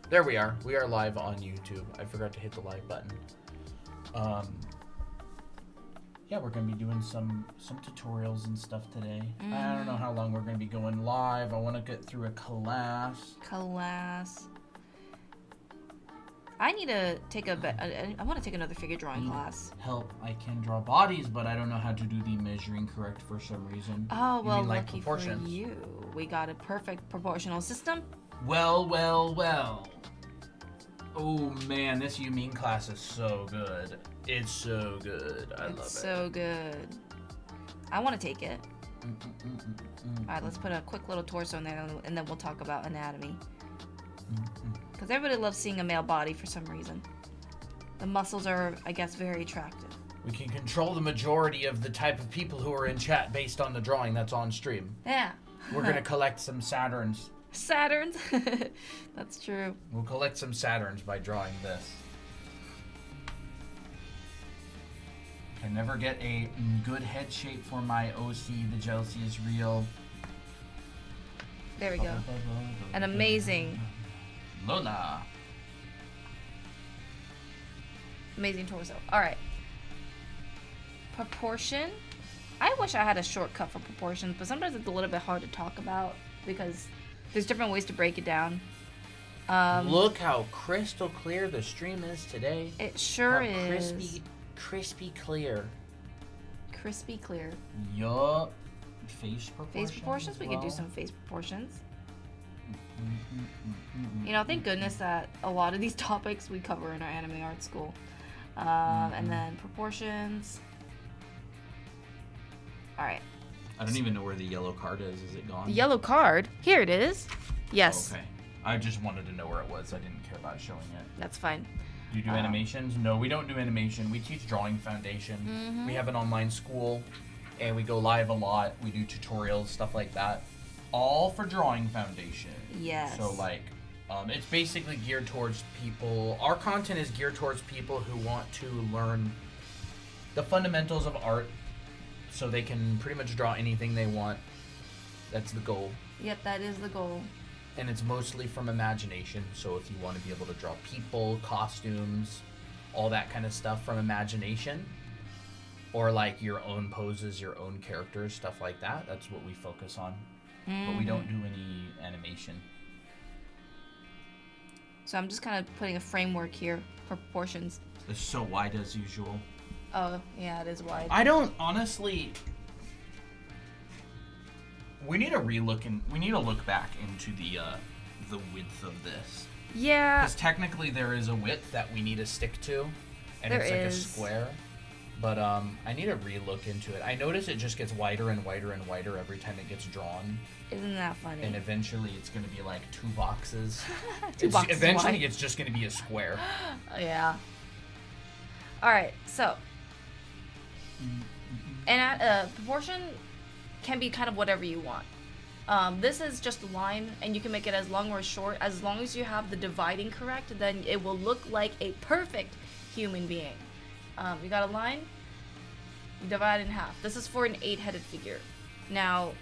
There we are. We are live on YouTube. I forgot to hit the live button. Yeah, we're gonna be doing some tutorials and stuff today. I don't know how long we're gonna be going live. I want to get through a class. I need to take I want to take another figure drawing class. Help! I can draw bodies, but I don't know how to do the measuring correct for some reason. Oh well, mean, like, lucky proportions? for you. We got a perfect proportional system. Well. Oh man, this You Mean class is so good. It's so good. I love it. It's so good. I want to take it. All right, let's put a quick little torso in there, and then we'll talk about anatomy. Because everybody loves seeing a male body for some reason. The muscles are, I guess, very attractive. We can control the majority of the type of people who are in chat based on the drawing that's on stream. Yeah. We're gonna collect some Saturns. Saturns. That's true. We'll collect some Saturns by drawing this. I never get a good head shape for my OC. The jealousy is real. There we go. An amazing Lola. torso. All right. Proportion. I wish I had a shortcut for proportions, but sometimes it's a little bit hard to talk about because there's different ways to break it down. Look how crystal clear the stream is today. It sure how is. Crispy clear. Crispy clear. Yup. Face proportions. Face proportions? We could do well. some face proportions. You know, thank goodness that a lot of these topics we cover in our anime art school. And then proportions. All right. I don't even know where the yellow card is. Is it gone? The yellow card. Here it is. Yes. Okay. I just wanted to know where it was. I didn't care about showing it. That's fine. Do you do animations? No, we don't do animation. We teach drawing foundation. We have an online school, and we go live a lot. We do tutorials, stuff like that. All for drawing foundation. Yes. So, like, it's basically geared towards people. Our content is geared towards people who want to learn the fundamentals of art so they can pretty much draw anything they want. That's the goal. Yep, that is the goal. And it's mostly from imagination. So if you want to be able to draw people, costumes, all that kind of stuff from imagination, or like your own poses, your own characters, stuff like that, that's what we focus on. But we don't do any animation. So I'm just kind of putting a framework here for proportions. It's so wide as usual. Oh, yeah, it is wide. I don't honestly. We need to look back into the width of this. Yeah. Because technically there is a width that we need to stick to, and There it's like is. a square. But I need to re-look into it. I notice it just gets wider and wider and wider every time it gets drawn, Isn't that funny? and eventually it's gonna be like 2 boxes. Two boxes Eventually wide. it's just gonna be a square. Yeah. All right, so. And proportion can be kind of whatever you want. This is just a line, and you can make it as long or as short. As long as you have the dividing correct, then it will look like a perfect human being. You got a line, you divide it in half. This is for an 8-headed figure. Now,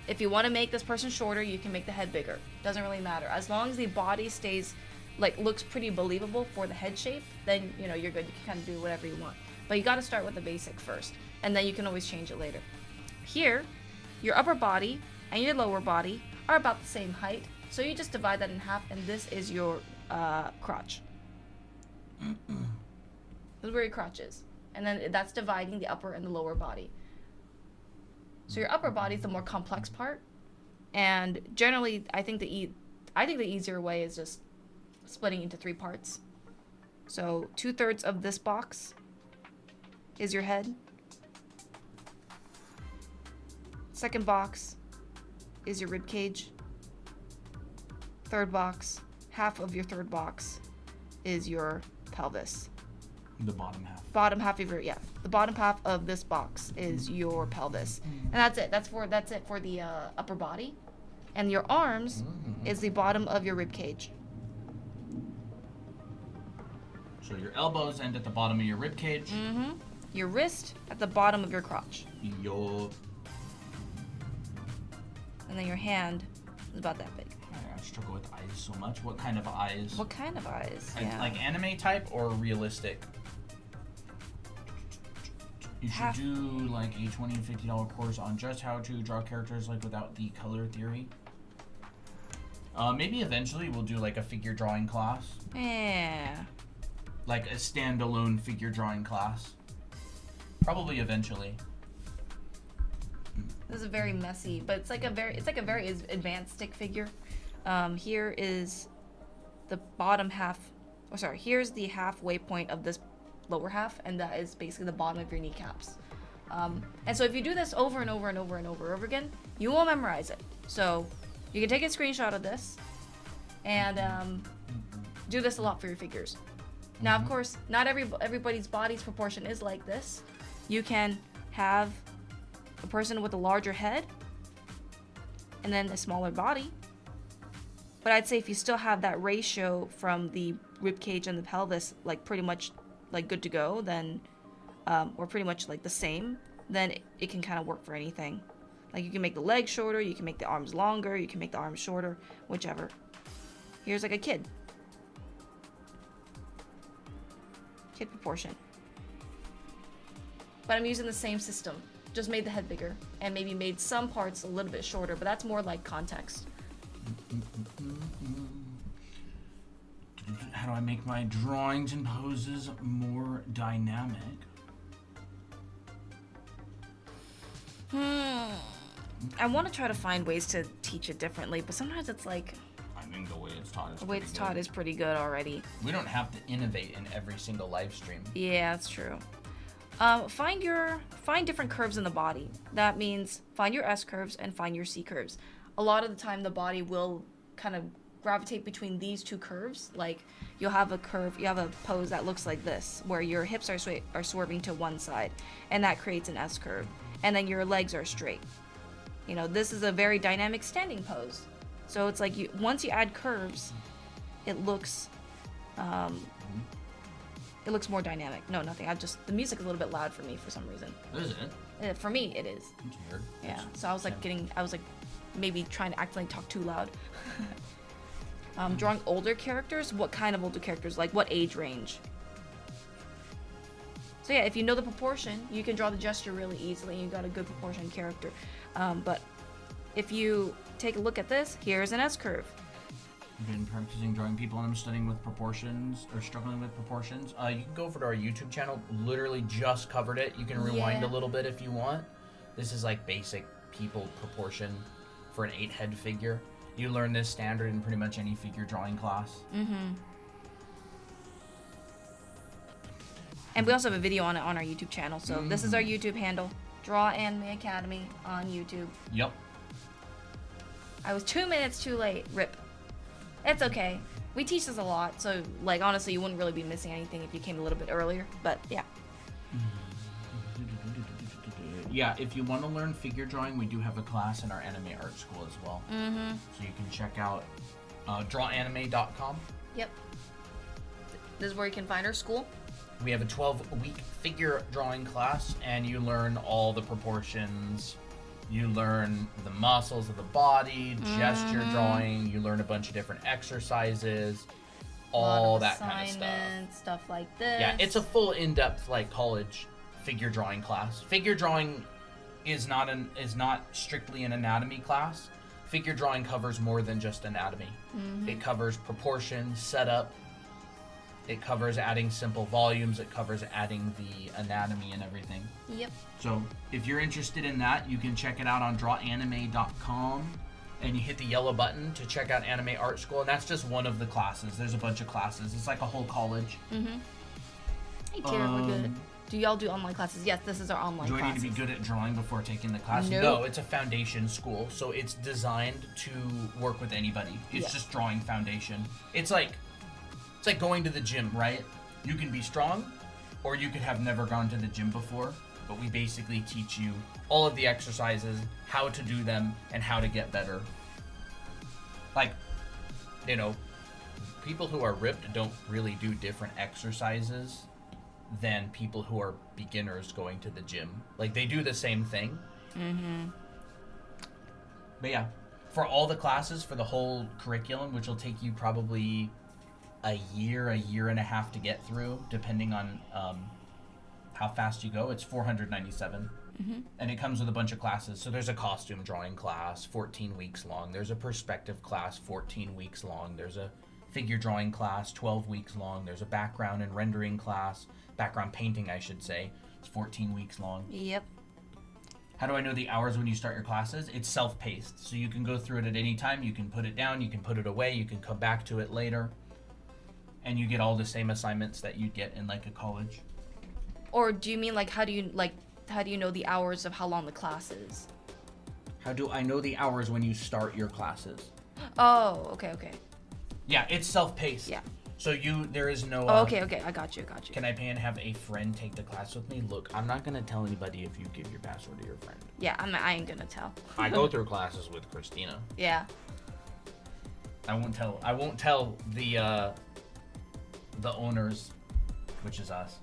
if you want to make this person shorter, you can make the head bigger. Doesn't really matter. As long as the body stays, looks pretty believable for the head shape, then, you're good. You can kind of do whatever you want. But you got to start with the basic first, and then you can always change it later. Here, your upper body and your lower body are about the same height, so you just divide that in half, and this is your crotch. This is where your crotch is. And then that's dividing the upper and the lower body. So your upper body is the more complex part. And generally, I think the easier way is just splitting into 3 parts. So 2/3 of this box is your head. Second box is your rib cage. Third box, half of your third box is your pelvis. The bottom half. The bottom half of this box is your pelvis, and that's it. That's it for the upper body, and your arms is the bottom of your rib cage. So your elbows end at the bottom of your rib cage. Your wrist at the bottom of your crotch, Your and then your hand is about that big. I struggle with eyes so much. What kind of eyes? What kind of eyes? Like anime type or realistic? You should do like a $20 and $50 course on just how to draw characters like without the color theory. Maybe eventually we'll do like a figure drawing class. Yeah. Like a standalone figure drawing class. Probably eventually. This is very messy, but it's like a very advanced stick figure. Here is the bottom half. Oh, sorry. Here's the halfway point of this lower half, and that is basically the bottom of your kneecaps. And so if you do this over and over and over and over again, you will memorize it. So you can take a screenshot of this and do this a lot for your figures. Now, of course, not everybody's body's proportion is like this. You can have a person with a larger head and then a smaller body. But I'd say if you still have that ratio from the rib cage and the pelvis, like pretty much like good to go, then or pretty much like the same, then it can kind of work for anything. Like you can make the legs shorter, you can make the arms longer, you can make the arms shorter, whichever. Here's like a kid proportion. But I'm using the same system, just made the head bigger and maybe made some parts a little bit shorter, but that's more like context. How do I make my drawings and poses more dynamic? I want to try to find ways to teach it differently, but sometimes it's like I think the way it's taught is the way it's taught is pretty good already. We don't have to innovate in every single live stream. Yeah, that's true. Find different curves in the body. That means find your S curves and find your C curves. A lot of the time, the body will kind of gravitate between these two curves. Like you'll have a curve, you have a pose that looks like this, where your hips are swerving to one side, and that creates an S curve. And then your legs are straight. You know, this is a very dynamic standing pose. So it's like once you add curves, it looks more dynamic. No, nothing. The music is a little bit loud for me for some reason. Is it? For me, it is. It's weird. Yeah. So I was like maybe trying to accidentally talk too loud. Drawing older characters. What kind of older characters? Like what age range? So yeah, if you know the proportion, you can draw the gesture really easily, and you got a good proportion character. But if you take a look at this, here's an S curve. I've been practicing drawing people, and I'm studying with proportions or struggling with proportions. You can go over to our YouTube channel. Literally just covered it. You can rewind a little bit if you want. This is like basic people proportion for an 8-head figure. You learn this standard in pretty much any figure drawing class. And we also have a video on it on our YouTube channel. So this is our YouTube handle, Draw Anime Academy on YouTube. Yep. I was 2 minutes too late. Rip. It's okay. We teach this a lot, so like honestly, you wouldn't really be missing anything if you came a little bit earlier. But yeah. Yeah, if you want to learn figure drawing, we do have a class in our anime art school as well. So you can check out drawanime.com. Yep. This is where you can find our school. We have a 12-week figure drawing class, and you learn all the proportions. You learn the muscles of the body, gesture drawing. You learn a bunch of different exercises, all that kind of stuff like this. Yeah, it's a full in-depth like college figure drawing class. Figure drawing is not strictly an anatomy class. Figure drawing covers more than just anatomy. It covers proportion, setup. It covers adding simple volumes. It covers adding the anatomy and everything. Yep. So if you're interested in that, you can check it out on drawanime.com, and you hit the yellow button to check out Anime Art School, and that's just one of the classes. There's a bunch of classes. It's like a whole college. Hey, Tara, we're good. Do y'all do online classes? Yes, this is our online Do I classes. need to be good at drawing before taking the class? Nope. No, it's a foundation school, so it's designed to work with anybody. It's just drawing foundation. It's like going to the gym, right? You can be strong, or you could have never gone to the gym before, but we basically teach you all of the exercises, how to do them, and how to get better. Like, you know, people who are ripped don't really do different exercises than people who are beginners going to the gym. Like, they do the same thing. But yeah, for all the classes for the whole curriculum, which will take you probably a year and a half to get through, depending on how fast you go. It's $497, and it comes with a bunch of classes. So there's a costume drawing class, 14 weeks long. There's a perspective class, 14 weeks long. There's a figure drawing class, 12 weeks long. There's a background and rendering class, background painting, I should say. It's 14 weeks long. Yep. How do I know the hours when you start your classes? It's self-paced, so you can go through it at any time. You can put it down, you can put it away, you can come back to it later, and you get all the same assignments that you'd get in like a college. Or do you mean like how do you know the hours of how long the class is? How do I know the hours when you start your classes? Oh, okay. Yeah, it's self-paced. Yeah. So there is no... okay, I got you. Can I pay and have a friend take the class with me? Look, I'm not going to tell anybody if you give your password to your friend. Yeah, I ain't gonna tell. I go through classes with Christina. Yeah. I won't tell the owners, which is us.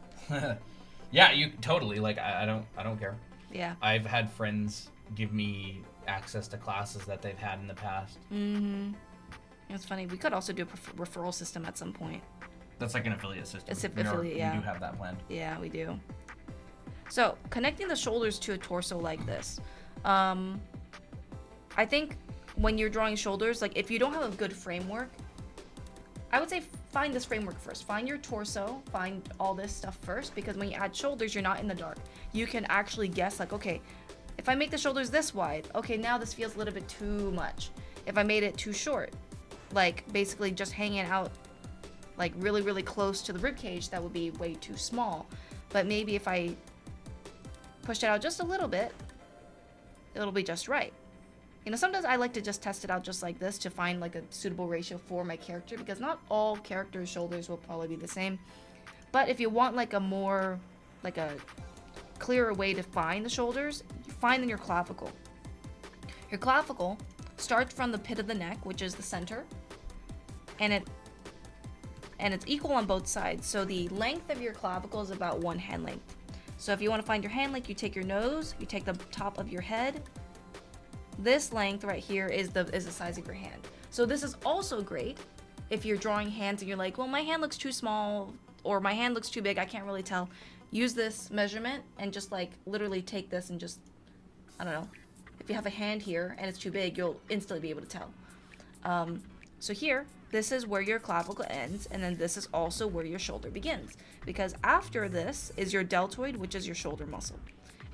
Yeah, you totally, like, I don't care. Yeah. I've had friends give me access to classes that they've had in the past. Mm-hmm. It's funny. We could also do a referral system at some point. That's like an affiliate system. It's affiliate, yeah. We do have that planned. Yeah, we do. So, connecting the shoulders to a torso like this. I think when you're drawing shoulders, like if you don't have a good framework, I would say find this framework first. Find your torso, find all this stuff first, because when you add shoulders, you're not in the dark. You can actually guess like, okay, if I make the shoulders this wide, okay, now this feels a little bit too much. If I made it too short, like basically just hanging out like really, really close to the rib cage, that would be way too small. But maybe if I pushed it out just a little bit, it'll be just right. You know, sometimes I like to just test it out just like this to find like a suitable ratio for my character, because not all characters' shoulders will probably be the same. But if you want like a more, like a clearer way to find the shoulders, you find in your clavicle. Your clavicle starts from the pit of the neck, which is the center, and it's equal on both sides. So the length of your clavicle is about one hand length. So if you want to find your hand length, you take your nose, you take the top of your head. This length right here is the size of your hand. So this is also great if you're drawing hands and you're like, well, my hand looks too small, or my hand looks too big, I can't really tell. Use this measurement and just like literally take this and just, I don't know, if you have a hand here and it's too big, you'll instantly be able to tell. So here, this is where your clavicle ends, and then this is also where your shoulder begins, because after this is your deltoid, which is your shoulder muscle.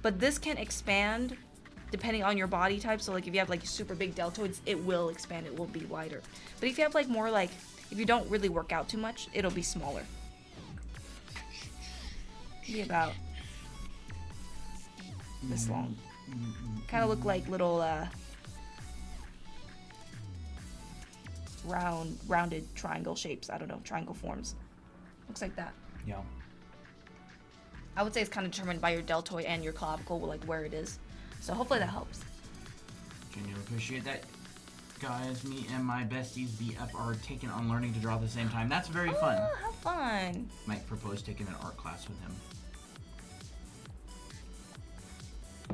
But this can expand depending on your body type. So like if you have like super big deltoids, it will expand, it will be wider. But if you have like more like, if you don't really work out too much, it'll be smaller. Be about this long. Kind of look like little rounded triangle shapes. I don't know, triangle forms. Looks like that. Yeah. I would say it's kind of determined by your deltoid and your clavicle, like where it is. So hopefully that helps. Genuinely appreciate that. Guys, me and my besties BF are taking on learning to draw at the same time. That's very fun. Oh, how fun. Might propose taking an art class with him.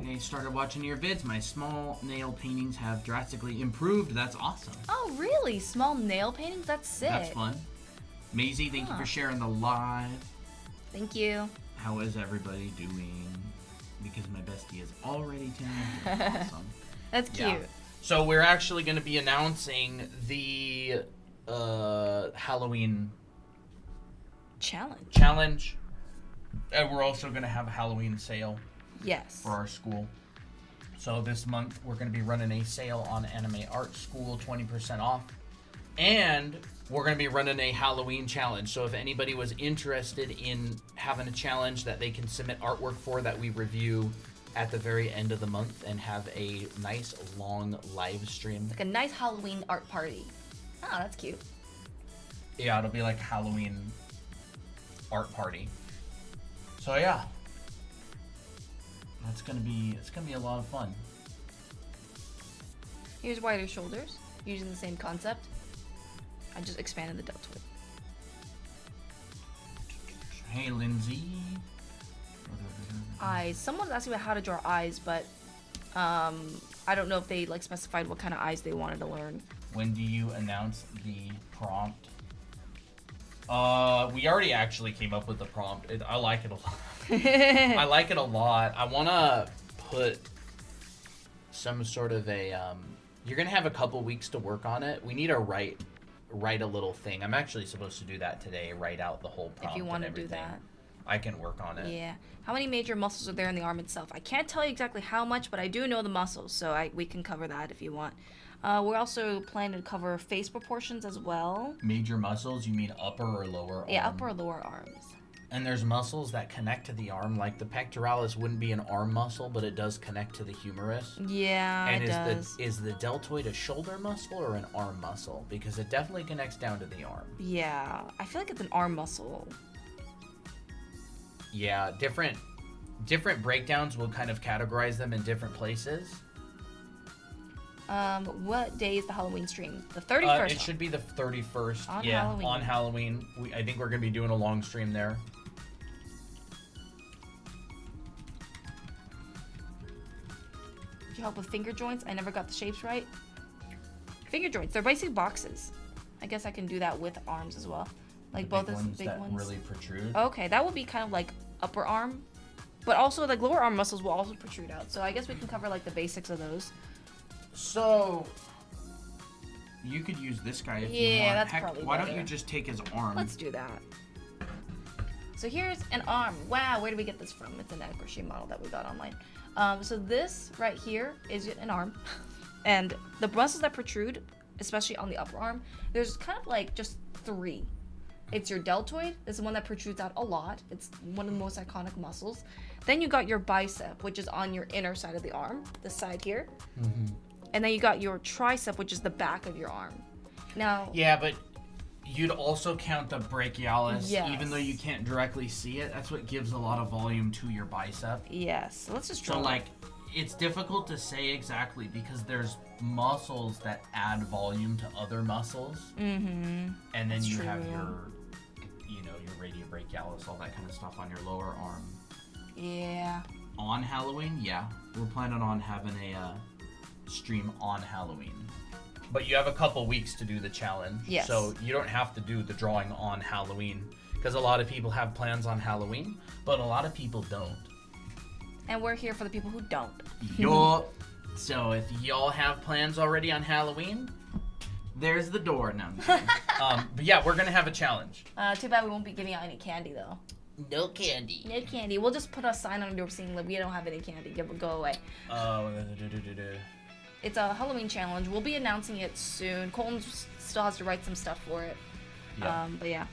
Hey, started watching your vids. My small nail paintings have drastically improved. That's awesome. Oh, really? Small nail paintings? That's sick. That's fun. Maisie, thank you for sharing the live. Thank you. How is everybody doing? Because my bestie is already 10. Awesome. That's cute. Yeah. So we're actually going to be announcing the Halloween challenge. And we're also going to have a Halloween sale. Yes. For our school. So this month we're going to be running a sale on Anime Art School, 20% off. And we're going to be running a Halloween challenge. So if anybody was interested in having a challenge that they can submit artwork for that we review at the very end of the month and have a nice long live stream. Like a nice Halloween art party. Oh, that's cute. Yeah, it'll be like a Halloween art party. So yeah. It's gonna be a lot of fun. Here's wider shoulders, using the same concept. I just expanded the deltoid. Hey, Lindsay. Eyes. Someone's asking about how to draw eyes, but I don't know if they like specified what kind of eyes they wanted to learn. When do you announce the prompt? We already actually came up with the prompt. I like it a lot. I like it a lot. I want to put some sort of a you're gonna have a couple weeks to work on it. We need to write a little thing. I'm actually supposed to do that today. Write out the whole prompt. If you want and to do everything. that. I can work on it. Yeah. How many major muscles are there in the arm itself? I can't tell you exactly how much, but I do know the muscles, so we can cover that if you want. We're also planning to cover face proportions as well. Major muscles, you mean upper or lower arm? Yeah, upper or lower arms. And there's muscles that connect to the arm, like the pectoralis wouldn't be an arm muscle, but it does connect to the humerus. Yeah, and it does. Is the deltoid a shoulder muscle or an arm muscle? Because it definitely connects down to the arm. Yeah, I feel like it's an arm muscle. Yeah, different breakdowns will kind of categorize them in different places. What day is the Halloween stream? The 31st. It should be the 31st. On yeah, Halloween. On Halloween. I think we're going to be doing a long stream there. Did you help with finger joints? I never got the shapes right. Finger joints, they're basically boxes. I guess I can do that with arms as well. Like The both big of ones big that ones. really protrude. Okay, that will be kind of like upper arm. But also like lower arm muscles will also protrude out. So I guess we can cover like the basics of those. So you could use this guy if you want. Yeah, that's probably why don't better. you just take his arm? Let's do that. So here's an arm. Wow, where did we get this from? It's an Ed Brushy model that we got online. So this right here is an arm. And the muscles that protrude, especially on the upper arm, there's kind of like just three. It's your deltoid. It's the one that protrudes out a lot. It's one of the most iconic muscles. Then you got your bicep, which is on your inner side of the arm, the side here. Mm-hmm. And then you got your tricep, which is the back of your arm. Now, Yeah, but you'd also count the brachialis, Yes. even though you can't directly see it. That's what gives a lot of volume to your bicep. yes, so let's just draw. So, like, it's difficult to say exactly because there's muscles that add volume to other muscles. Mm-hmm. And then That's you have true. your radiobrachialis, all that kind of stuff on your lower arm. Yeah. On Halloween, yeah, we're planning on having a stream on Halloween. But you have a couple weeks to do the challenge. Yes. So you don't have to do the drawing on Halloween because a lot of people have plans on Halloween, but a lot of people don't. And we're here for the people who don't. So if y'all have plans already on Halloween, there's the door. No, I'm kidding. But yeah, we're gonna have a challenge. Too bad we won't be giving out any candy though. No candy. No candy. We'll just put a sign on the door saying like we don't have any candy. Go away. It's a Halloween challenge. We'll be announcing it soon. Colton still has to write some stuff for it. Yeah. But yeah.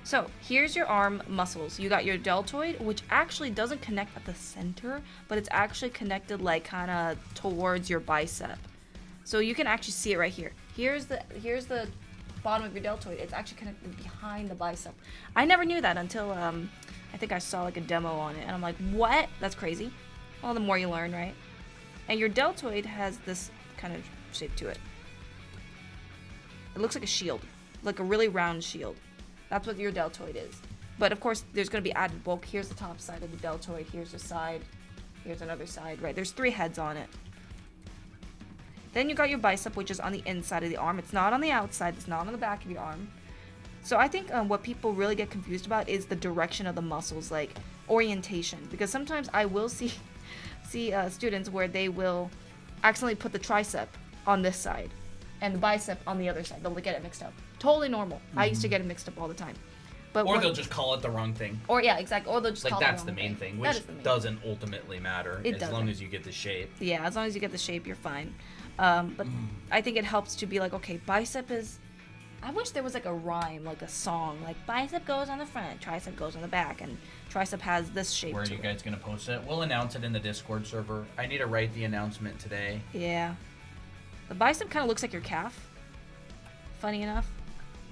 So here's your arm muscles. You got your deltoid, which actually doesn't connect at the center, but it's actually connected like kind of towards your bicep. So you can actually see it right here. Here's the bottom of your deltoid. It's actually connected behind the bicep. I never knew that until I think I saw like a demo on it, and I'm like, what? That's crazy. Well, the more you learn, right? And your deltoid has this kind of shape to it. It looks like a shield, like a really round shield. That's what your deltoid is. But of course, there's going to be added bulk. Here's the top side of the deltoid. Here's the side. Here's another side, right? There's 3 heads on it. Then you got your bicep, which is on the inside of the arm. It's not on the outside. It's not on the back of your arm. So I think what people really get confused about is the direction of the muscles, like orientation. Because sometimes I will see students where they will accidentally put the tricep on this side and the bicep on the other side. They'll get it mixed up. Totally normal. I used to get it mixed up all the time. But Or they'll just call it the wrong thing. Or yeah, exactly. Or they'll just Like call that's it the wrong main thing, That which is the main doesn't ultimately matter It as doesn't. long as you get the shape. Yeah, as long as you get the shape, you're fine. But I think it helps to be like, okay, bicep is. I wish there was like a rhyme, like a song, like bicep goes on the front, tricep goes on the back, and tricep has this shape. Where are to you it. guys gonna post it? We'll announce it in the Discord server. I need to write the announcement today. Yeah. The bicep kind of looks like your calf. Funny enough.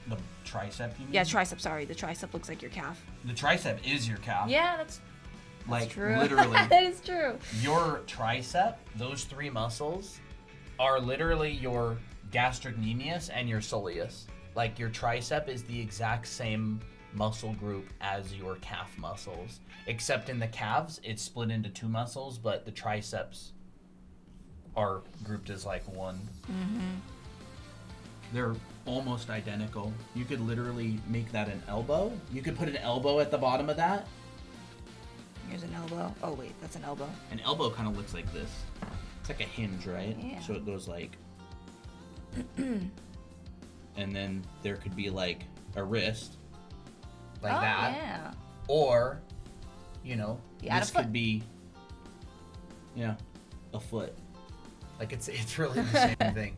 The tricep, you mean? Yeah, tricep. Sorry, the tricep looks like your calf. The tricep is your calf. Yeah, that's Like true. literally. That is true. Your tricep, those 3 muscles, are literally your gastrocnemius and your soleus. Like your tricep is the exact same muscle group as your calf muscles. Except in the calves, it's split into 2 muscles, but the triceps are grouped as like one. They're almost identical. You could literally make that an elbow. You could put an elbow at the bottom of that. Here's an elbow. Oh wait, that's an elbow. An elbow kind of looks like this. It's like a hinge, right? Yeah. So it goes like... and then there could be like a wrist. Like that. Yeah. Or, you know, add this a foot. could be... Yeah, a foot. Like it's really the same thing.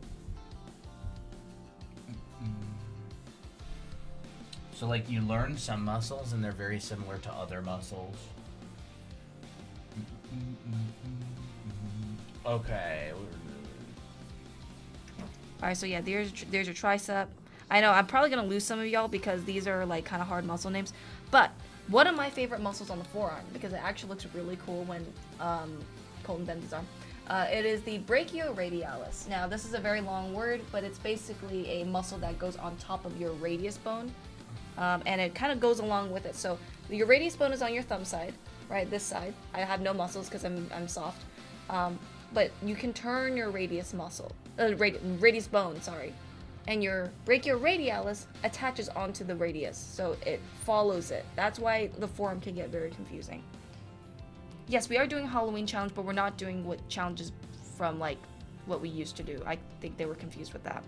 So like you learn some muscles and they're very similar to other muscles. Okay. Alright, so yeah, there's your tricep. I know I'm probably gonna lose some of y'all because these are like kind of hard muscle names, but one of my favorite muscles on the forearm, because it actually looks really cool when Colton bends his arm. It is the brachioradialis. Now, this is a very long word, but it's basically a muscle that goes on top of your radius bone, and it kind of goes along with it. So your radius bone is on your thumb side, right? This side. I have no muscles because I'm soft, but you can turn your radius bone, sorry, and your brachioradialis attaches onto the radius, so it follows it. That's why the forearm can get very confusing. Yes, we are doing a Halloween challenge, but we're not doing what challenges from like what we used to do. I think they were confused with that.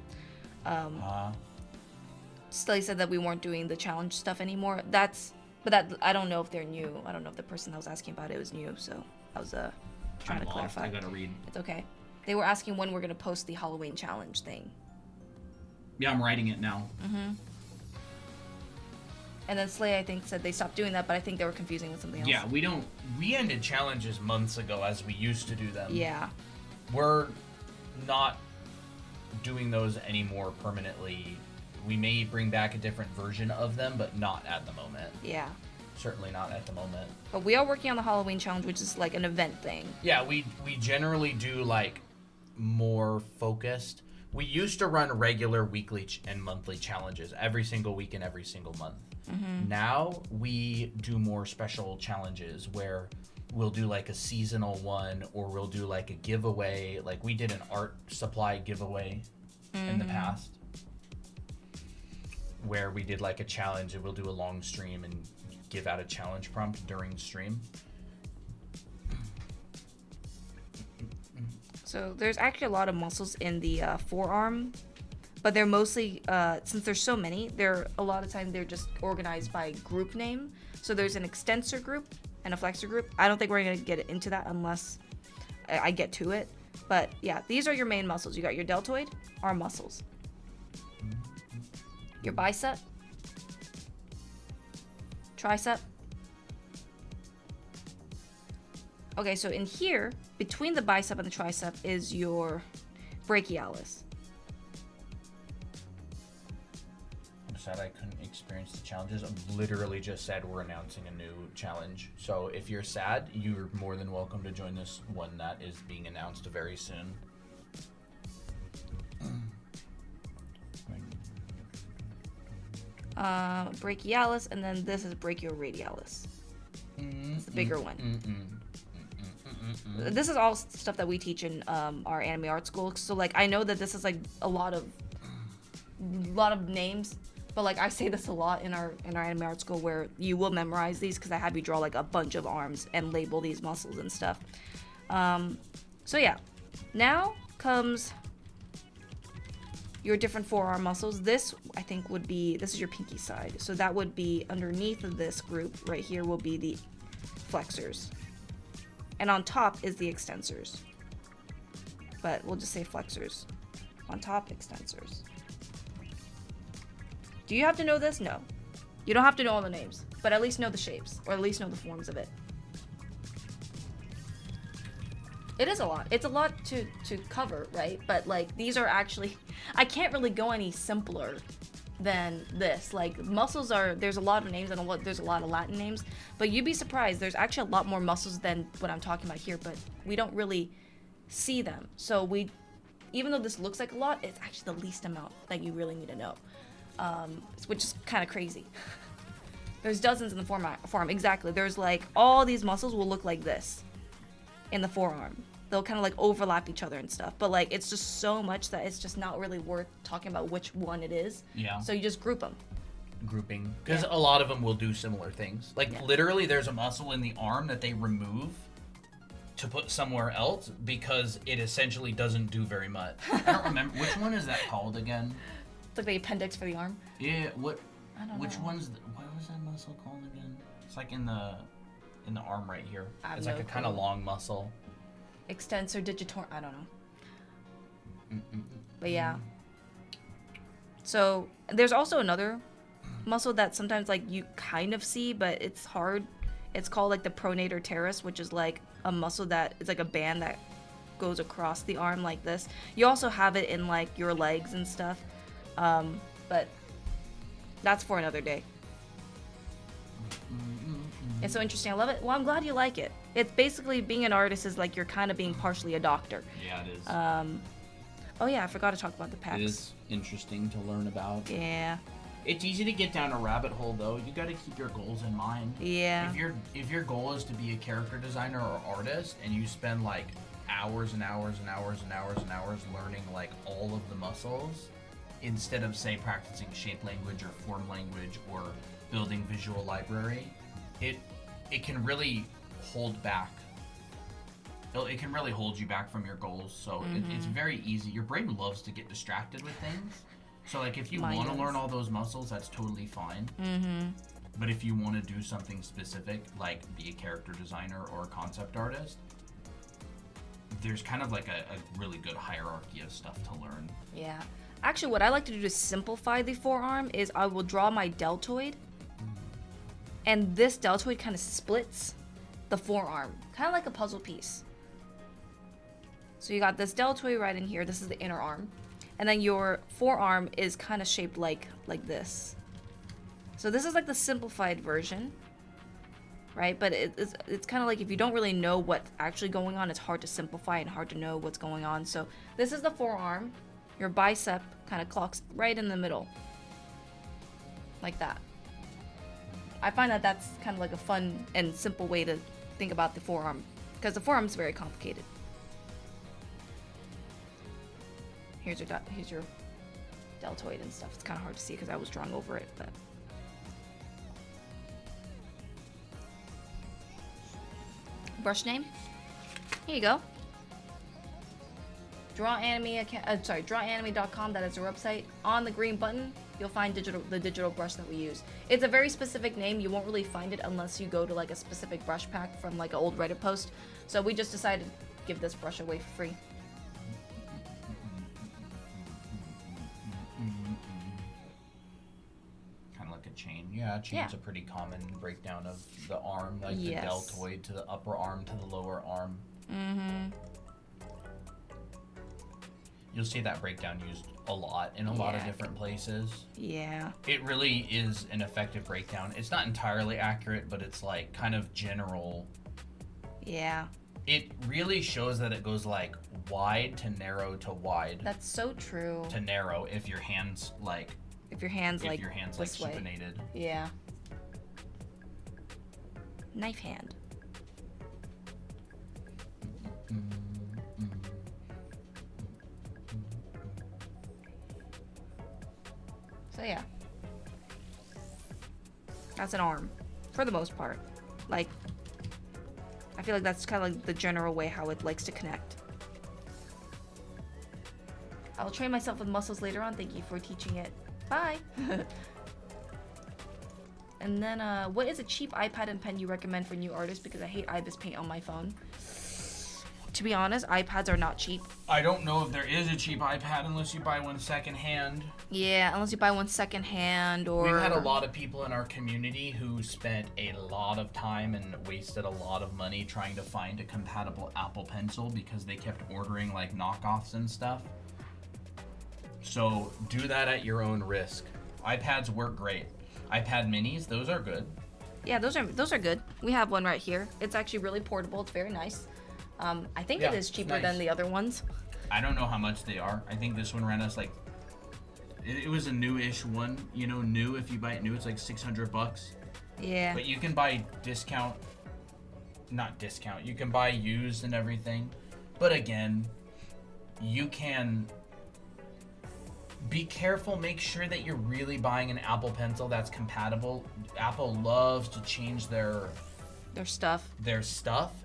Stilly said that we weren't doing the challenge stuff anymore. But I don't know if they're new. I don't know if the person that was asking about it was new. So I was trying to clarify. I gotta read. It's okay. They were asking when we're gonna post the Halloween challenge thing. Yeah, I'm writing it now. And then Slay, I think, said they stopped doing that, but I think they were confusing with something else. Yeah, we ended challenges months ago as we used to do them. Yeah. We're not doing those anymore permanently. We may bring back a different version of them, but not at the moment. Yeah. Certainly not at the moment. But we are working on the Halloween challenge, which is like an event thing. Yeah, we generally do like more focused. We used to run regular weekly and monthly challenges every single week and every single month. Now we do more special challenges where we'll do like a seasonal one, or we'll do like a giveaway. Like we did an art supply giveaway in the past, where we did like a challenge, and we'll do a long stream and give out a challenge prompt during stream. So there's actually a lot of muscles in the forearm, but they're mostly, since there's so many, a lot of times they're just organized by group name. So there's an extensor group and a flexor group. I don't think we're going to get into that unless I get to it. But yeah, these are your main muscles. You got your deltoid, arm muscles. Your bicep, tricep. Okay, so in here, between the bicep and the tricep is your brachialis. I'm sad I couldn't experience the challenges. I literally just said we're announcing a new challenge. So if you're sad, you're more than welcome to join this one that is being announced very soon. Brachialis, and then this is brachioradialis. It's the bigger one. This is all stuff that we teach in our anime art school. So like I know that this is like a lot of names, but like I say this a lot in our anime art school, where you will memorize these because I have you draw like a bunch of arms and label these muscles and stuff. So yeah, now comes your different forearm muscles. This I think would be, this is your pinky side, so that would be underneath of this group right here will be the flexors. And on top is the extensors. But we'll just say flexors. On top, extensors. Do you have to know this? No. You don't have to know all the names, but at least know the shapes, or at least know the forms of it. It is a lot. It's a lot to cover, right? But like these are actually, I can't really go any simpler than this. Like muscles are, there's a lot of names and there's a lot of Latin names, but you'd be surprised there's actually a lot more muscles than what I'm talking about here, but we don't really see them. So even though this looks like a lot, it's actually the least amount that you really need to know, which is kind of crazy. There's dozens in the forearm. Exactly. There's like all these muscles will look like this in the forearm. They'll kind of like overlap each other and stuff. But like it's just so much that it's just not really worth talking about which one it is. Yeah. So you just group them. Grouping, because Yeah. a lot of them will do similar things. Like Yeah. literally, there's a muscle in the arm that they remove to put somewhere else because it essentially doesn't do very much. I don't remember which one is that called again. It's like the appendix for the arm. Yeah, what? I don't Which know. one's? What was that muscle called again? It's like in the arm right here. I have It's like no a kind of clue. long muscle. Extensor digitorum. I don't know. But yeah. So there's also another muscle that sometimes like you kind of see, but it's hard. It's called like the pronator teres, which is like a muscle that is like a band that goes across the arm like this. You also have it in like your legs and stuff, but that's for another day. It's so interesting. I love it. Well, I'm glad you like it. It's basically being an artist is like you're kind of being partially a doctor. Yeah, it is. Oh yeah, I forgot to talk about the pecs. It is interesting to learn about. Yeah. It's easy to get down a rabbit hole though. You got to keep your goals in mind. Yeah. If your goal is to be a character designer or artist and you spend like hours and hours and hours and hours and hours learning like all of the muscles instead of say practicing shape language or form language or building visual library, it can really hold back. It can really hold you back from your goals. So it's very easy. Your brain loves to get distracted with things. So like if you Mine want to does. learn all those muscles, that's totally fine. But if you want to do something specific, like be a character designer or a concept artist, there's kind of like a really good hierarchy of stuff to learn. Yeah. Actually, what I like to do to simplify the forearm is I will draw my deltoid, and this deltoid kind of splits the forearm, kind of like a puzzle piece. So you got this deltoid right in here. This is the inner arm, and then your forearm is kind of shaped like this. So this is like the simplified version, right? But it's kind of like if you don't really know what's actually going on, it's hard to simplify and hard to know what's going on. So this is the forearm. Your bicep kind of clocks right in the middle, like that. I find that that's kind of like a fun and simple way to think about the forearm, because the forearm is very complicated. Here's your deltoid and stuff. It's kind of hard to see because I was drawing over it, but. Brush name. Here you go. Drawanime.com. That is our website. On the green button, you'll find the digital brush that we use. It's a very specific name. You won't really find it unless you go to like a specific brush pack from like an old Reddit post. So we just decided to give this brush away for free. Kind of like a chain. Yeah, a chain's Yeah. a pretty common breakdown of the arm, like Yes. the deltoid to the upper arm to the lower arm. You'll see that breakdown used a lot in a lot of Yeah. different places. Yeah. It really is an effective breakdown. It's not entirely accurate, but it's like kind of general. Yeah. It really shows that it goes like wide to narrow to wide That's so true. to narrow if your hands like If your hands like this way. supinated. Yeah. Knife hand. So yeah. That's an arm. For the most part. Like, I feel like that's kind of like the general way how it likes to connect. I will train myself with muscles later on. Thank you for teaching it. Bye. And then, what is a cheap iPad and pen you recommend for new artists? Because I hate IBIS Paint on my phone. To be honest, iPads are not cheap. I don't know if there is a cheap iPad unless you buy one secondhand. Yeah, unless you buy one secondhand or. We've had a lot of people in our community who spent a lot of time and wasted a lot of money trying to find a compatible Apple Pencil because they kept ordering like knockoffs and stuff. So do that at your own risk. iPads work great. iPad minis, those are good. Yeah, those are good. We have one right here. It's actually really portable. It's very nice. I think Yeah, it is it's cheaper nice. than the other ones. I don't know how much they are. I think this one ran us like, it was a new-ish one. You know, new, if you buy it new, it's like $600. Yeah. But you can buy not discount. You can buy used and everything. But again, you can be careful. Make sure that you're really buying an Apple Pencil that's compatible. Apple loves to change their stuff.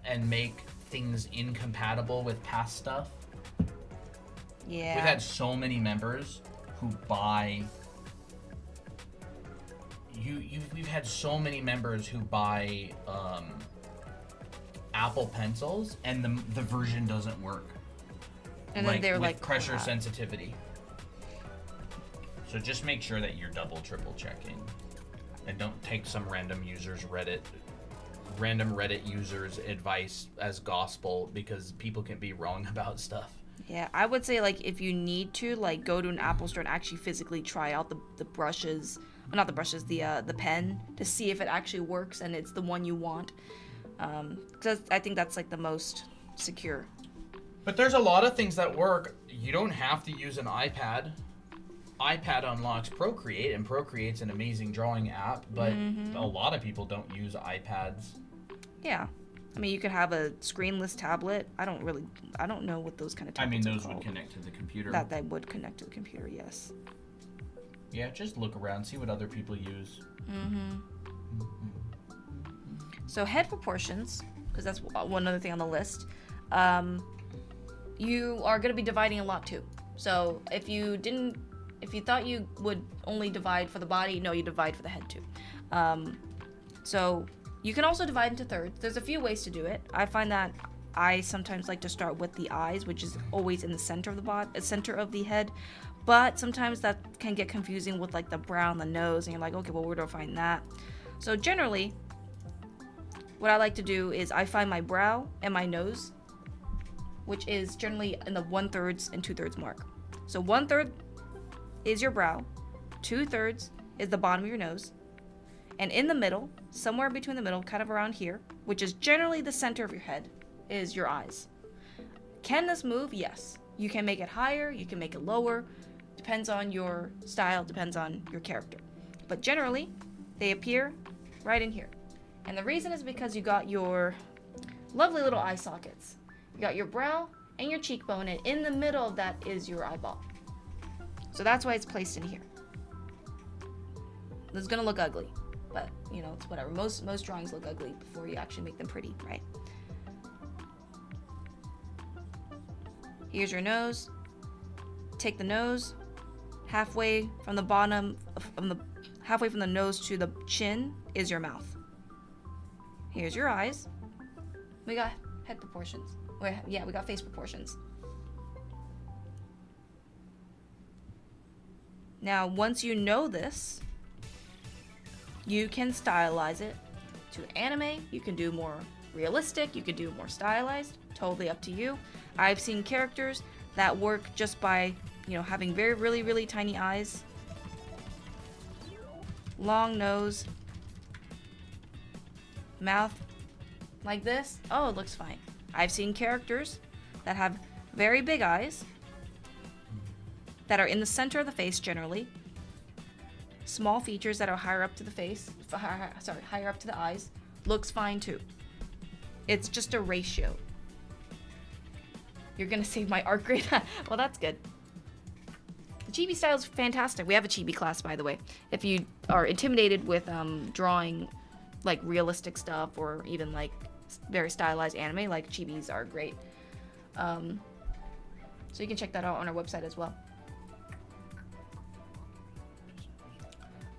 And make things incompatible with past stuff. Yeah. We've had so many members who buy. We've had so many members who buy Apple Pencils, and the version doesn't work. And then they're with like pressure sensitivity. So just make sure that you're double, triple checking, and don't take some random Reddit users' advice as gospel, because people can be wrong about stuff. Yeah, I would say, like, if you need to, like, go to an Apple store and actually physically try out the brushes, well, not the brushes, the pen, to see if it actually works and it's the one you want. Because I think that's, like, the most secure. But there's a lot of things that work. You don't have to use an iPad. iPad unlocks Procreate, and Procreate's an amazing drawing app, but a lot of people don't use iPads. Yeah. I mean, you could have a screenless tablet. I don't know what those kind of tablets are those called. would connect to the computer. That would connect to the computer, yes. Yeah, just look around, see what other people use. So head proportions, because that's one other thing on the list. You are going to be dividing a lot too. So if you thought you would only divide for the body, no, you divide for the head too. So you can also divide into thirds. There's a few ways to do it. I find that I sometimes like to start with the eyes, which is always in the center of the head. But sometimes that can get confusing with like the brow and the nose, and you're like, okay, well, where do I find that? So generally, what I like to do is I find my brow and my nose, which is generally in the 1/3 and 2/3 mark. So 1/3 is your brow, 2/3 is the bottom of your nose, and in the middle, somewhere between the middle, kind of around here, which is generally the center of your head, is your eyes. Can this move? Yes. You can make it higher, you can make it lower. Depends on your style, depends on your character. But generally, they appear right in here. And the reason is because you got your lovely little eye sockets. You got your brow and your cheekbone, and in the middle of that is your eyeball. So that's why it's placed in here. It's gonna look ugly, but you know, it's whatever. Most drawings look ugly before you actually make them pretty, right? Here's your nose. Take the nose halfway from the bottom, halfway from the nose to the chin is your mouth. Here's your eyes. We got head proportions. We got face proportions. Now, once you know this, you can stylize it to anime. You can do more realistic. You can do more stylized. Totally up to you. I've seen characters that work just by, having very, really, really tiny eyes, long nose, mouth like this. Oh, it looks fine. I've seen characters that have very big eyes that are in the center of the face generally, small features that are higher up to the face, higher up to the eyes, looks fine too. It's just a ratio. You're gonna save my art grade? Well, that's good. The chibi style is fantastic. We have a chibi class, by the way. If you are intimidated with drawing like realistic stuff or even like very stylized anime, like chibis are great. So you can check that out on our website as well.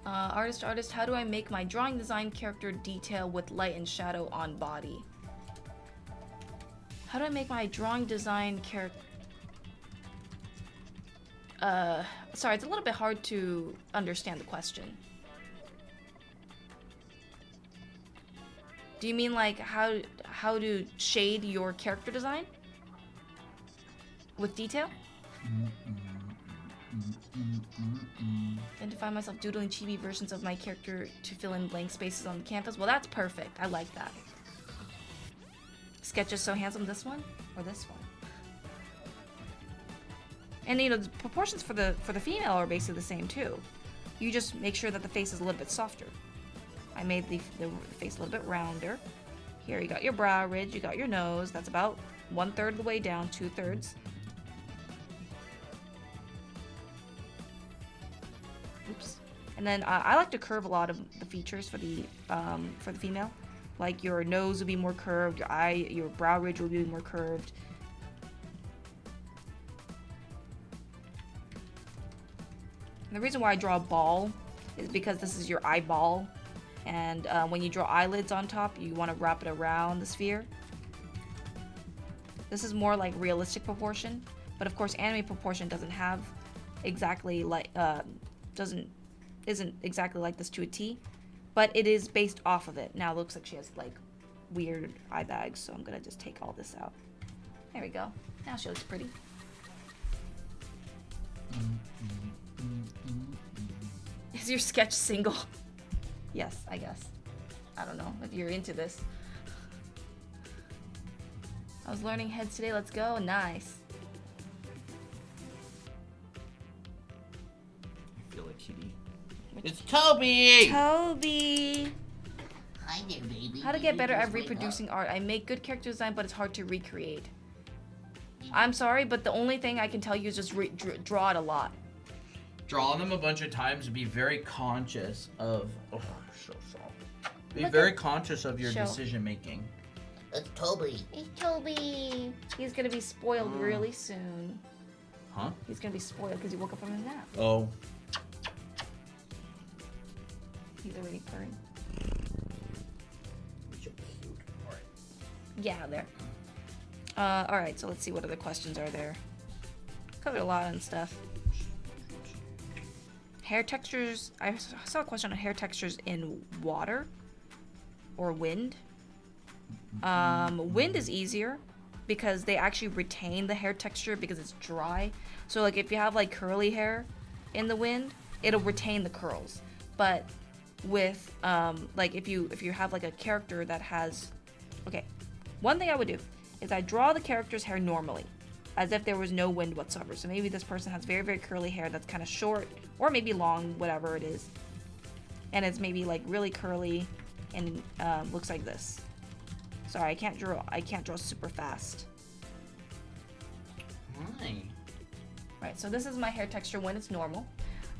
Artist, how do I make my drawing design character detail with light and shadow on body? How do I make my drawing design character... sorry, it's a little bit hard to understand the question. Do you mean like how to shade your character design? With detail? And to find myself doodling chibi versions of my character to fill in blank spaces on the canvas. Well, that's perfect. I like that. Sketches So Handsome, this one or this one? And the proportions for the female are basically the same too. You just make sure that the face is a little bit softer. I made the face a little bit rounder. Here, you got your brow ridge, you got your nose. That's about 1/3 of the way down, 2/3. Oops. And then I like to curve a lot of the features for the female. Like your nose will be more curved, your brow ridge will be more curved. And the reason why I draw a ball is because this is your eyeball. And when you draw eyelids on top, you want to wrap it around the sphere. This is more like realistic proportion, but of course anime proportion doesn't have exactly like isn't exactly like this to a T, but it is based off of it. Now it looks like she has like weird eye bags, so I'm gonna just take all this out. There we go. Now she looks pretty. Is your sketch single? Yes, I guess. I don't know if you're into this. I was learning heads today. Let's go. Nice. I feel like Kitty. It's Toby! Toby! Hi there, baby. How to get better at reproducing art. I make good character design, but it's hard to recreate. I'm sorry, but the only thing I can tell you is just draw it a lot. Draw them a bunch of times and be very conscious of... Oh, so soft. Be Look very at- conscious of your Show. decision making. It's Toby. Hey, Toby! He's gonna be spoiled really soon. Huh? He's gonna be spoiled because he woke up from his nap. Oh. He's already purring. So cute. Alright. Yeah, there. Alright, so let's see what other questions are there. Covered a lot and stuff. Hair textures. I saw a question on hair textures in water or wind. Wind is easier because they actually retain the hair texture because it's dry. So like if you have like curly hair in the wind, it'll retain the curls. But with like if you have like a character that has, okay, one thing I would do is I draw the character's hair normally, as if there was no wind whatsoever. So maybe this person has very, very curly hair that's kind of short, or maybe long, whatever it is. And it's maybe like really curly and looks like this. Sorry, I can't draw super fast. Hi. Right, so this is my hair texture when it's normal.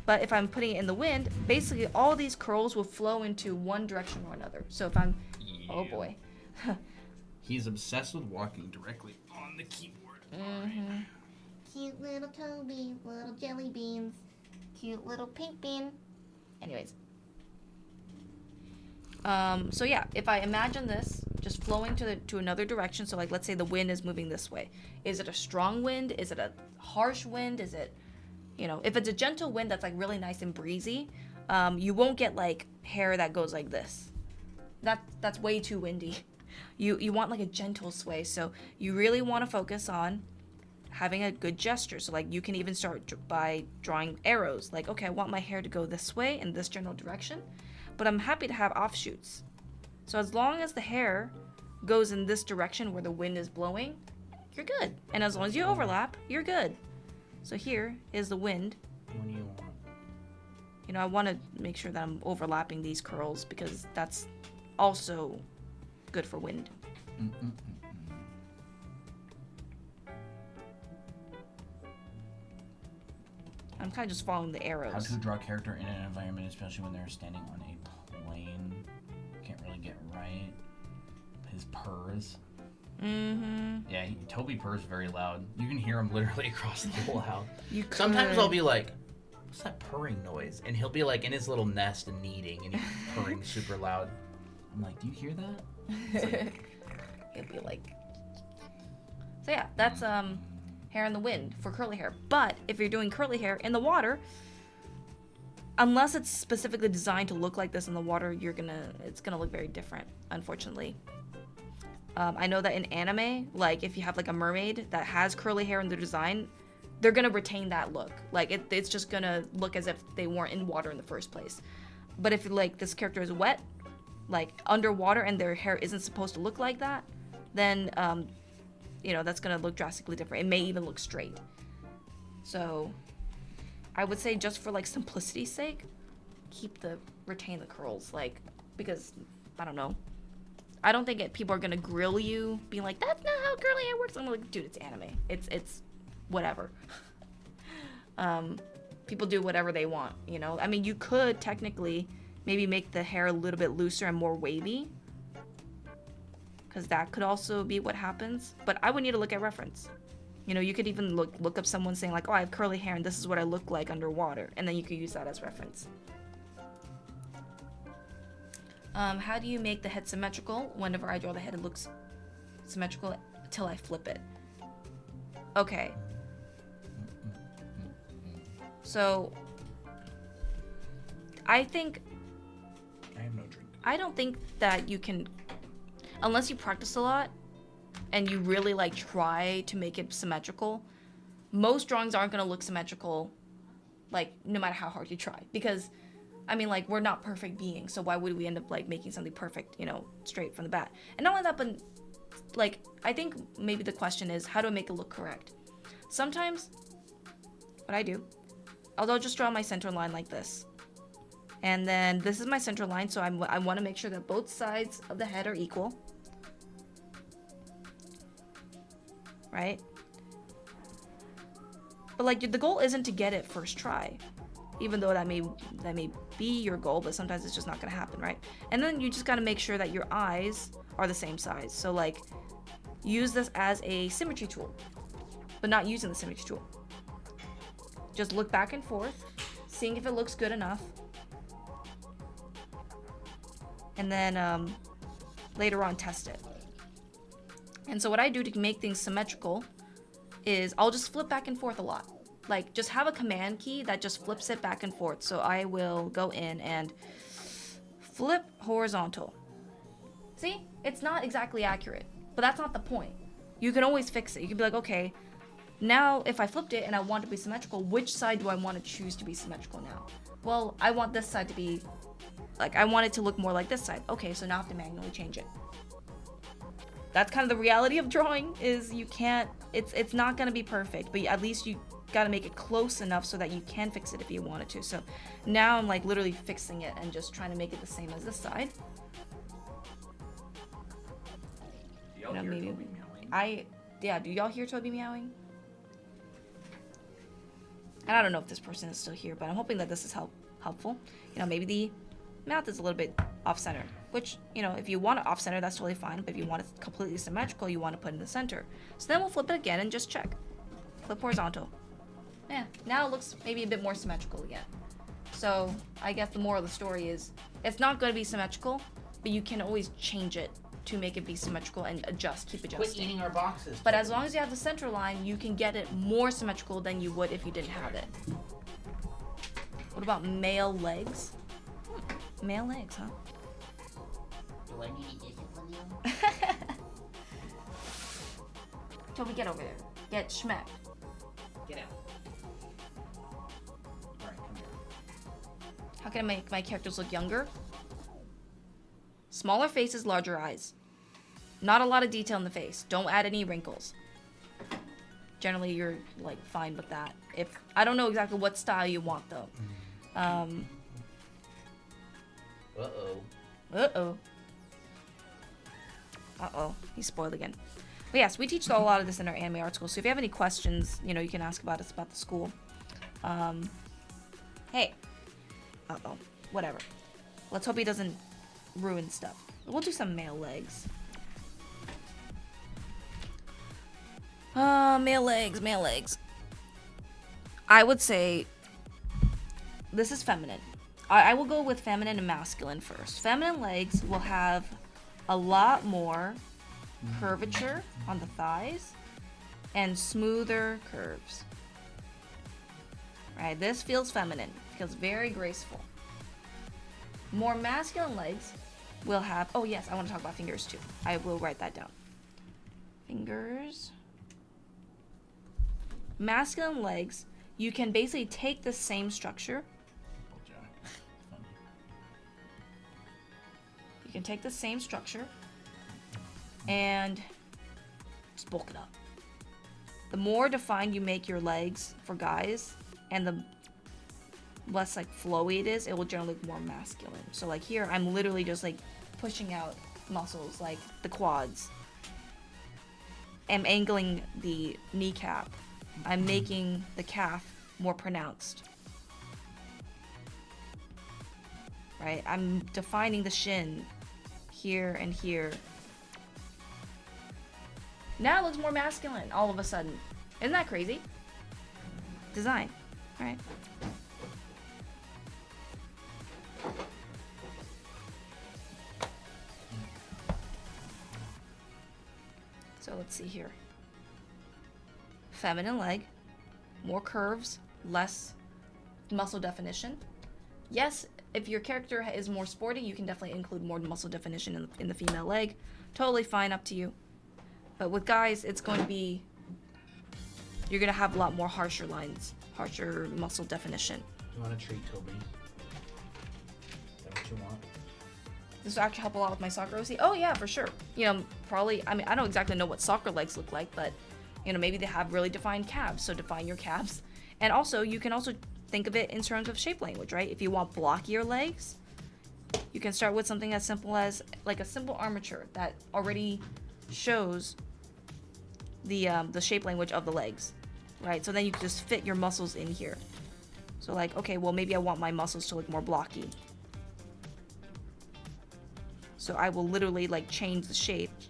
But if I'm putting it in the wind, basically all these curls will flow into one direction or another. So if I'm, oh boy. He's obsessed with walking directly on the keyboard. Cute little Toby, little jelly beans. Cute little pink bean. Anyways. So yeah, if I imagine this just flowing to another direction, so like let's say the wind is moving this way. Is it a strong wind? Is it a harsh wind? Is it, you know, if it's a gentle wind that's like really nice and breezy, you won't get like hair that goes like this. That's way too windy. You want like a gentle sway, so you really want to focus on having a good gesture. So like you can even start by drawing arrows. Like, okay, I want my hair to go this way in this general direction, but I'm happy to have offshoots. So as long as the hair goes in this direction where the wind is blowing, you're good. And as long as you overlap, you're good. So here is the wind. What do you want? You know, I want to make sure that I'm overlapping these curls because that's also good for wind. I'm kind of just following the arrows. How to draw a character in an environment, especially when they're standing on a plane. Can't really get right. His purrs. Yeah, Toby purrs very loud. You can hear him literally across the whole house. Sometimes I'll be like, what's that purring noise? And he'll be like in his little nest and kneading and he's purring super loud. I'm like, do you hear that? It's like, He'll be like. So yeah, that's hair in the wind for curly hair. But if you're doing curly hair in the water, unless it's specifically designed to look like this in the water, it's gonna look very different, unfortunately. I know that in anime, like if you have like a mermaid that has curly hair in their design, they're gonna retain that look. Like it's just gonna look as if they weren't in water in the first place. But if like this character is wet, like underwater, and their hair isn't supposed to look like that, then you know, that's gonna look drastically different. It may even look straight. So I would say just for like simplicity's sake, retain the curls. Like because I don't know. I don't think people are gonna grill you, being like, "That's not how curly hair works." I'm like, dude, it's anime. It's whatever. People do whatever they want, you know. I mean, you could technically maybe make the hair a little bit looser and more wavy, because that could also be what happens. But I would need to look at reference. You know, you could even look up someone saying like, "Oh, I have curly hair and this is what I look like underwater," and then you could use that as reference. How do you make the head symmetrical? Whenever I draw the head, it looks symmetrical until I flip it. Okay. So, I think... I have no drink. I don't think that you can... Unless you practice a lot, and you really, like, try to make it symmetrical, most drawings aren't going to look symmetrical, like, no matter how hard you try. Because... I mean, like, we're not perfect beings, so why would we end up, like, making something perfect, you know, straight from the bat? And not only that, but, like, I think maybe the question is, how do I make it look correct? Sometimes, what I do, I'll just draw my center line like this. And then this is my center line, so I want to make sure that both sides of the head are equal. Right? But, like, the goal isn't to get it first try. Even though that may be your goal, but sometimes it's just not gonna happen, right? And then you just gotta make sure that your eyes are the same size. So like, use this as a symmetry tool, but not using the symmetry tool. Just look back and forth, seeing if it looks good enough. And then later on test it. And so what I do to make things symmetrical is I'll just flip back and forth a lot. Like, just have a command key that just flips it back and forth. So I will go in and flip horizontal. See? It's not exactly accurate, but that's not the point. You can always fix it. You can be like, okay, now if I flipped it and I want it to be symmetrical, which side do I want to choose to be symmetrical now? Well, I want this side to be, like, I want it to look more like this side. Okay, so now I have to manually change it. That's kind of the reality of drawing, is you can't, it's not going to be perfect, but at least you got to make it close enough so that you can fix it if you wanted to. So now I'm like literally fixing it and just trying to make it the same as this side. Do y'all hear maybe Toby meowing? do y'all hear Toby meowing? And I don't know if this person is still here, but I'm hoping that this is helpful. You know, maybe the mouth is a little bit off-center, which, you know, if you want it off-center, that's totally fine. But if you want it completely symmetrical, you want to put it in the center. So then we'll flip it again and just check. Flip horizontal. Yeah, now it looks maybe a bit more symmetrical again. So I guess the moral of the story is it's not going to be symmetrical, but you can always change it to make it be symmetrical and keep adjusting. Quit eating our boxes. But as long as you have the center line, you can get it more symmetrical than you would if you didn't have it. What about male legs? Male legs, huh? Do I need to discipline you? Toby, get over there. Get schmeck. Get out. Alright, come here. How can I make my characters look younger? Smaller faces, larger eyes. Not a lot of detail in the face. Don't add any wrinkles. Generally, you're like fine with that. If I don't know exactly what style you want though. Uh-oh. He's spoiled again. But yes, we teach a lot of this in our anime art school. So if you have any questions, you know, you can ask about us about the school. Hey. Whatever. Let's hope he doesn't ruin stuff. We'll do some male legs. Male legs. I would say this is feminine. I will go with feminine and masculine first. Feminine legs will have a lot more curvature on the thighs and smoother curves. Right, this feels feminine. Feels very graceful. More masculine legs will have, oh yes, I want to talk about fingers too. I will write that down. Fingers. Masculine legs, you can basically take the same structure. You can take the same structure and just bulk it up. The more defined you make your legs for guys, and less like flowy it is, it will generally look more masculine. So like here, I'm literally just like pushing out muscles like the quads. I'm angling the kneecap. I'm making the calf more pronounced. Right? I'm defining the shin here and here. Now it looks more masculine all of a sudden. Isn't that crazy? Design. All right. So let's see here. Feminine leg, more curves, less muscle definition. Yes, if your character is more sporty, you can definitely include more muscle definition in the female leg. Totally fine, up to you. But with guys, it's going to be, you're going to have a lot more harsher lines, harsher muscle definition. You want to treat Toby? Is that what you want? This will actually help a lot with my soccer OC. Oh yeah, for sure. You know, probably, I mean, I don't exactly know what soccer legs look like, but, you know, maybe they have really defined calves, so define your calves. And also, you can also think of it in terms of shape language, right? If you want blockier legs, you can start with something as simple as, like a simple armature that already shows the shape language of the legs, right? So then you can just fit your muscles in here. So like, okay, well, maybe I want my muscles to look more blocky. So I will literally like change the shapes,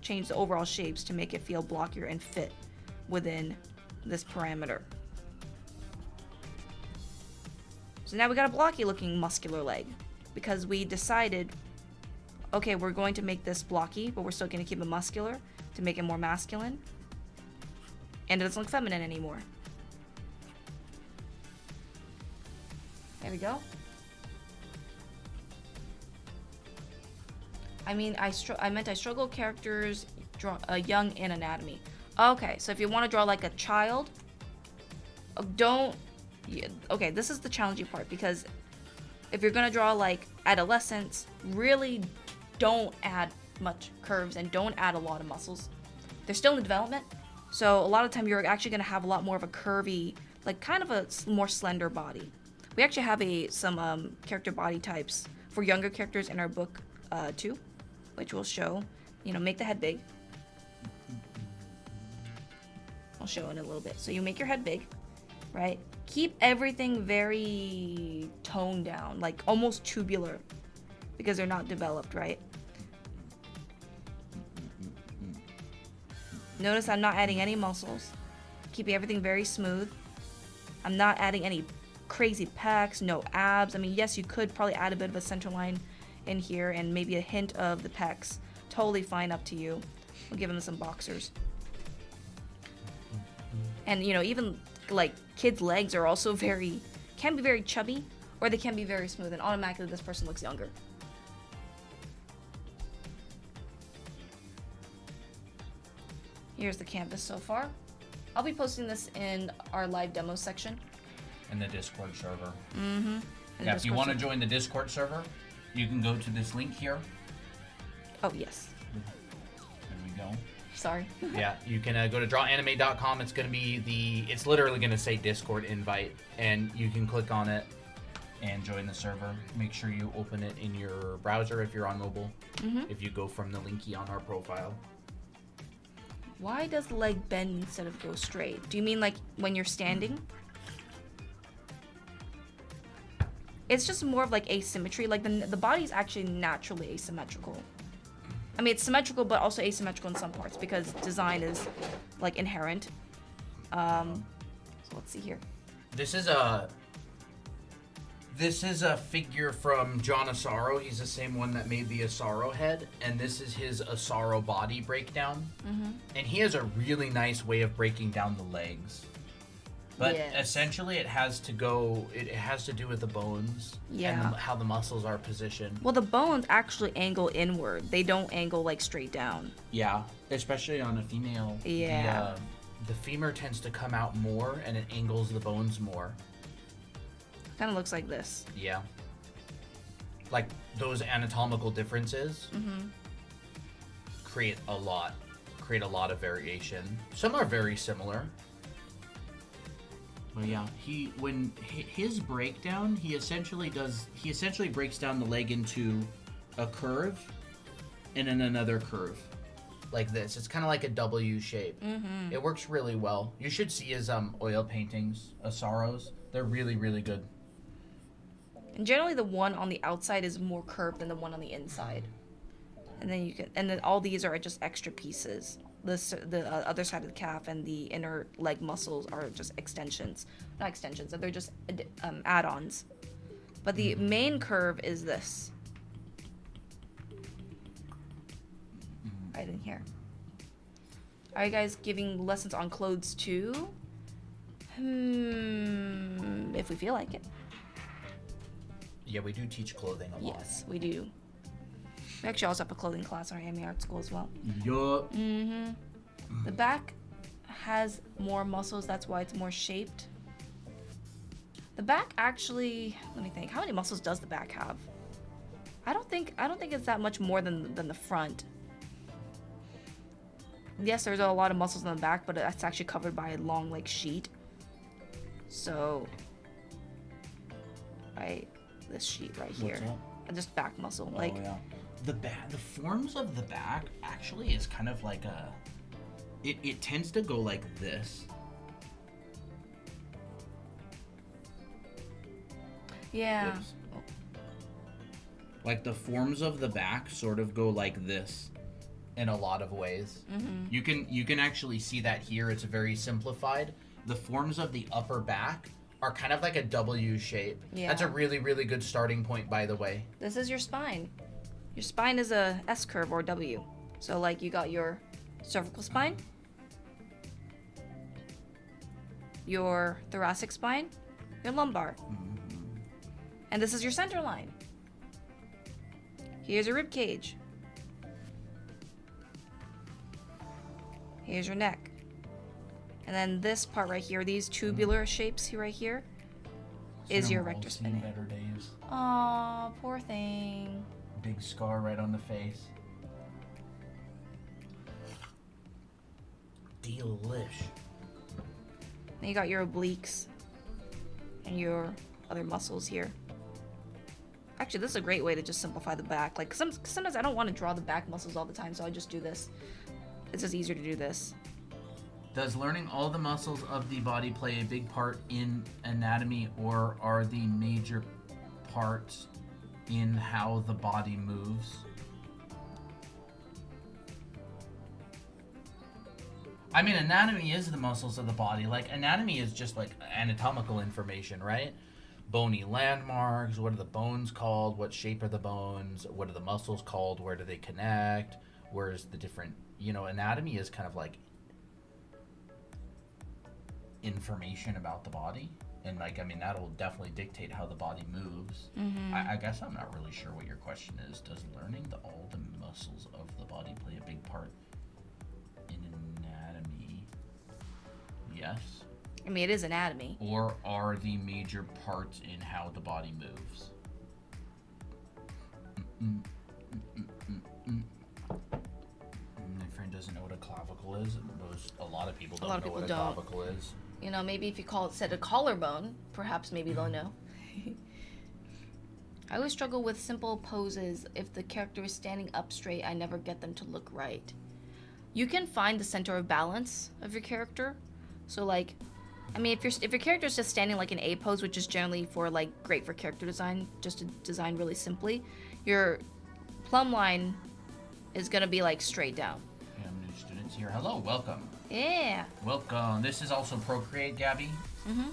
change the overall shapes to make it feel blockier and fit within this parameter. So now we got a blocky looking muscular leg because we decided, okay, we're going to make this blocky, but we're still going to keep it muscular to make it more masculine. And it doesn't look feminine anymore. There we go. I mean, I meant I struggle characters draw young in anatomy. Okay, so if you want to draw like a child, don't. Yeah, okay, this is the challenging part because if you're gonna draw like adolescents, really don't add much curves and don't add a lot of muscles. They're still in development, so a lot of time you're actually gonna have a lot more of a curvy, like kind of a more slender body. We actually have some character body types for younger characters in our book too, which will show, you know, make the head big. I'll show in a little bit. So you make your head big, right? Keep everything very toned down, like almost tubular, because they're not developed, right? Notice I'm not adding any muscles, keeping everything very smooth. I'm not adding any crazy pecs, no abs. I mean, yes, you could probably add a bit of a center line in here and maybe a hint of the pecs. Totally fine, up to you. We'll give them some boxers. And, you know, even like kids' legs are also can be very chubby, or they can be very smooth, and automatically this person looks younger. Here's the canvas so far. I'll be posting this in our live demo section. In the Discord server. Mm-hmm. Yeah, if you want to join the Discord server, you can go to this link here. Oh, yes. There we go. Sorry. Yeah, you can go to drawanime.com. It's going to be it's literally going to say Discord invite, and you can click on it and join the server. Make sure you open it in your browser if you're on mobile. Mm-hmm. If you go from the linky on our profile. Why does the leg bend instead of go straight? Do you mean like when you're standing? It's just more of like asymmetry. Like the body's actually naturally asymmetrical. I mean, it's symmetrical, but also asymmetrical in some parts because design is like inherent. So let's see here. This is a figure from John Asaro. He's the same one that made the Asaro head, and this is his Asaro body breakdown. Mm-hmm. And he has a really nice way of breaking down the legs. But Yes. essentially it has to do with the bones Yeah. and how the muscles are positioned. Well, the bones actually angle inward. They don't angle like straight down. Yeah, especially on a female. Yeah. The femur tends to come out more and it angles the bones more. Kind of looks like this. Yeah. Like those anatomical differences Mm-hmm. create a lot of variation. Some are very similar. Well, yeah, his breakdown, he essentially breaks down the leg into a curve and then another curve, like this. It's kind of like a W shape. Mm-hmm. It works really well. You should see his oil paintings, Asaro's. They're really, really good. And generally, the one on the outside is more curved than the one on the inside. And then all these are just extra pieces. The other side of the calf and the inner leg muscles are just extensions. Not extensions, they're just add-ons. But the main curve is this. Right in here. Are you guys giving lessons on clothes too? If we feel like it. Yeah, we do teach clothing a lot. Yes, we do. We actually also have a clothing class in our AMA Art School as well. Yup. Mm-hmm. The back has more muscles, that's why it's more shaped. The back actually, let me think. How many muscles does the back have? I don't think it's that much more than the front. Yes, there's a lot of muscles on the back, but it's actually covered by a long like sheet. So, this sheet right here. What's that? Just back muscle. Oh, yeah. The forms of the back actually is kind of like it tends to go like this. Yeah. Oops. Like the forms of the back sort of go like this in a lot of ways. Mm-hmm. You can actually see that here. It's very simplified. The forms of the upper back are kind of like a W shape. Yeah. That's a really, really good starting point, by the way. This is your spine. Your spine is a S curve or W. So like you got your cervical spine, your thoracic spine, your lumbar. And this is your center line. Here's your rib cage. Here's your neck. And then this part right here, these tubular shapes here right here, is your rectus spinae. Better days. Aw, poor thing. Big scar right on the face. Delish. Then you got your obliques and your other muscles here. Actually, this is a great way to just simplify the back. Like sometimes I don't want to draw the back muscles all the time, so I just do this. It's just easier to do this. Does learning all the muscles of the body play a big part in anatomy, or are the major parts in how the body moves? I mean, anatomy is the muscles of the body. Like, anatomy is just like anatomical information, right? Bony landmarks, what are the bones called? What shape are the bones? What are the muscles called? Where do they connect? Where's the different, anatomy is kind of like information about the body. And that'll definitely dictate how the body moves. Mm-hmm. I guess I'm not really sure what your question is. Does learning all the muscles of the body play a big part in anatomy? Yes. I mean, it is anatomy. Or are the major parts in how the body moves? My friend doesn't know what a clavicle is. A lot of people don't know what a clavicle is. Maybe if you said a collarbone, perhaps maybe they'll know. I always struggle with simple poses. If the character is standing up straight, I never get them to look right. You can find the center of balance of your character. So if your character is just standing like an A pose, which is generally great for character design, just to design really simply, your plumb line is gonna be straight down. We have new students here. Hello, welcome. Yeah. Welcome. This is also Procreate, Gabby. Mm-hmm.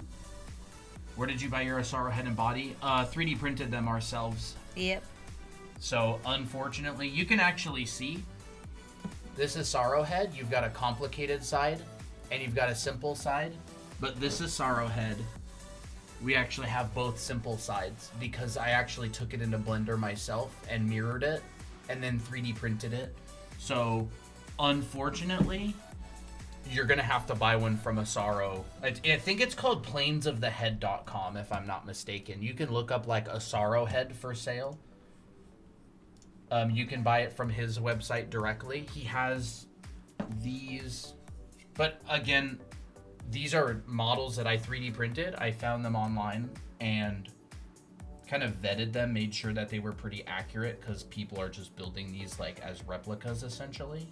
Where did you buy your Asaro head and body? 3D printed them ourselves. Yep. So, unfortunately, you can actually see this Asaro head. You've got a complicated side, and you've got a simple side. But this Asaro head, we actually have both simple sides, because I actually took it into Blender myself and mirrored it, and then 3D printed it. So, unfortunately, you're gonna have to buy one from Asaro. I think it's called planesofthehead.com, if I'm not mistaken. You can look up Asaro head for sale. You can buy it from his website directly. He has these, but again, these are models that I 3D printed. I found them online and kind of vetted them, made sure that they were pretty accurate because people are just building these like as replicas essentially.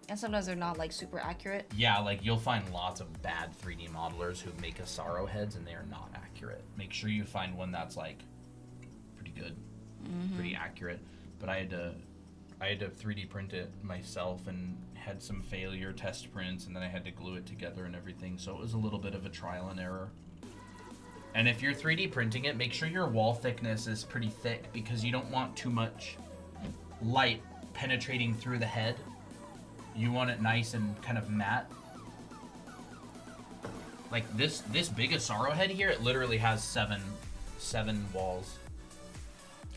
And sometimes they're not like super accurate. Yeah, like you'll find lots of bad 3D modelers who make Asaro heads and they are not accurate. Make sure you find one that's like pretty good, pretty accurate. But I had to 3D print it myself and had some failure test prints, and then I had to glue it together and everything. So it was a little bit of a trial and error. And if you're 3D printing it, make sure your wall thickness is pretty thick because you don't want too much light penetrating through the head. You want it nice and kind of matte. Like this big Asaro head here, it literally has seven walls.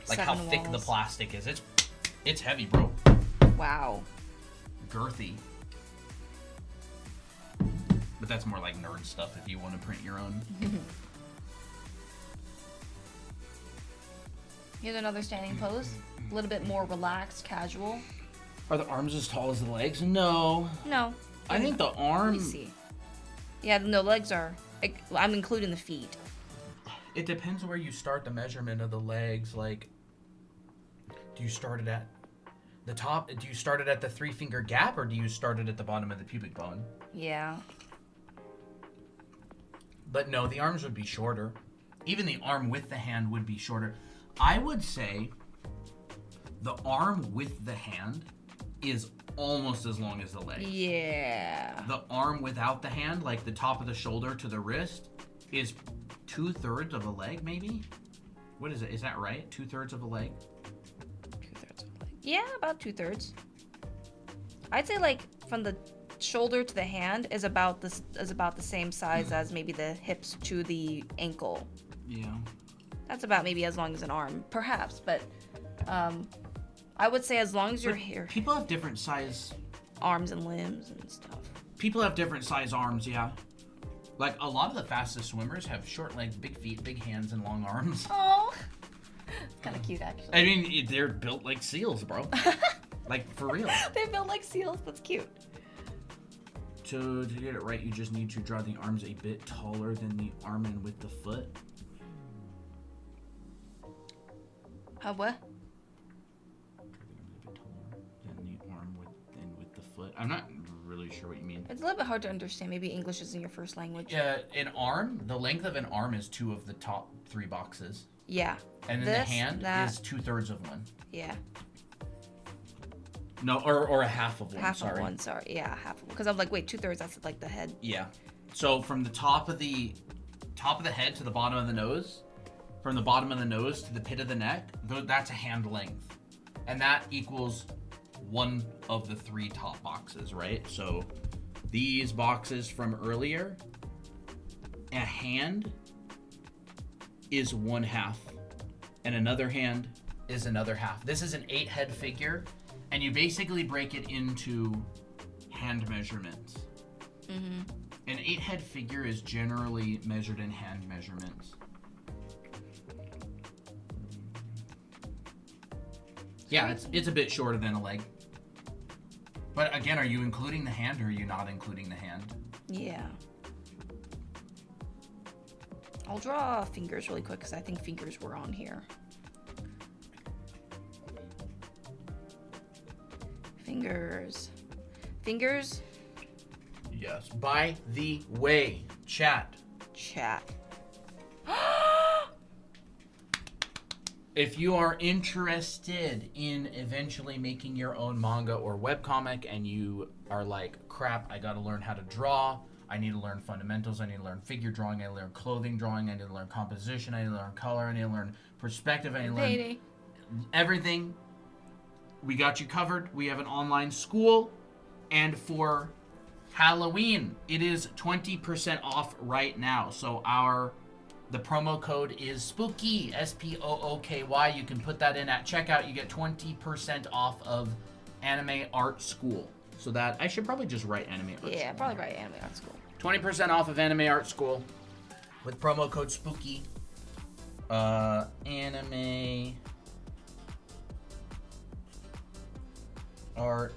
Like how 7 thick the walls. plastic is. It's heavy, bro. Wow. Girthy. But that's more like nerd stuff if you want to print your own. Here's another standing pose. A little bit more relaxed, casual. Are the arms as tall as the legs? No. No. I think the arm... Let me see. Yeah, no, legs are... I'm including the feet. It depends where you start the measurement of the legs. Like, do you start it at the top? Do you start it at the 3-finger gap, or do you start it at the bottom of the pubic bone? Yeah. But no, the arms would be shorter. Even the arm with the hand would be shorter. I would say the arm with the hand is almost as long as the leg. Yeah. The arm without the hand, like the top of the shoulder to the wrist, is 2/3 of a leg, maybe? What is it? Is that right? 2/3 of a leg? 2/3 of a leg. Yeah, about 2/3. I'd say like from the shoulder to the hand is about the same size as maybe the hips to the ankle. Yeah. That's about maybe as long as an arm, perhaps. But I would say as long as your But hair, people have different size. arms and limbs and stuff. People have different size arms, yeah. Like a lot of the fastest swimmers have short legs, big feet, big hands, and long arms. Oh, it's kind of cute actually. I mean, they're built like seals, bro. Like for real. They build like seals. That's cute. To get it right, you just need to draw the arms a bit taller than the arm and with the foot. What? A bit taller than the arm with the foot. I'm not really sure what you mean. It's a little bit hard to understand. Maybe English isn't your first language. An arm, the length of an arm is 2 of the top 3 boxes. Yeah. And then This, the hand that. is 2/3 of one. Yeah. No, or a half of one. Half sorry. of one. Sorry. Yeah, half of one. Because I'm like, wait, 2/3. That's like the head. Yeah. So from the top of the head to the bottom of the nose, from the bottom of the nose to the pit of the neck, that's a hand length, and that equals 1 of the 3 top boxes, right? So these boxes from earlier, a hand is 1/2, and another hand is another half. This is an 8-head figure, and you basically break it into hand measurements. Mm-hmm. An 8-head figure is generally measured in hand measurements. Yeah, it's a bit shorter than a leg. But again, are you including the hand or are you not including the hand? Yeah. I'll draw fingers really quick because I think fingers were on here. Fingers. Fingers. Yes. By the way, chat. Chat. If you are interested in eventually making your own manga or webcomic and you are like, crap, I gotta learn how to draw, I need to learn fundamentals, I need to learn figure drawing, I need to learn clothing drawing, I need to learn composition, I need to learn color, I need to learn perspective, I need to learn Payday. everything, we got you covered. We have an online school, and for Halloween, it is 20% off right now. So the promo code is SPOOKY, SPOOKY. You can put that in at checkout. You get 20% off of Anime Art School. So that, I should probably just write Anime Art School. Yeah, probably right. Anime Art School. 20% off of Anime Art School with promo code SPOOKY. Anime Art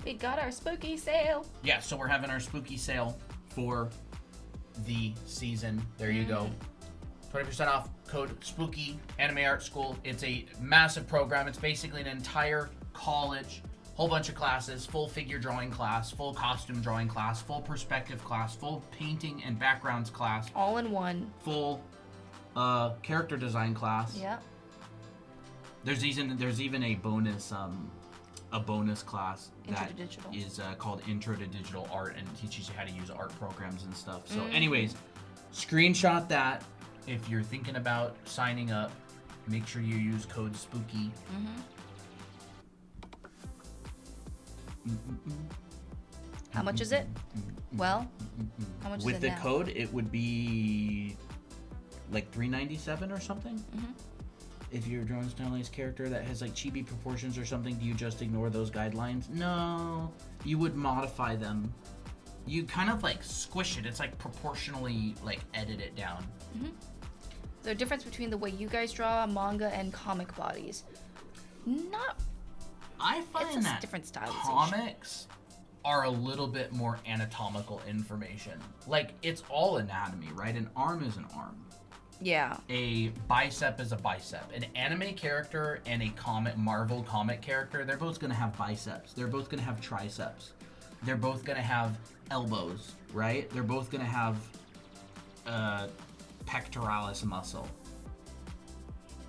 We got our spooky sale. Yeah, so we're having our spooky sale for the season. There you go. 20% off, code SPOOKY, Anime Art School. It's a massive program. It's basically an entire college, whole bunch of classes, full figure drawing class, full costume drawing class, full perspective class, full painting and backgrounds class, All in one. full character design class. Yep. There's even a bonus class Intro that to digital. is called Intro to Digital Art and teaches you how to use art programs and stuff. So anyways, screenshot that if you're thinking about signing up. Make sure you use code SPOOKY. How much is it? Well, how much With is the it now? code, it would be like $3.97 or something. If you're drawing stylized character that has like chibi proportions or something, do you just ignore those guidelines? No, you would modify them. You kind of like squish it. It's like proportionally like edit it down. The difference between the way you guys draw manga and comic bodies. Not. I find It's a that different stylization. comics are a little bit more anatomical information. Like it's all anatomy, right? An arm is an arm. Yeah. A bicep is a bicep. An anime character and a Marvel comic character, they're both gonna have biceps. They're both gonna have triceps. They're both gonna have elbows, right? They're both gonna have pectoralis muscle.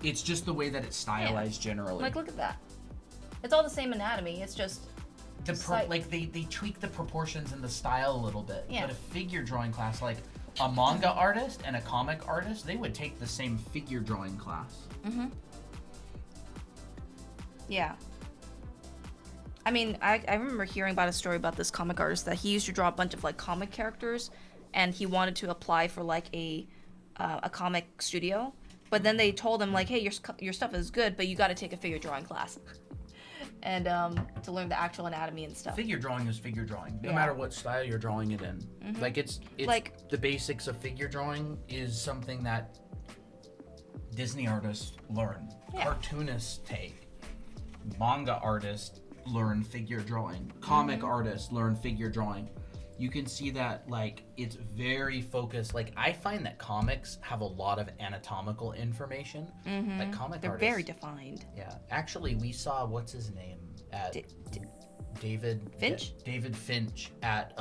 It's just the way that it's stylized generally. Like, look at that. It's all the same anatomy. It's just. Like they tweak the proportions and the style a little bit. Yeah. But a figure drawing class, like a manga artist and a comic artist, they would take the same figure drawing class. Yeah. I mean, I remember hearing about a story about this comic artist that he used to draw a bunch of like comic characters, and he wanted to apply for like a comic studio, but then they told him like, hey, your stuff is good, but you got to take a figure drawing class, and to learn the actual anatomy and stuff. Figure drawing is figure drawing, no Yeah. matter what style you're drawing it in. Like it's Like- the basics of figure drawing is something that Disney artists learn, Yeah. cartoonists take, manga artists learn figure drawing, comic artists learn figure drawing. You can see that like it's very focused. Like I find that comics have a lot of anatomical information. Like comic They're artists. very defined. Yeah, actually, we saw what's his name at David Finch? David Finch at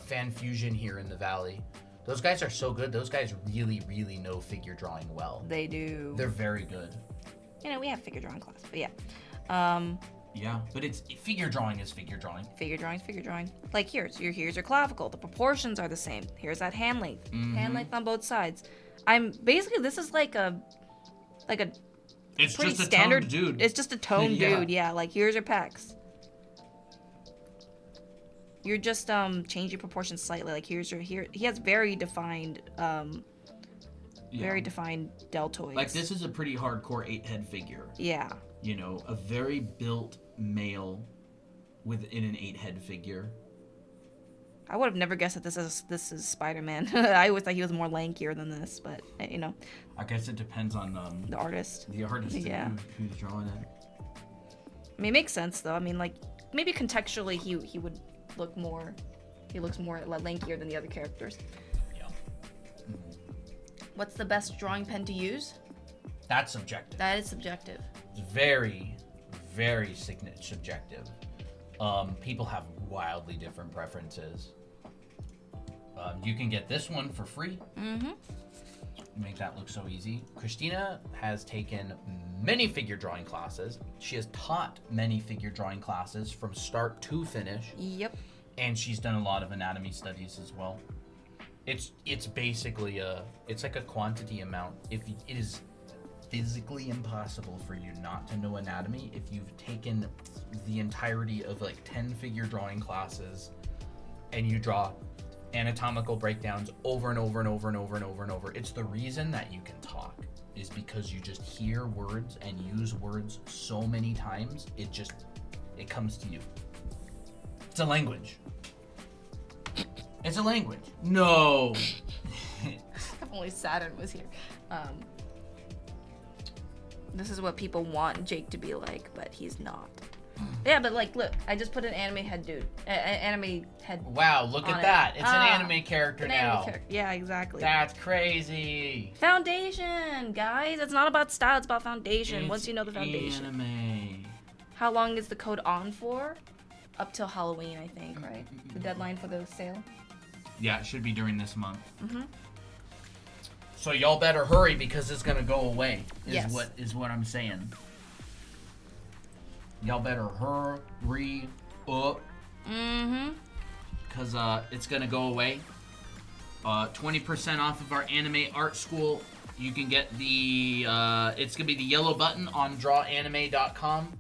Fan Fusion here in the Valley. Those guys are so good. Those guys really, really know figure drawing well. They do. They're very good. You know, we have figure drawing class, but yeah. Yeah, but it's figure drawing is figure drawing. Figure drawing. Like here's your clavicle. The proportions are the same. Here's that hand length. Hand length on both sides. This is like a It's pretty just a standard toned dude. It's just a toned Yeah. dude. Yeah, like here's your pecs. You're just changing proportions slightly. Like he has very defined very defined deltoids. Like this is a pretty hardcore 8-head figure. Yeah. You know, a very built male within an 8-head figure. I would have never guessed that this is Spider-Man. I always thought he was more lankier than this, but you know, I guess it depends on the artist. the artist and Yeah. who's drawing it. I mean, it makes sense though. I mean, like maybe contextually he would look more. He looks more like lankier than the other characters. Yeah. What's the best drawing pen to use? That's subjective. That is subjective. It's very, very subjective. People have wildly different preferences. You can get this one for free. Make that look so easy. Christina has taken many figure drawing classes. She has taught many figure drawing classes from start to finish. Yep. And she's done a lot of anatomy studies as well. It's basically it's like a quantity amount. It is physically impossible for you not to know anatomy if you've taken the entirety of like 10 figure drawing classes and you draw anatomical breakdowns over and over and over and over and over and over. It's the reason that you can talk is because you just hear words and use words so many times, it comes to you. It's a language. It's a language. No. If only Saturn was here. This is what people want Jake to be like, but he's not. Yeah, but like, look, I just put an anime head dude. Anime head. Wow, look On at it. that. It's an Ah, anime character An now. anime character. Yeah, exactly. That's crazy. Foundation, guys. It's not about style. It's about foundation. Once It's you know the foundation. Anime. How long is the code on for? Up till Halloween, I think, right? The deadline for the sale. Yeah, it should be during this month. Mm-hmm. So y'all better hurry because it's gonna go away. Yes. Is what I'm saying. Y'all better hurry up Mm-hmm. because it's gonna go away. 20% off of our anime art school. You can get the it's gonna be the yellow button on drawanime.com.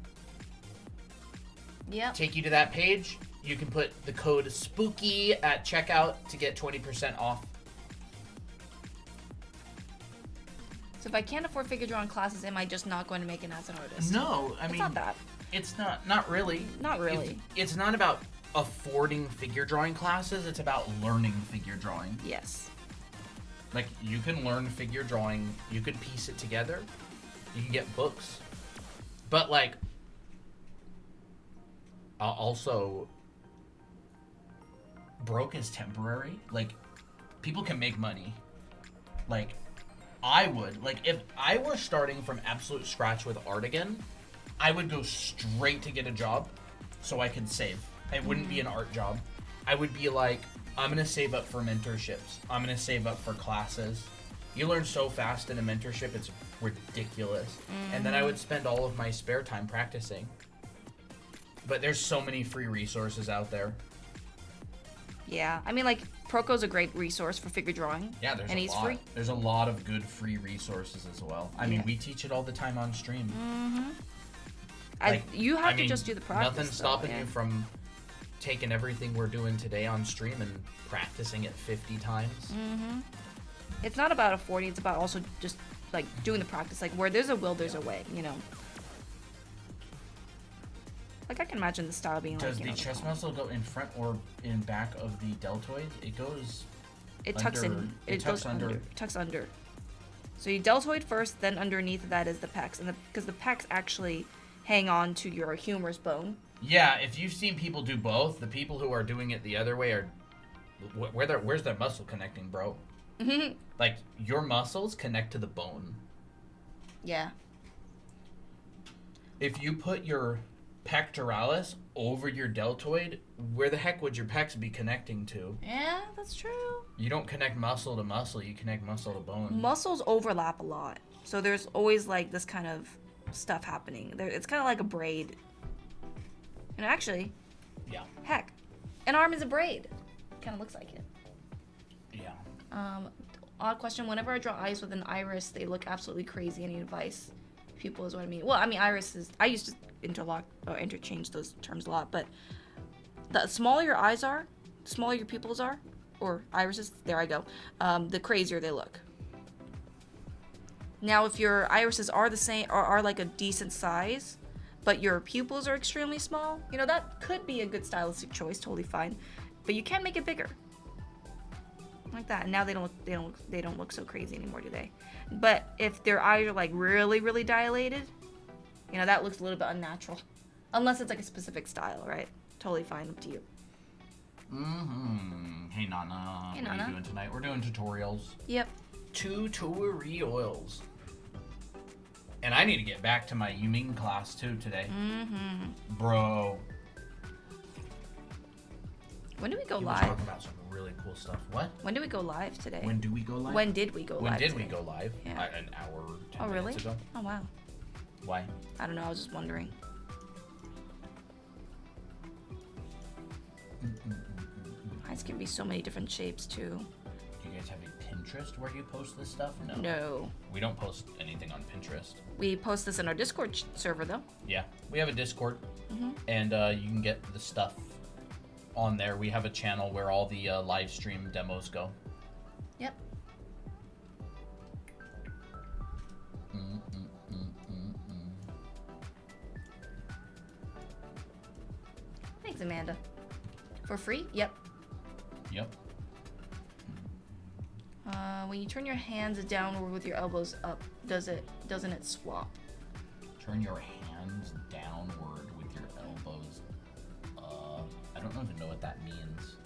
Yep. Take you to that page. You can put the code SPOOKY at checkout to get 20% off. So if I can't afford figure drawing classes, am I just not going to make it as an artist? No, I It's mean not that. it's not really. Not really. It's not about affording figure drawing classes. It's about learning figure drawing. Yes. Like you can learn figure drawing. You can piece it together. You can get books. But like also broke is temporary. Like people can make money. Like I would. Like if I were starting from absolute scratch with art again, I would go straight to get a job so I could save. It wouldn't be an art job. I would be like, I'm gonna save up for mentorships. I'm gonna save up for classes. You learn so fast in a mentorship, it's ridiculous. And then I would spend all of my spare time practicing. But there's so many free resources out there. Yeah. I mean, like, Proco's a great resource for figure drawing. Yeah, there's And a he's lot. free. There's a lot of good free resources as well. I mean, Yeah. we teach it all the time on stream. You have I to mean, just do the practice. Nothing's though, stopping yeah. you from taking everything we're doing today on stream and practicing it 50 times. It's not about affording. It's about also just like doing the practice. Like where there's a will, there's a way. You know. Like I can imagine the style being Does like. the chest muscle go in front or in back of the deltoid? It goes. It tucks under- in. it It tucks goes under. Tucks under. So you deltoid first, then underneath that is the pecs, and because the pecs actually hang on to your humerus bone. Yeah, if you've seen people do both, the people who are doing it the other way are. Where's their muscle connecting, bro? Like your muscles connect to the bone. Yeah. If you put your pectoralis over your deltoid, where the heck would your pecs be connecting to? Yeah, that's true. You don't connect muscle to muscle, you connect muscle to bone. Muscles overlap a lot, so there's always like this kind of stuff happening. It's kind of like a braid. And actually, Yeah. heck, an arm is a braid. Kind of looks like it. Yeah. Odd question. Whenever I draw eyes with an iris, they look absolutely crazy. Any advice? Pupil is what I mean. Well, I mean, iris is. I used to interchange those terms a lot, but the smaller your eyes are, the smaller your pupils are, or irises. There I go. The crazier they look. Now, if your irises are the same, or are like a decent size, but your pupils are extremely small, you know that could be a good stylistic choice. Totally fine, but you can make it bigger. Like that, and now they don't look so crazy anymore, do they? But if their eyes are like really, really dilated, you know that looks a little bit unnatural, unless it's like a specific style, right? Totally fine, up to you. Hey Nana, Hey, what are Nana. you doing tonight? We're doing tutorials. Yep. Tutorials. And I need to get back to my Yuming class too today. Bro, When do we go you were live? talking about some really cool stuff. What? When do we go live today? When do we go live? When did we go When live? did we today? go live? Yeah. An hour, 10 Oh really? minutes ago. Oh wow. Why? I don't know. I was just wondering. Eyes can be so many different shapes too. Do you guys have a Pinterest where you post this stuff? No. No. We don't post anything on Pinterest. We post this in our Discord server though. Yeah, we have a Discord, and you can get the stuff on there. We have a channel where all the live stream demos go. Yep. Thanks, Amanda. For free? Yep. Yep. When you turn your hands downward with your elbows up, doesn't it swap? Turn your hands downward with your elbows don't even know what that means.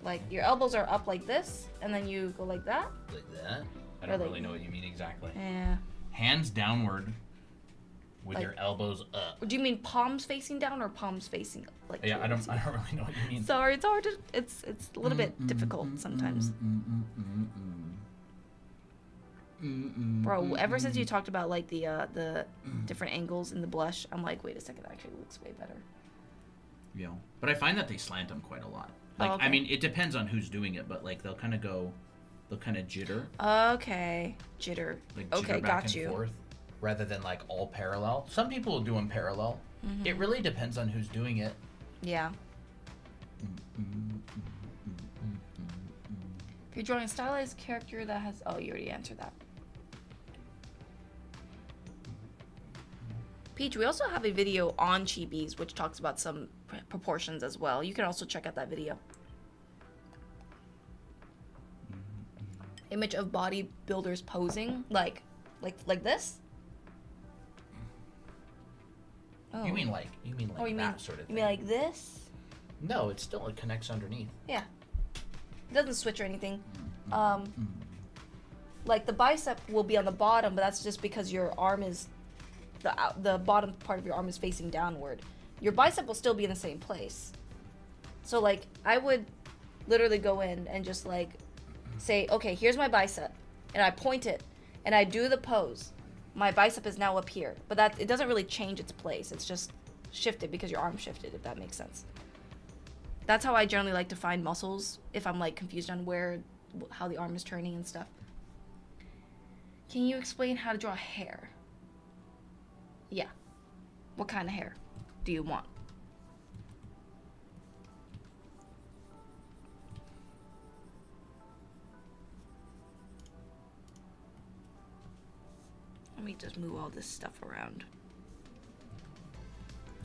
Like your elbows are up like this, and then you go like that. Like that? I don't like- really know what you mean exactly. Yeah. Hands downward with Like- your elbows up. Do you mean palms facing down or palms facing like? Yeah, I towards don't you? really know what you mean. Sorry, it's hard to. It's a little bit difficult sometimes. Bro, ever since you talked about like the different angles in the blush, I'm like, wait a second, that actually looks way better. Yeah, but I find that they slant them quite a lot. Like, okay. I mean, it depends on who's doing it, but like they'll kind of jitter, Okay, jitter. like jitter Okay, back got and you. forth, rather than like all parallel. Some people will do them parallel. Mm-hmm. It really depends on who's doing it. Yeah. If you're drawing a stylized character that has, oh, you already answered that. Peach, we also have a video on Chibis which talks about some proportions as well. You can also check out that video. Image of bodybuilders posing like this. Oh. You mean like you that mean sort of you thing? mean like this? No, it connects underneath. Yeah. It doesn't switch or anything. Like the bicep will be on the bottom, but that's just because your arm is the bottom part of your arm is facing downward. Your bicep will still be in the same place. So like I would literally go in and just like say, okay, here's my bicep, and I point it and I do the pose. My bicep is now up here, but that it doesn't really change its place. It's just shifted because your arm shifted, if that makes sense. That's how I generally like to find muscles if I'm like confused on how the arm is turning and stuff. Can you explain how to draw hair? Yeah. What kind of hair do you want? Let me just move all this stuff around.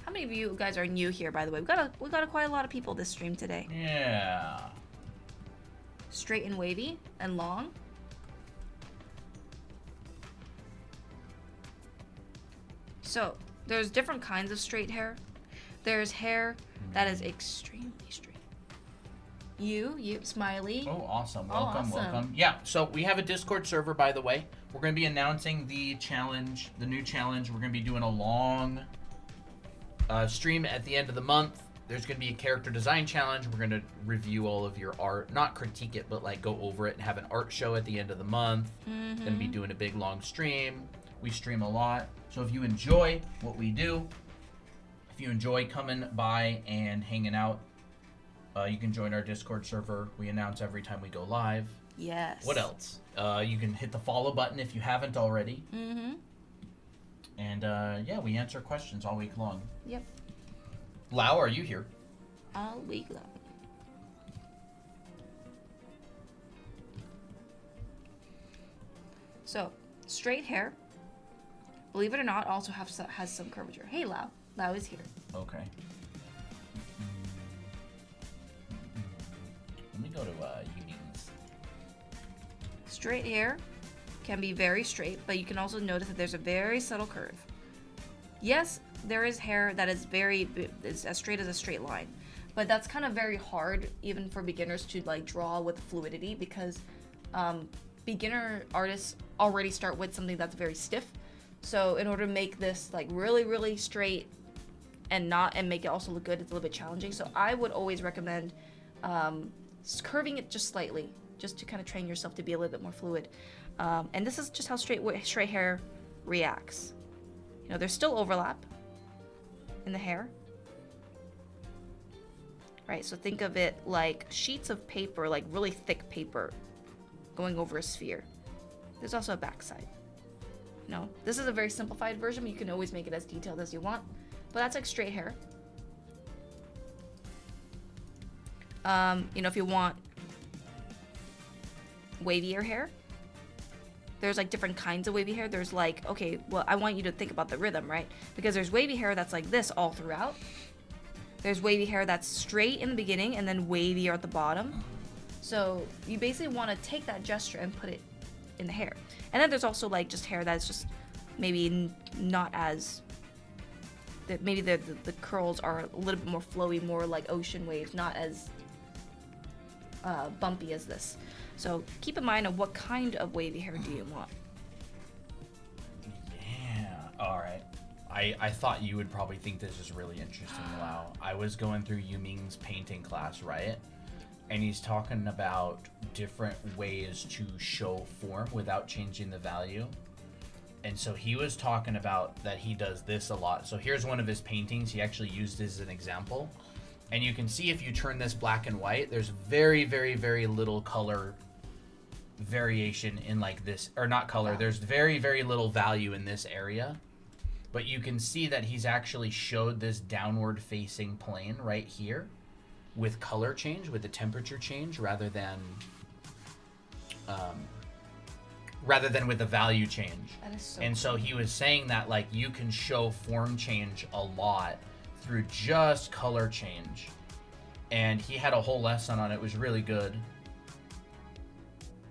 How many of you guys are new here, by the way? We got quite a lot of people this stream today. Yeah. Straight and wavy and long. So, there's different kinds of straight hair. There's hair that is extremely straight. You, Smiley. Oh, awesome. Awesome. Welcome. Yeah, so we have a Discord server, by the way. We're going to be announcing the challenge, the new challenge. We're going to be doing a long stream at the end of the month. There's going to be a character design challenge. We're going to review all of your art, not critique it, but like go over it and have an art show at the end of the month. Going to be doing a big long stream. We stream a lot. So if you enjoy what we do, if you enjoy coming by and hanging out, you can join our Discord server. We announce every time we go live. Yes. What else? You can hit the follow button if you haven't already. Mm-hmm. And yeah, we answer questions all week long. Yep. Lau, are you here? All week long. So, straight hair, believe it or not, also has some curvature. Hey, Lau. Lau is here. Okay. Let me go to Unions. Straight hair can be very straight, but you can also notice that there's a very subtle curve. Yes, there is hair that is is as straight as a straight line, but that's kind of very hard even for beginners to like draw with fluidity because beginner artists already start with something that's very stiff. So in order to make this like really, really straight and make it also look good, it's a little bit challenging. So I would always recommend curving it just slightly, just to kind of train yourself to be a little bit more fluid. And this is just how straight hair reacts. You know, there's still overlap in the hair. Right, so think of it like sheets of paper, like really thick paper going over a sphere. There's also a backside. You know, this is a very simplified version, but you can always make it as detailed as you want. But that's like straight hair. You know, if you want wavier hair, there's like different kinds of wavy hair. There's like, okay, well, I want you to think about the rhythm, right? Because there's wavy hair that's like this all throughout. There's wavy hair that's straight in the beginning and then wavier at the bottom. So you basically want to take that gesture and put it in the hair. And then there's also like just hair that's just maybe not as that maybe the curls are a little bit more flowy, more like ocean waves, not as bumpy as this. So keep in mind of what kind of wavy hair do you want. Yeah. All right. I thought you would probably think this is really interesting. Wow. I was going through Yuming's painting class, right? And he's talking about different ways to show form without changing the value. And so he was talking about that he does this a lot. So here's one of his paintings. He actually used this as an example. And you can see if you turn this black and white, there's very, very, very little color variation in like this, or not color. There's very, very little value in this area. But you can see that he's actually showed this downward facing plane right here with color change, with the temperature change, rather than with the value change. That is so And so he was saying that like you can show form change a lot through just color change. And he had a whole lesson on it. It was really good.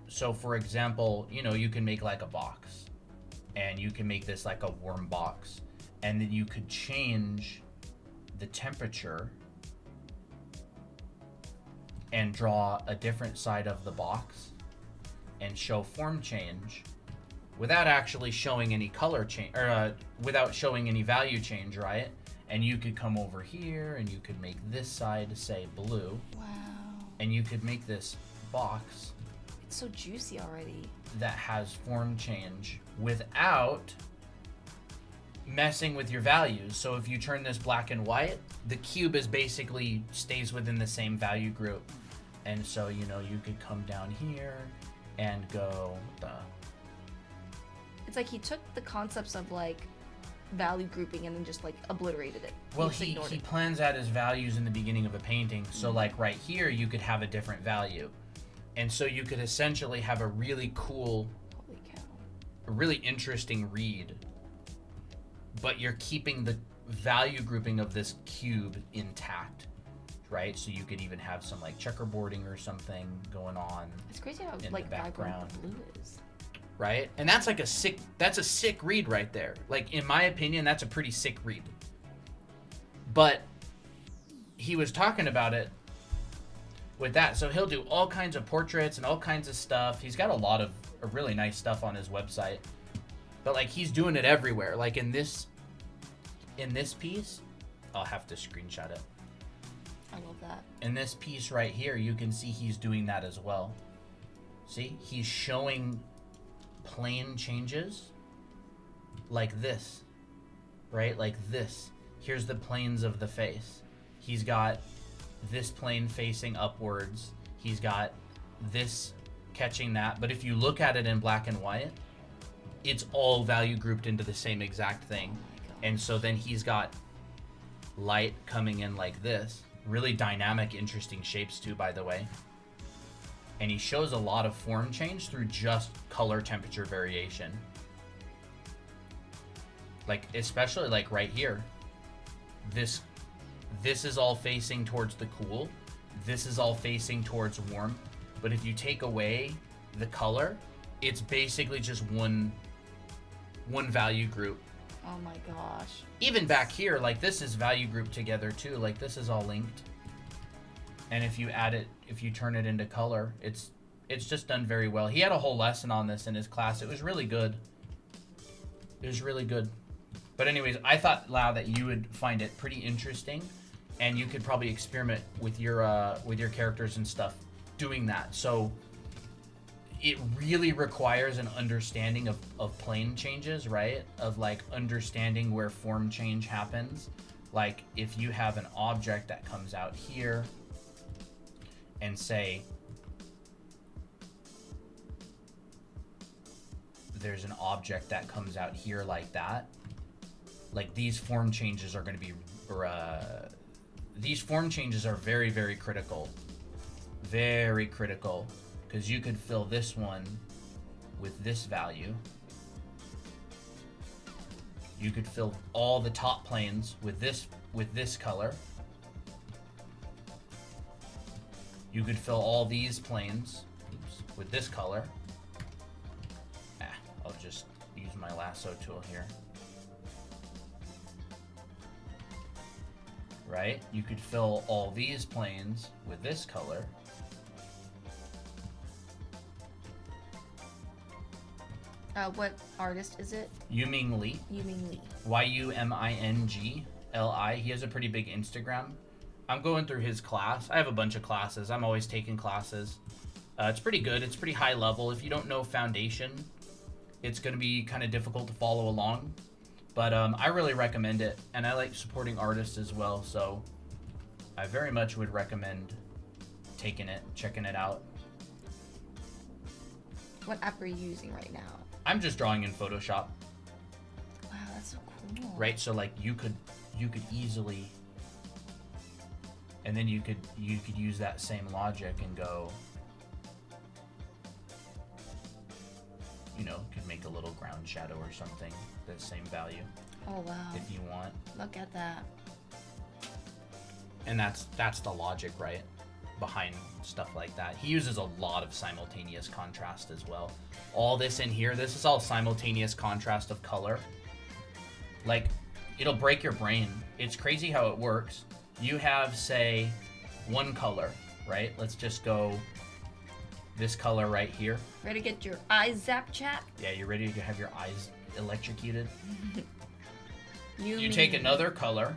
So for example, you know, you can make like a box, and you can make this like a warm box, and then you could change the temperature and draw a different side of the box and show form change without actually showing any color change, or without showing any value change, right? And you could come over here and you could make this side say blue. Wow. And you could make this box It's so juicy already. that has form change without messing with your values. So if you turn this black and white, the cube is basically stays within the same value group. And so, you know, you could come down here and go, It's like he took the concepts of like value grouping and then just like obliterated it. well, just he ignored it. plans out his values in the beginning of a painting. So like right here, you could have a different value. And so you could essentially have a really cool, Holy cow. a really interesting read, but you're keeping the value grouping of this cube intact, right? So you could even have some like checkerboarding or something going on, It's crazy how in the like vibrant background. the blue is. right? And that's like a sick read right there. Like in my opinion, that's a pretty sick read. But he was talking about it with that. So he'll do all kinds of portraits and all kinds of stuff. He's got a lot of really nice stuff on his website. But like he's doing it everywhere. Like in this piece, I'll have to screenshot it. I love that. In this piece right here, you can see he's doing that as well. See? He's showing plane changes like this, right? Like this. Here's the planes of the face. He's got this plane facing upwards. He's got this catching that. But if you look at it in black and white, it's all value grouped into the same exact thing. Oh my god. And so then he's got light coming in like this. Really dynamic, interesting shapes too, by the way. And he shows a lot of form change through just color temperature variation. Like, especially like right here. This is all facing towards the cool. This is all facing towards warm. But if you take away the color, it's basically just one value group. Oh my gosh. Even back here, like this is value grouped together too. Like this is all linked. And if you add it, if you turn it into color, it's just done very well. He had a whole lesson on this in his class. It was really good. It was really good. But anyways, I thought, Lau, that you would find it pretty interesting, and you could probably experiment with your characters and stuff doing that. So it really requires an understanding of plane changes, right? Of like understanding where form change happens. Like if you have an object that comes out here and say there's an object that comes out here like that, like these form changes are going to be, these form changes are very, very critical. Very critical. Because you could fill this one with this value. You could fill all the top planes with this color. You could fill all these planes with this color. I'll just use my lasso tool here. right? You could fill all these planes with this color. What artist is it? Yuming Lee. Yuming Lee. Yumingli. He has a pretty big Instagram. I'm going through his class. I have a bunch of classes. I'm always taking classes. It's pretty good. It's pretty high level. If you don't know foundation, it's going to be kind of difficult to follow along. But I really recommend it. And I like supporting artists as well. So I very much would recommend taking it, checking it out. What app are you using right now? I'm just drawing in Photoshop. Wow, that's so cool. Right? So like you could easily, and then you could use that same logic and go, you know, could make a little ground shadow or something, the same value Oh wow. if you want. Look at that. And that's the logic, right, behind stuff like that. He uses a lot of simultaneous contrast as well. All this in here, this is all simultaneous contrast of color. Like, it'll break your brain. It's crazy how it works. You have, say, one color, right? Let's just go this color right here. Ready to get your eyes zapped, chat? Yeah, you ready to have your eyes electrocuted? You You take another color.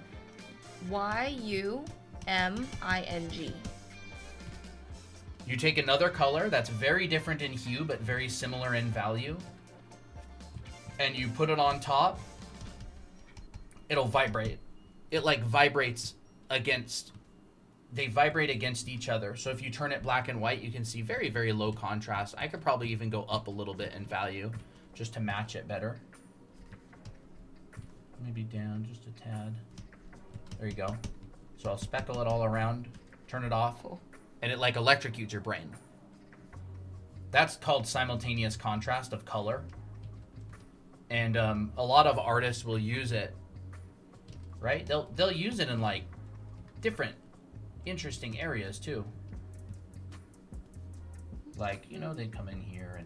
Yuming. You take another color that's very different in hue but very similar in value, and you put it on top. It'll vibrate. It like vibrates against, they vibrate against each other. So if you turn it black and white, you can see very, very low contrast. I could probably even go up a little bit in value just to match it better. Maybe down just a tad. There you go. So I'll speckle it all around, turn it off. Cool. And it like electrocutes your brain. That's called simultaneous contrast of color. And a lot of artists will use it, right? They'll use it in like different interesting areas too. Like, you know, they come in here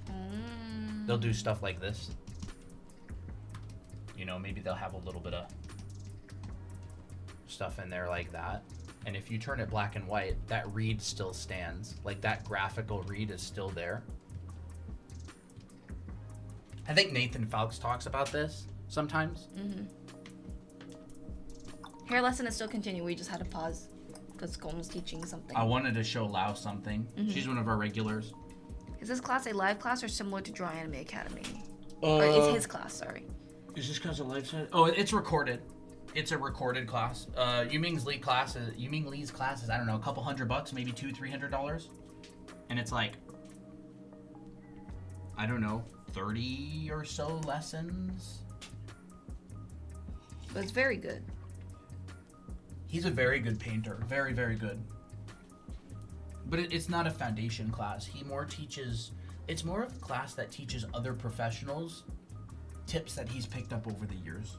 and they'll do stuff like this. You know, maybe they'll have a little bit of stuff in there like that. And if you turn it black and white, that read still stands. Like that graphical read is still there. I think Nathan Fowlkes talks about this sometimes. Hair lesson is still continuing. We just had to pause because Colton's teaching something. I wanted to show Lau something. She's one of our regulars. Is this class a live class or similar to Draw Anime Academy? Or it's his class, sorry. Is this class a live set? Oh, it's recorded. It's a recorded class. Yuming Lee's class is, I don't know, a couple $100, maybe $200-$300. And it's like, I don't know, 30 or so lessons. But it's very good. He's a very good painter. Very, very good. But it's not a foundation class. He more teaches, it's more of a class that teaches other professionals tips that he's picked up over the years.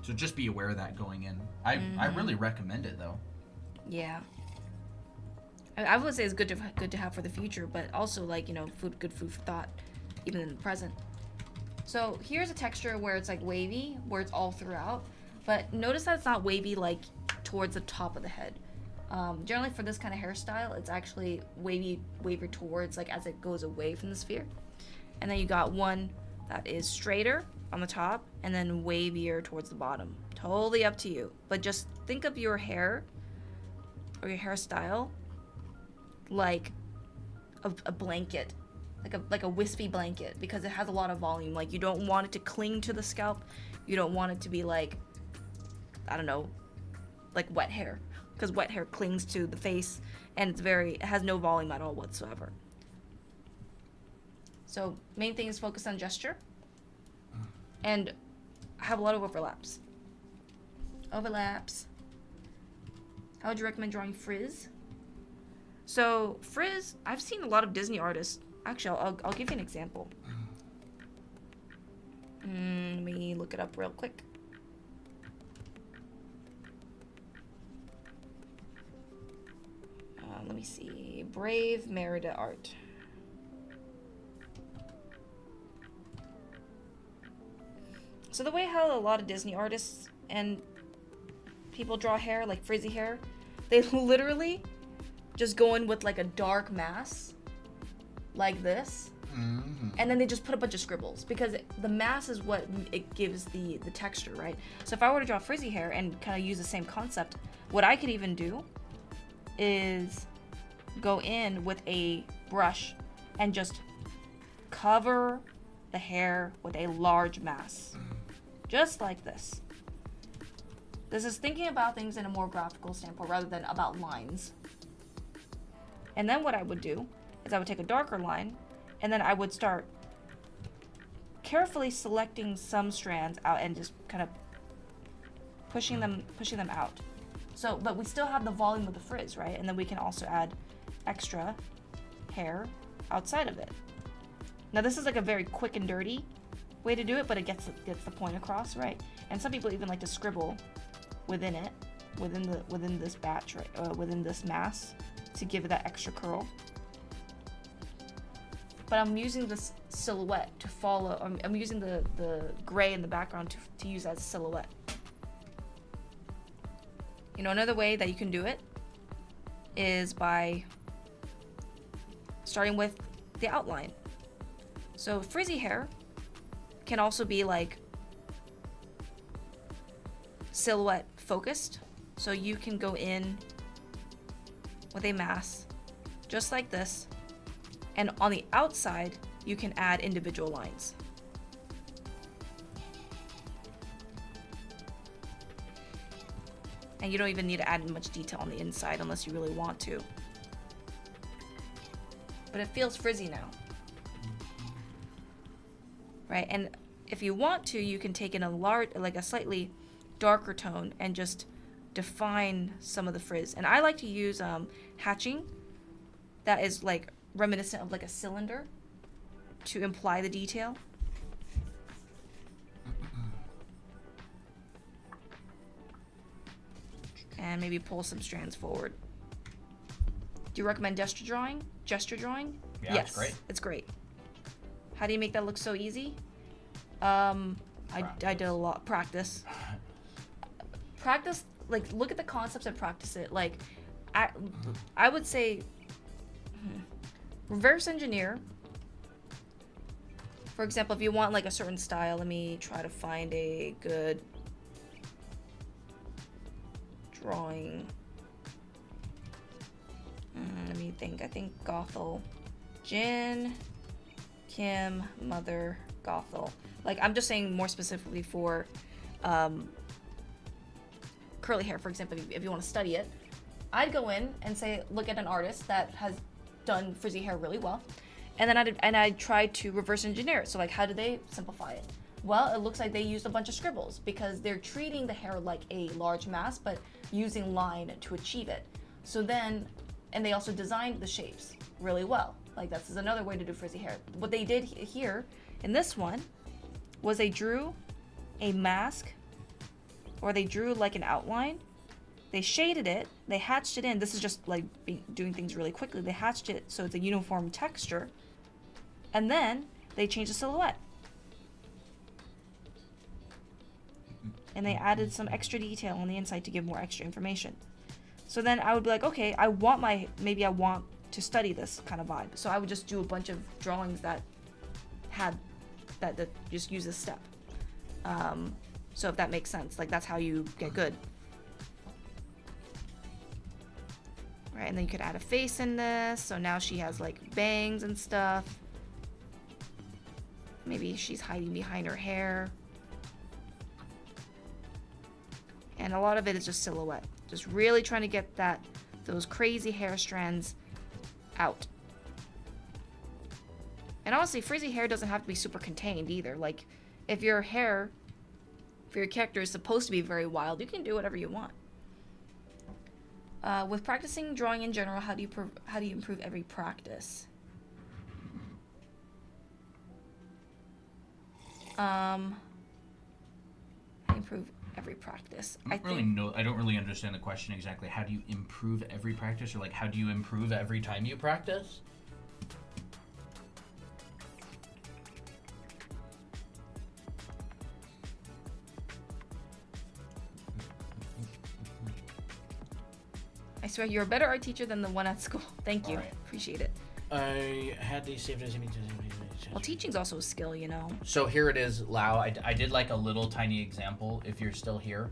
So just be aware of that going in. I really recommend it though. Yeah. I would say it's good to have for the future, but also like, you know, good food for thought, even in the present. So here's a texture where it's like wavy, where it's all throughout, but notice that it's not wavy like towards the top of the head. Generally for this kind of hairstyle, it's actually wavy towards like as it goes away from the sphere. And then you got one that is straighter on the top and then wavier towards the bottom. Totally up to you. But just think of your hair or your hairstyle like a blanket, like a wispy blanket, because it has a lot of volume. Like you don't want it to cling to the scalp. You don't want it to be like, I don't know, like wet hair, because wet hair clings to the face and it has no volume at all whatsoever. So main thing is focus on gesture and have a lot of overlaps. How would you recommend drawing frizz? So frizz, I've seen a lot of Disney artists. Actually, I'll give you an example. Let me look it up real quick. Let me see. Brave Merida Art. So the way how a lot of Disney artists and people draw hair, like frizzy hair, they literally just go in with like a dark mass, like this, and then they just put a bunch of scribbles because the mass is what it gives the texture, right? So if I were to draw frizzy hair and kind of use the same concept, what I could even do is go in with a brush and just cover the hair with a large mass, just like this. This is thinking about things in a more graphical standpoint rather than about lines. And then what I would do is I would take a darker line and then I would start carefully selecting some strands out and just kind of pushing them out. So, but we still have the volume of the frizz, right? And then we can also add extra hair outside of it. Now this is like a very quick and dirty way to do it, but it gets the point across, right? And some people even like to scribble within it, within this batch, right? Within this mass to give it that extra curl. But I'm using this silhouette to follow. I'm using the gray in the background to use as silhouette. You know, another way that you can do it is by starting with the outline. So frizzy hair can also be like silhouette focused. So you can go in with a mass just like this, and on the outside you can add individual lines. And you don't even need to add much detail on the inside unless you really want to. But it feels frizzy now. Right? And if you want to, you can take in a slightly darker tone and just define some of the frizz. And I like to use hatching that is like reminiscent of like a cylinder to imply the detail. And maybe pull some strands forward. Do you recommend gesture drawing? Yeah, yes, it's great. It's great. How do you make that look so easy? I did a lot practice. Like look at the concepts and practice it. Like I would say reverse engineer. For example, if you want like a certain style, let me try to find a good drawing. Let me think. I think Gothel. Jin, Kim, Mother, Gothel. Like I'm just saying more specifically for curly hair, for example, if you want to study it, I'd go in and say, look at an artist that has done frizzy hair really well, and then I'd try to reverse engineer it. So like, how do they simplify it? Well, it looks like they used a bunch of scribbles because they're treating the hair like a large mass, but using line to achieve it. So then, and they also designed the shapes really well. Like this is another way to do frizzy hair. What they did here in this one was they drew a mask, or they drew like an outline. They shaded it, they hatched it in. This is just like doing things really quickly. They hatched it so it's a uniform texture. And then they changed the silhouette. And they added some extra detail on the inside to give more extra information. So then I would be like, okay, maybe I want to study this kind of vibe. So I would just do a bunch of drawings that just use this step. So if that makes sense, like that's how you get good. Right, and then you could add a face in this. So now she has like bangs and stuff. Maybe she's hiding behind her hair. And a lot of it is just silhouette. Just really trying to get those crazy hair strands out. And honestly, frizzy hair doesn't have to be super contained either. Like, if your character is supposed to be very wild, you can do whatever you want. With practicing drawing in general, how do you improve every practice? Improve every practice. I don't really understand the question exactly. How do you improve every practice, or like how do you improve every time you practice? I swear you're a better art teacher than the one at school. Thank you. Alright. Appreciate it. I had these saved as Well, teaching's also a skill, you know. So here it is, Lau. I did like a little tiny example if you're still here.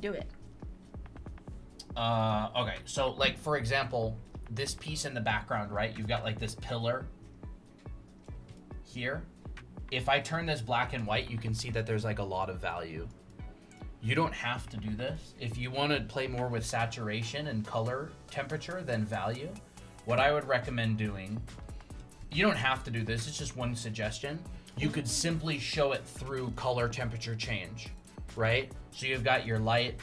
Do it. Okay, so like for example, this piece in the background, right? You've got like this pillar here. If I turn this black and white, you can see that there's like a lot of value. You don't have to do this. If you want to play more with saturation and color temperature than value, what I would recommend doing, you don't have to do this, it's just one suggestion. You could simply show it through color temperature change, right? So you've got your light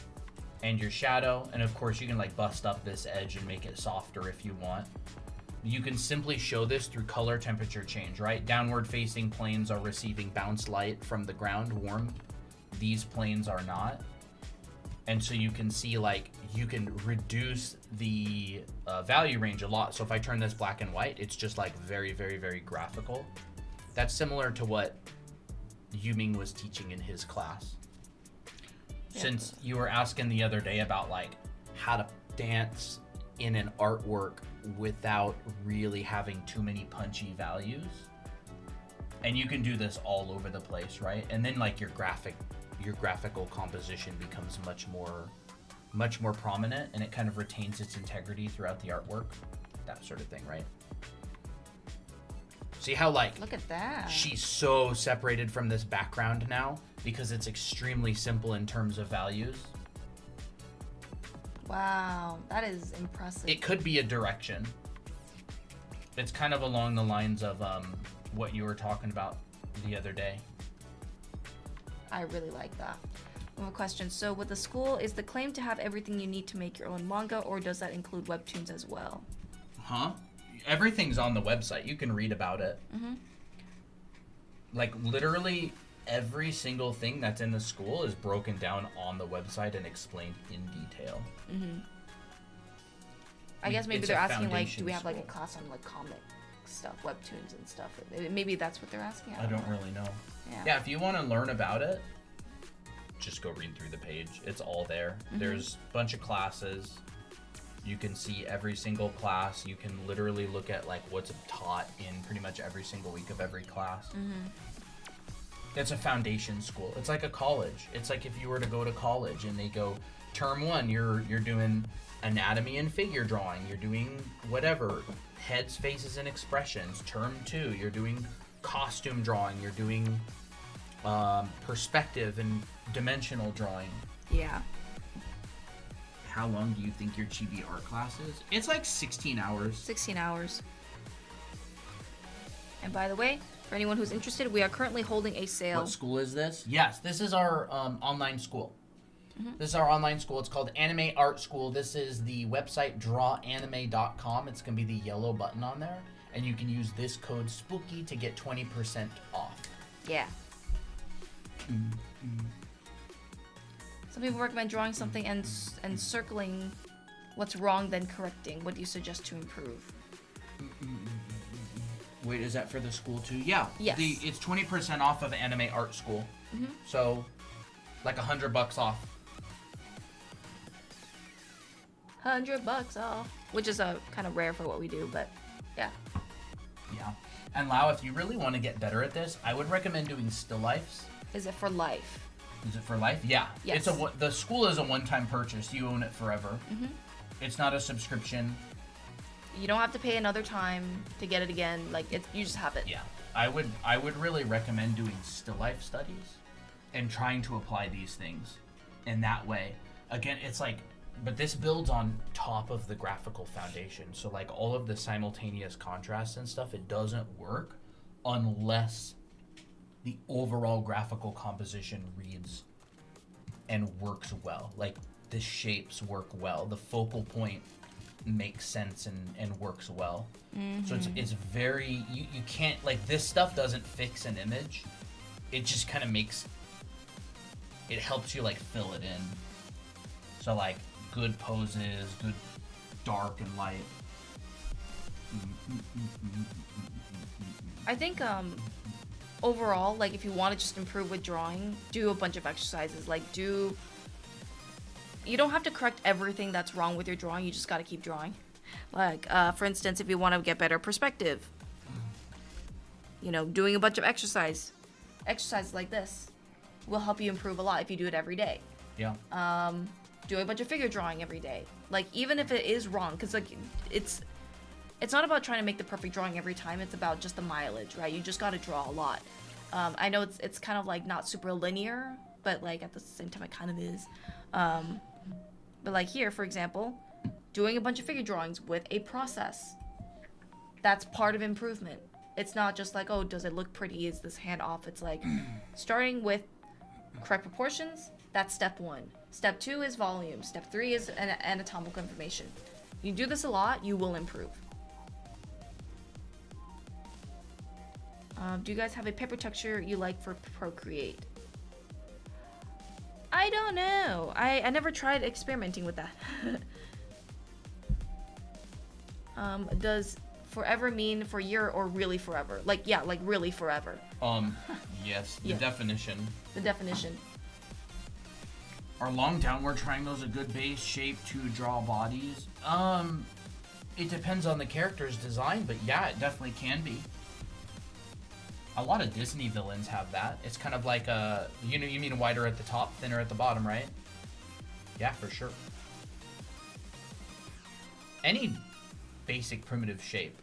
and your shadow, and of course you can like bust up this edge and make it softer if you want. You can simply show this through color temperature change, right? Downward facing planes are receiving bounce light from the ground, warm. These planes are not. And so you can see like you can reduce the value range a lot. So if I turn this black and white, it's just like very, very, very graphical. That's similar to what Yuming was teaching in his class. Yeah. Since you were asking the other day about like how to dance in an artwork without really having too many punchy values. And you can do this all over the place, right? And then like your graphical composition becomes much more prominent, and it kind of retains its integrity throughout the artwork, that sort of thing, right? See how like Look at that. she's so separated from this background now because it's extremely simple in terms of values. Wow, that is impressive. It could be a direction. It's kind of along the lines of what you were talking about the other day. I really like that. I have a question. So with the school, is the claim to have everything you need to make your own manga, or does that include webtoons as well? Huh? Everything's on the website. You can read about it. Mm-hmm. Like literally every single thing that's in the school is broken down on the website and explained in detail. Mm-hmm. I guess maybe It's they're a asking like, foundation do we have like a school. class on like comic stuff, webtoons and stuff? Maybe that's what they're asking. I don't really know. Yeah. Yeah, if you want to learn about it, just go read through the page. It's all there. Mhm. There's a bunch of classes. You can see every single class. You can literally look at like what's taught in pretty much every single week of every class. Mm-hmm. It's a foundation school. It's like a college. It's like if you were to go to college and they go, term one, you're doing anatomy and figure drawing. You're doing whatever, heads, faces, and expressions. Term two, you're doing costume drawing. You're doing perspective and dimensional drawing. Yeah. How long do you think your chibi art class is? It's like 16 hours. 16 hours. And by the way, for anyone who's interested, we are currently holding a sale. What school is this? Yes, this is our online school. This is our online school. It's called Anime Art School. This is the website drawanime.com. It's going to be the yellow button on there. And you can use this code SPOOKY to get 20% off. Yeah. Some people recommend drawing something and circling what's wrong, then correcting. What do you suggest to improve? Wait, is that for the school too? Yeah. Yes. It's 20% off of Anime Art School. Mhm. So, like $100 off. $100 off, which is kind of rare for what we do, but yeah. Yeah. And Lau, if you really want to get better at this, I would recommend doing still lifes. Is it for life? Is it for life? Yeah. Yes. The school is a one-time purchase. You own it forever. Mhm. It's not a subscription. You don't have to pay another time to get it again. Like you just have it. Yeah. I would really recommend doing still life studies and trying to apply these things in that way. Again, it's like, but this builds on top of the graphical foundation. So like all of the simultaneous contrasts and stuff, it doesn't work unless the overall graphical composition reads and works well. Like the shapes work well. The focal point makes sense and works well. So it's very, you can't, like this stuff doesn't fix an image. It just kind of makes, it helps you like fill it in. So like good poses, good dark and light. I think overall, like if you want to just improve with drawing, do a bunch of exercises. Like do you don't have to correct everything that's wrong with your drawing. You just got to keep drawing. Like, for instance, if you want to get better perspective, you know, doing a bunch of exercises like this will help you improve a lot if you do it every day. Yeah. Doing a bunch of figure drawing every day. Like, even if it is wrong, because, like, it's not about trying to make the perfect drawing every time. It's about just the mileage, right? You just got to draw a lot. I know it's kind of, like, not super linear, but, like, at the same time, it kind of is. But, like, here, for example, doing a bunch of figure drawings with a process. That's part of improvement. It's not just like, oh, does it look pretty? Is this hand off? It's like starting with correct proportions. That's step 1. Step 2 is volume. Step 3 is anatomical information. You do this a lot, you will improve. Do you guys have a paper texture you like for Procreate? I don't know. I never tried experimenting with that. Does forever mean for year or really forever? Like, yeah, like really forever. Yes, the Yeah. definition. The definition. Are long downward triangles a good base shape to draw bodies? It depends on the character's design, but yeah, it definitely can be. A lot of Disney villains have that. It's kind of like you mean wider at the top, thinner at the bottom, right? Yeah, for sure. Any basic primitive shape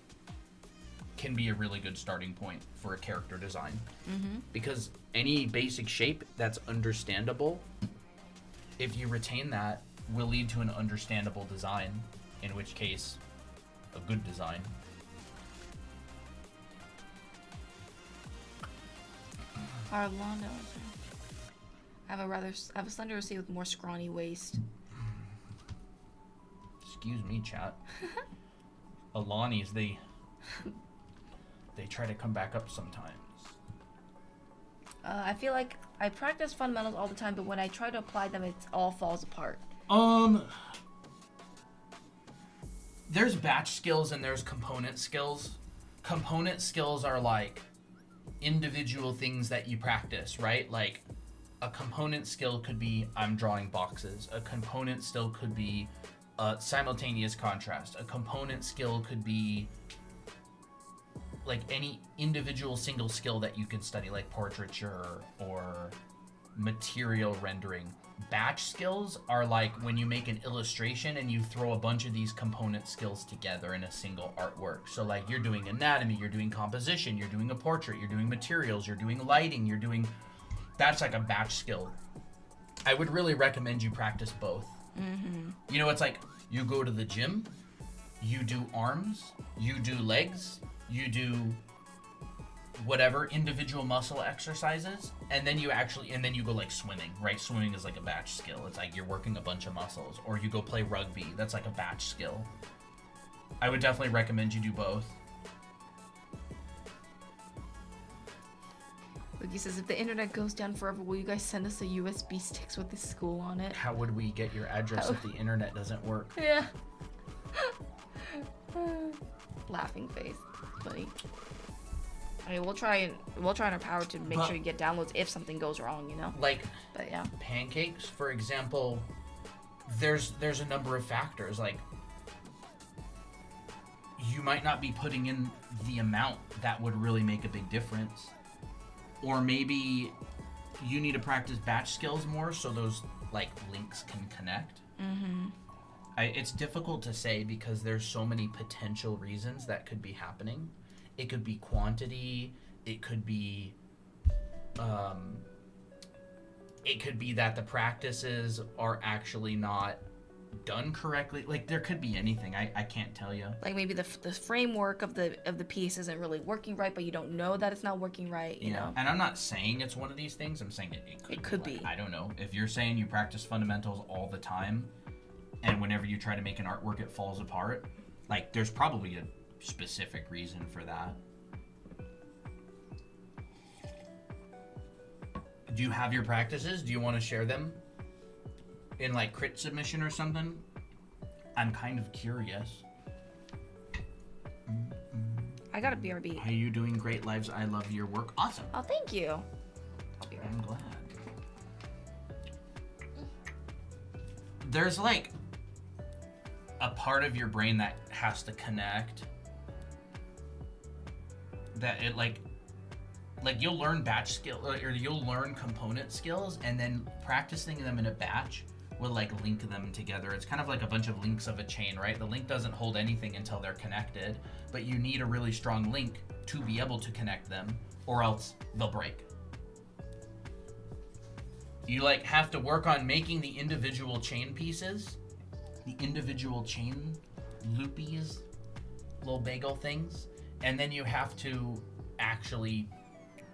can be a really good starting point for a character design. Because any basic shape that's understandable, if you retain that, will lead to an understandable design, in which case, a good design. Arlando. I have a slender C with more scrawny waist. Excuse me, chat. Alani's, they try to come back up sometimes. I feel like I practice fundamentals all the time, but when I try to apply them, it all falls apart. There's batch skills and there's component skills. Component skills are like individual things that you practice, right? Like a component skill could be I'm drawing boxes. A component skill could be simultaneous contrast. A component skill could be like any individual single skill that you can study, like portraiture or material rendering. Batch skills are like when you make an illustration and you throw a bunch of these component skills together in a single artwork. So like you're doing anatomy, you're doing composition, you're doing a portrait, you're doing materials, you're doing lighting, you're doing... That's like a batch skill. I would really recommend you practice both. You know, it's like you go to the gym, you do arms, you do legs, you do whatever individual muscle exercises, and then you go like swimming, right? Swimming is like a batch skill. It's like you're working a bunch of muscles. Or you go play rugby. That's like a batch skill. I would definitely recommend you do both. Luigi says, if the internet goes down forever, will you guys send us a USB sticks with the school on it? How would we get your address if the internet doesn't work? Yeah. Laughing face. Funny. I mean, we'll try in our power to make sure you get downloads if something goes wrong, you know? Like But yeah. pancakes, for example, there's a number of factors. Like you might not be putting in the amount that would really make a big difference. Or maybe you need to practice batch skills more so those like links can connect. It's difficult to say because there's so many potential reasons that could be happening. It could be quantity. It could be that the practices are actually not done correctly. Like there could be anything. I can't tell you. Like maybe the framework of the piece isn't really working right, but you don't know that it's not working right, you know? And I'm not saying it's one of these things. I'm saying it could be. Like, I don't know. If you're saying you practice fundamentals all the time, and whenever you try to make an artwork, it falls apart, like there's probably a specific reason for that. Do you have your practices? Do you want to share them in like crit submission or something? I'm kind of curious. I got a BRB. How you doing? Great lives. I love your work. Awesome. Oh, thank you. I'll be right I'm glad. there's like a part of your brain that has to connect. That it like you'll learn batch skill or you'll learn component skills, and then practicing them in a batch will like link them together. It's kind of like a bunch of links of a chain, right? The link doesn't hold anything until they're connected, but you need a really strong link to be able to connect them, or else they'll break. You like have to work on making the individual chain pieces, the individual chain loopies, little bagel things, and then you have to actually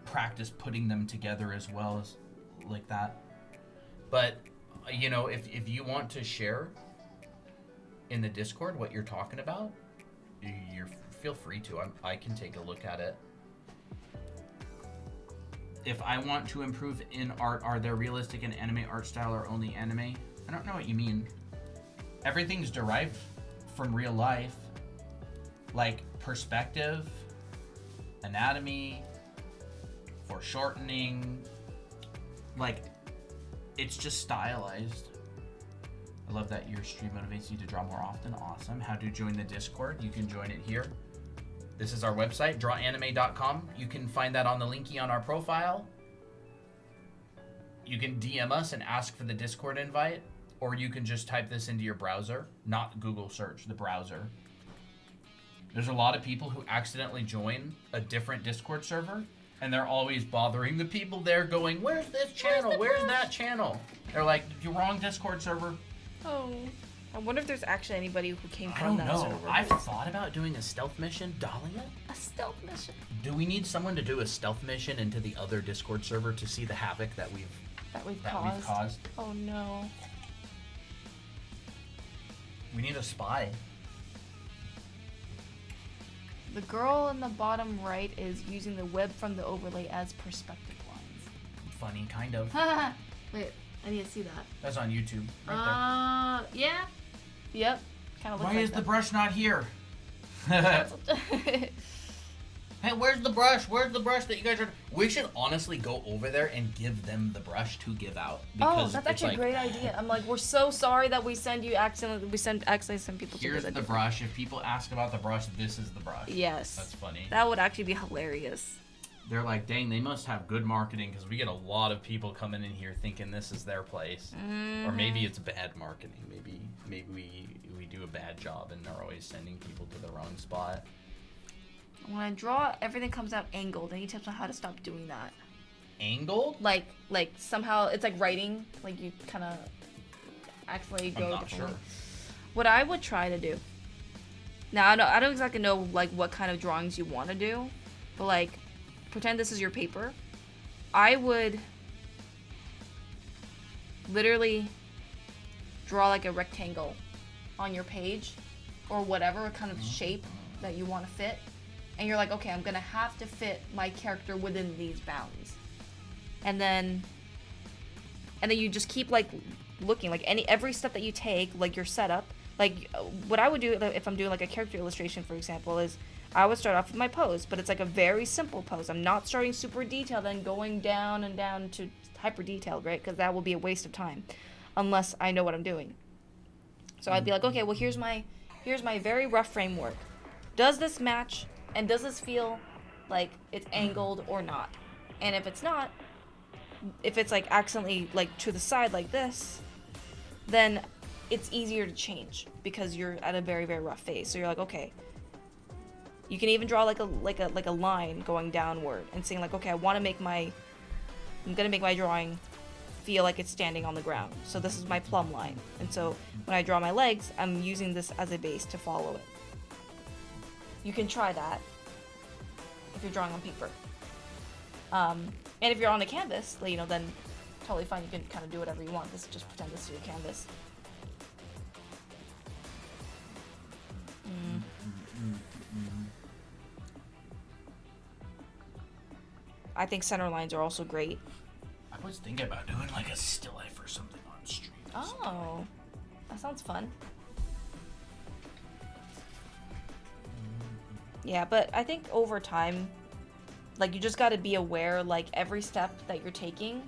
practice putting them together as well as like that. But you know, if you want to share in the Discord what you're talking about, you feel free to. I can take a look at it. If I want to improve in art, are there realistic and anime art style or only anime? I don't know what you mean. Everything's derived from real life, like perspective, anatomy, foreshortening, like it's just stylized. I love that your stream motivates you to draw more often. Awesome. How to join the Discord? You can join it here. This is our website, drawanime.com. You can find that on the linky on our profile. You can DM us and ask for the Discord invite, or you can just type this into your browser, not Google search, the browser. There's a lot of people who accidentally join a different Discord server, and they're always bothering the people there going, where's this channel? Where's that channel? They're like, you're wrong Discord server. Oh. I wonder if there's actually anybody who came I from don't that know. server. I've thought about doing a stealth mission, Dahlia. A stealth mission. Do we need someone to do a stealth mission into the other Discord server to see the havoc that we've We've caused. Oh no. We need a spy. The girl in the bottom right is using the web from the overlay as perspective lines. Funny, kind of. Wait, I need to see that. That's on YouTube. Right Yeah. Yep. Kind of there. looks Why is the brush not here? the Hey, where's the brush? Where's the brush that you guys are? We should honestly go over there and give them the brush to give out. Oh, Because that's it's actually like, a great idea. I'm like, we're so sorry that we send you accidentally send people to here's do the that. brush. If people ask about the brush, this is the brush. Yes. That's funny. That would actually be hilarious. They're like, dang, they must have good marketing because we get a lot of people coming in here thinking this is their place. Or maybe it's bad marketing. Maybe we do a bad job and they're always sending people to the wrong spot. When I draw, everything comes out angled. Any tips on how to stop doing that? Angled? Like somehow it's like writing, like you kind of accidentally go. I'm not different sure. way. What I would try to do. Now I don't exactly know like what kind of drawings you want to do, but like pretend this is your paper. I would literally draw like a rectangle on your page or whatever kind of shape that you want to fit. And you're like, okay, I'm gonna have to fit my character within these bounds. And then you just keep like looking, like every step that you take, like your setup. Like what I would do if I'm doing like a character illustration, for example, is I would start off with my pose, but it's like a very simple pose. I'm not starting super detailed and going down and down to hyper detailed, right? Because that will be a waste of time, unless I know what I'm doing. So I'd be like, okay, well here's my very rough framework. Does this match? And does this feel like it's angled or not? And if it's not, if it's like accidentally like to the side like this, then it's easier to change because you're at a very, very rough phase. So you're like, okay. You can even draw like a line going downward and saying like, okay, I'm gonna make my drawing feel like it's standing on the ground. So this is my plumb line. And so when I draw my legs, I'm using this as a base to follow it. You can try that if you're drawing on paper. And if you're on a canvas, then totally fine. You can kind of do whatever you want. Just pretend this is your canvas. I think center lines are also great. I was thinking about doing like a still life or something on stream. Oh, that sounds fun. Yeah, but I think over time, like you just got to be aware, like every step that you're taking,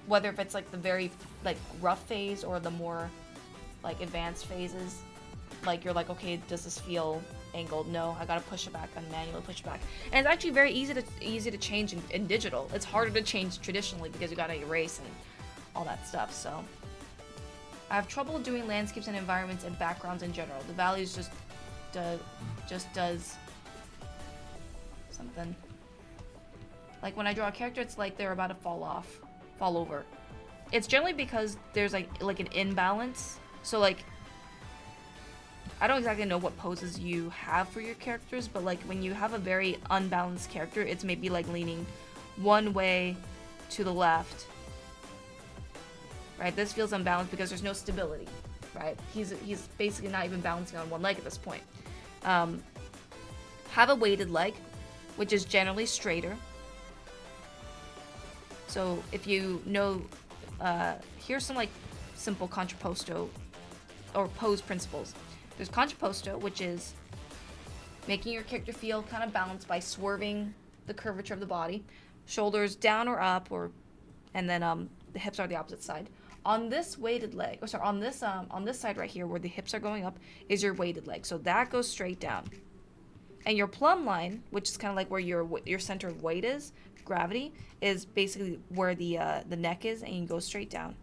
whether if it's like the very like rough phase or the more like advanced phases, like you're like, okay, does this feel angled? No, I gotta push it back and manually push it back. And it's actually very easy to change in digital. It's harder to change traditionally because you gotta erase and all that stuff. So I have trouble doing landscapes and environments and backgrounds in general. The values just does something. Like when I draw a character, it's like they're about to fall over. It's generally because there's like an imbalance. So like, I don't exactly know what poses you have for your characters, but like when you have a very unbalanced character, it's maybe like leaning one way to the left. Right? This feels unbalanced because there's no stability. Right? He's basically not even balancing on one leg at this point. Have a weighted leg, which is generally straighter. So if you know, here's some like simple contrapposto or pose principles. There's contrapposto, which is making your character feel kind of balanced by swerving the curvature of the body, shoulders down or up, and then the hips are the opposite side. On this weighted leg, on this side right here where the hips are going up is your weighted leg. So that goes straight down. And your plumb line, which is kind of like where your center of weight is, gravity, is basically where the neck is, and you go straight down.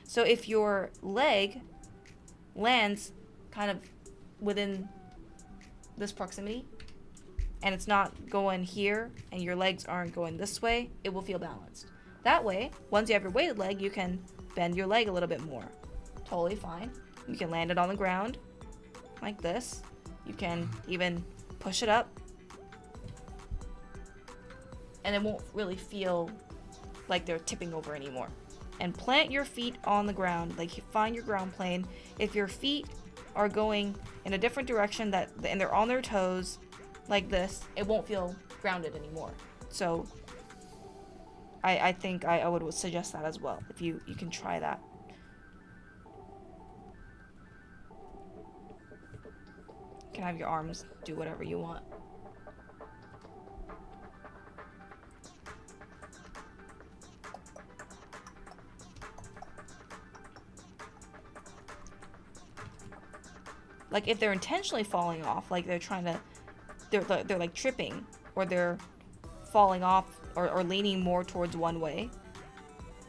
So if your leg lands kind of within this proximity, and it's not going here, and your legs aren't going this way, it will feel balanced. That way, once you have your weighted leg, you can bend your leg a little bit more. Totally fine. You can land it on the ground, like this. You can even push it up, and it won't really feel like they're tipping over anymore. And plant your feet on the ground, like find your ground plane. If your feet are going in a different direction and they're on their toes, like this, it won't feel grounded anymore. So I think I would suggest that as well, if you can try that. You can have your arms do whatever you want. Like if they're intentionally falling off, like they're like tripping, or they're falling off or leaning more towards one way,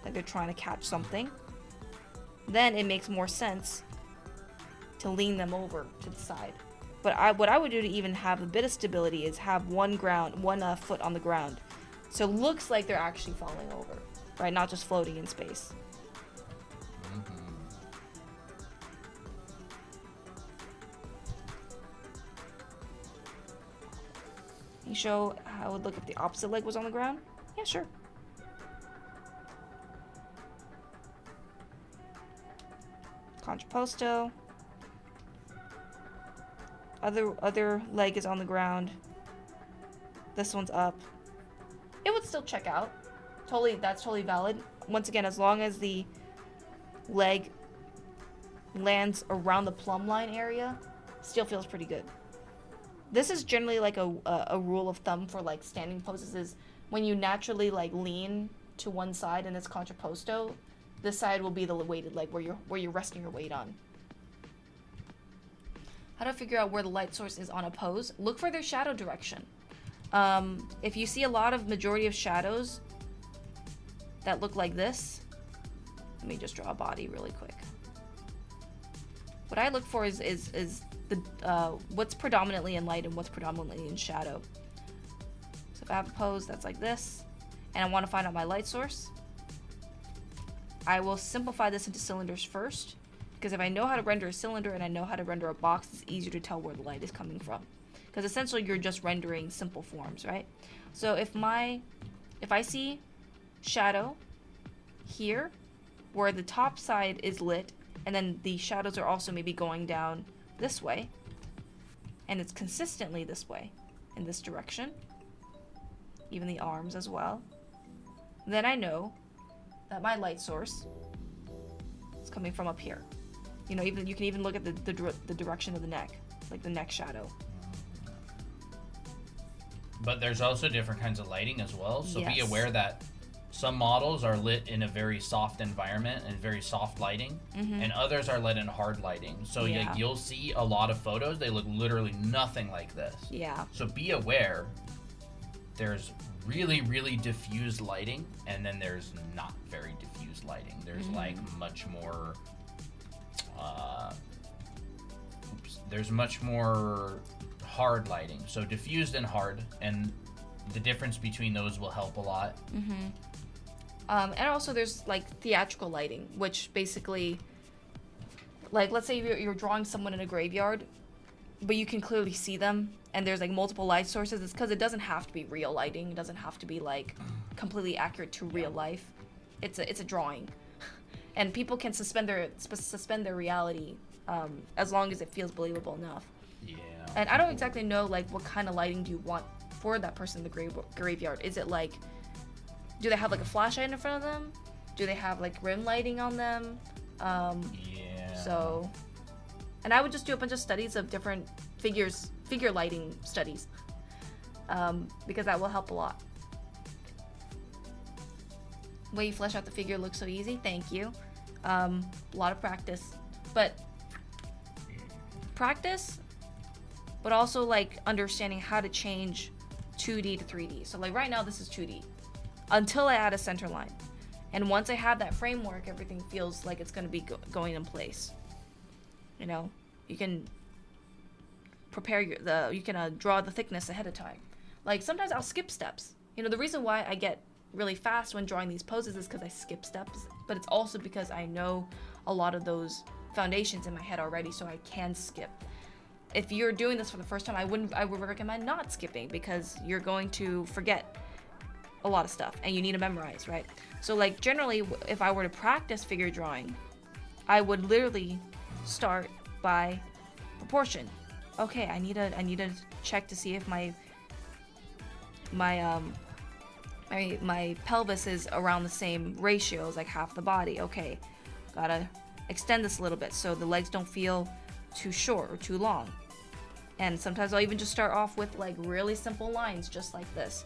like they're trying to catch something, then it makes more sense to lean them over to the side. But what I would do to even have a bit of stability is have one foot on the ground, so it looks like they're actually falling over, right? Not just floating in space. Can you show how it would look if the opposite leg was on the ground? Yeah, sure. Contrapposto. Other leg is on the ground. This one's up. It would still check out. That's totally valid. Once again, as long as the leg lands around the plumb line area, still feels pretty good. This is generally like a rule of thumb for like standing poses, is when you naturally like lean to one side and it's contrapposto, this side will be the weighted leg where you're resting your weight on. How to figure out where the light source is on a pose? Look for their shadow direction. If you see a lot of majority of shadows that look like this, let me just draw a body really quick. What I look for is the what's predominantly in light and what's predominantly in shadow. So if I have a pose that's like this, and I want to find out my light source, I will simplify this into cylinders first, because if I know how to render a cylinder and I know how to render a box, it's easier to tell where the light is coming from. Because essentially you're just rendering simple forms, right? So if I see shadow here, where the top side is lit, and then the shadows are also maybe going down this way, and it's consistently this way, in this direction, even the arms as well, then I know that my light source is coming from up here. You know, you can even look at the direction of the neck, like the neck shadow. But there's also different kinds of lighting as well, so Yes. be aware that Some models are lit in a very soft environment and very soft lighting, and others are lit in hard lighting. So Yeah. you'll see a lot of photos, they look literally nothing like this. Yeah. So be aware, there's really, really diffused lighting, and then there's not very diffused lighting. There's like much more, there's much more hard lighting. So diffused and hard, and the difference between those will help a lot. And also there's like theatrical lighting, which basically, like let's say you're drawing someone in a graveyard, but you can clearly see them, and there's like multiple light sources. It's because it doesn't have to be real lighting. It doesn't have to be like completely accurate to real life. It's a drawing, and people can suspend their reality as long as it feels believable enough. Yeah. And I don't exactly know like what kind of lighting do you want for that person in the graveyard. Is it like, do they have like a flashlight in front of them? Do they have like rim lighting on them? Yeah. So, and I would just do a bunch of studies of different figure lighting studies, because that will help a lot. Way you flesh out the figure looks so easy. Thank you. A lot of practice, but also like understanding how to change 2D to 3D. So like right now this is 2D until I add a center line, and once I have that framework, everything feels like it's going to be going in place. You know, you can prepare you can draw the thickness ahead of time. Like sometimes I'll skip steps. You know, the reason why I get really fast when drawing these poses is because I skip steps, but it's also because I know a lot of those foundations in my head already, so I can skip. If you're doing this for the first time, I would recommend not skipping, because you're going to forget a lot of stuff and you need to memorize, right? So like generally, if I were to practice figure drawing, I would literally start by proportion. Okay, I need to check to see if my pelvis is around the same ratio as like half the body. Okay, gotta extend this a little bit so the legs don't feel too short or too long. And sometimes I'll even just start off with like really simple lines just like this.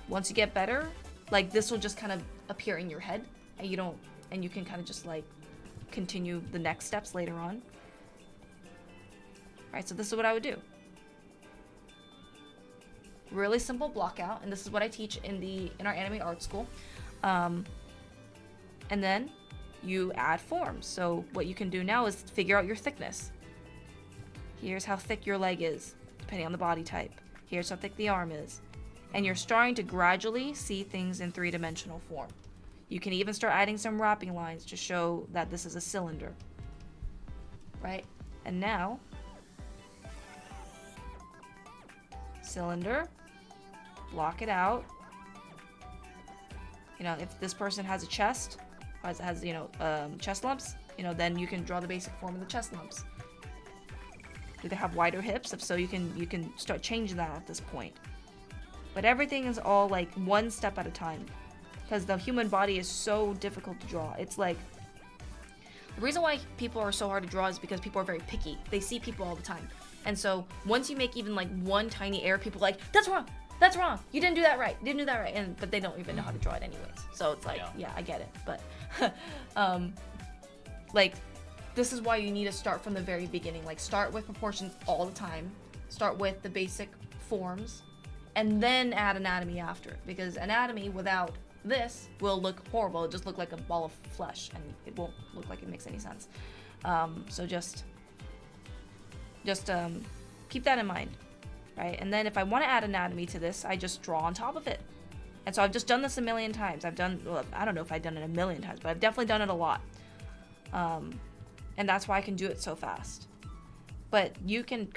Once you get better, like this will just kind of appear in your head, and you can kind of just like continue the next steps later on. Alright, so this is what I would do. Really simple block out, and this is what I teach in our anime art school. And then you add forms. So what you can do now is figure out your thickness. Here's how thick your leg is, depending on the body type. Here's how thick the arm is. And you're starting to gradually see things in three-dimensional form. You can even start adding some wrapping lines to show that this is a cylinder. Right? And now, cylinder, block it out. You know, if this person has a chest, or has chest lumps, then you can draw the basic form of the chest lumps. Do they have wider hips? If so, you can start changing that at this point. But everything is all like one step at a time, because the human body is so difficult to draw. It's like, the reason why people are so hard to draw is because people are very picky. They see people all the time. And so once you make even like one tiny error, people are like, that's wrong, you didn't do that right, but they don't even know how to draw it anyways. So it's like, yeah I get it, but like, this is why you need to start from the very beginning. Like, start with proportions all the time, start with the basic forms, and then add anatomy after, because anatomy without this will look horrible. It'll just look like a ball of flesh, and it won't look like it makes any sense. So just keep that in mind, right? And then if I want to add anatomy to this, I just draw on top of it. And so I've just done this a million times. I don't know if I've done it a million times, but I've definitely done it a lot. And that's why I can do it so fast. But you can,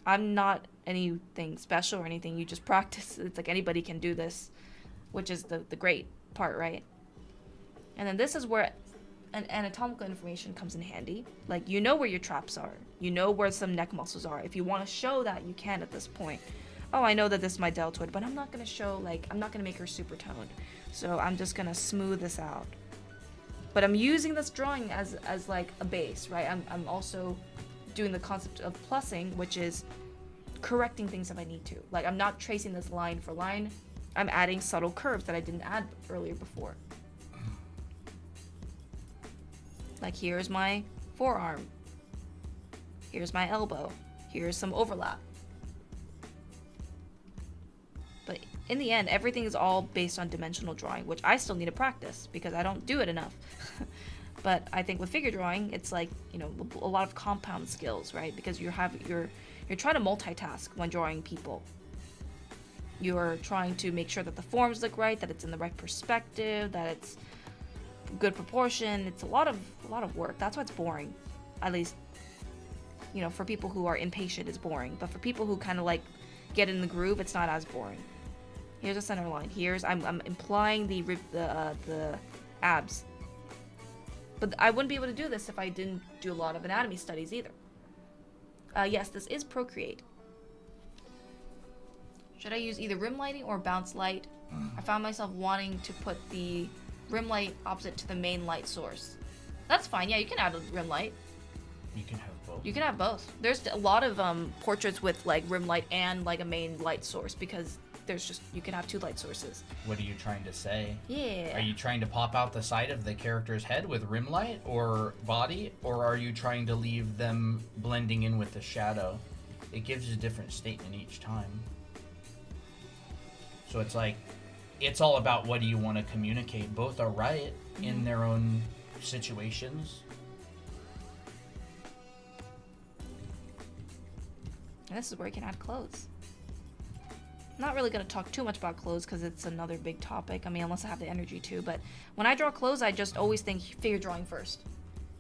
I'm not anything special or anything. You just practice. It's like anybody can do this, which is the great part, right? And then this is where an anatomical information comes in handy. Like, you know where your traps are. You know where some neck muscles are. If you want to show that, you can at this point. Oh, I know that this is my deltoid, but I'm not going to show, I'm not going to make her super toned. So I'm just going to smooth this out. But I'm using this drawing as like a base, right? I'm also doing the concept of plussing, which is correcting things if I need to. Like, I'm not tracing this line for line. I'm adding subtle curves that I didn't add earlier before. Like here's my forearm. Here's my elbow. Here's some overlap. But in the end, everything is all based on dimensional drawing, which I still need to practice because I don't do it enough. But I think with figure drawing, it's like, you know, a lot of compound skills, right? Because you're trying to multitask when drawing people. You're trying to make sure that the forms look right, that it's in the right perspective, that it's good proportion. It's a lot of work. That's why it's boring. At least, you know, for people who are impatient, it's boring. But for people who kind of like get in the groove, it's not as boring. Here's a center line. Here's I'm implying the abs. But I wouldn't be able to do this if I didn't do a lot of anatomy studies either. Yes, this is Procreate. Should I use either rim lighting or bounce light? I found myself wanting to put the rim light opposite to the main light source. That's fine. Yeah, you can add a rim light. You can have both. You can have both. There's a lot of portraits with like rim light and like a main light source because there's just, you can have two light sources. What are you trying to say? Yeah. Are you trying to pop out the side of the character's head with rim light or body, or are you trying to leave them blending in with the shadow? It gives a different statement each time. So it's like, it's all about what do you want to communicate. Both are right in their own situations. And this is where you can add clothes. I'm not really going to talk too much about clothes because it's another big topic. I mean, unless I have the energy to. But when I draw clothes, I just always think figure drawing first.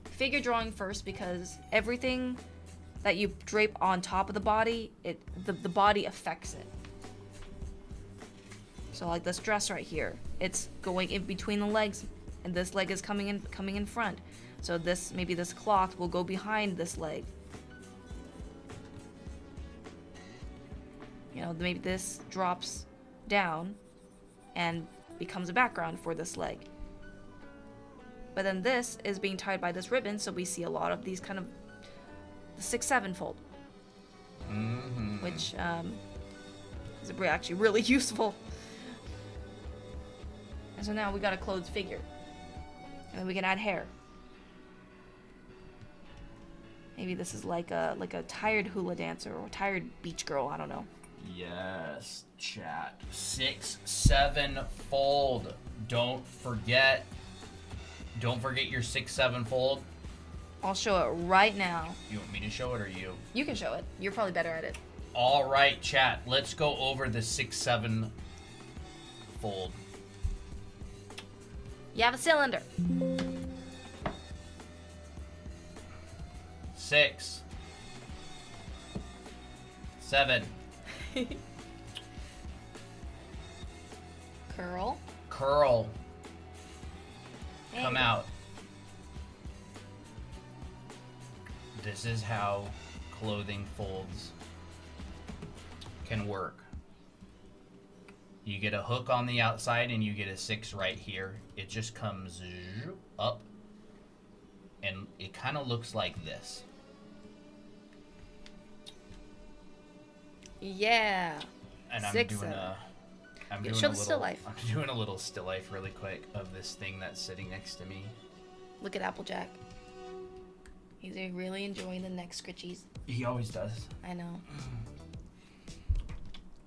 Figure drawing first because everything that you drape on top of the body, the body affects it. So like this dress right here, it's going in between the legs, and this leg is coming in front. So maybe this cloth will go behind this leg. You know, maybe this drops down and becomes a background for this leg. But then this is being tied by this ribbon, so we see a lot of these kind of the 6/7 fold, which is actually really useful. And so now we got a clothes figure, and then we can add hair. Maybe this is like a tired hula dancer or tired beach girl. I don't know. Yes, chat. 6/7 fold. Don't forget your 6/7 fold. I'll show it right now. You want me to show it or you? You can show it. You're probably better at it. All right, chat. Let's go over the 6/7 fold. You have a cylinder. 6, 7. Curl. Curl. There Come you go. out. This is how clothing folds can work. You get a hook on the outside and you get a 6 right here. It just comes up and it kind of looks like this. Yeah. And I'm 6/7. doing a Show the little still life. I'm doing a little still life really quick of this thing that's sitting next to me. Look at Applejack. He's really enjoying the neck scritchies. He always does. I know.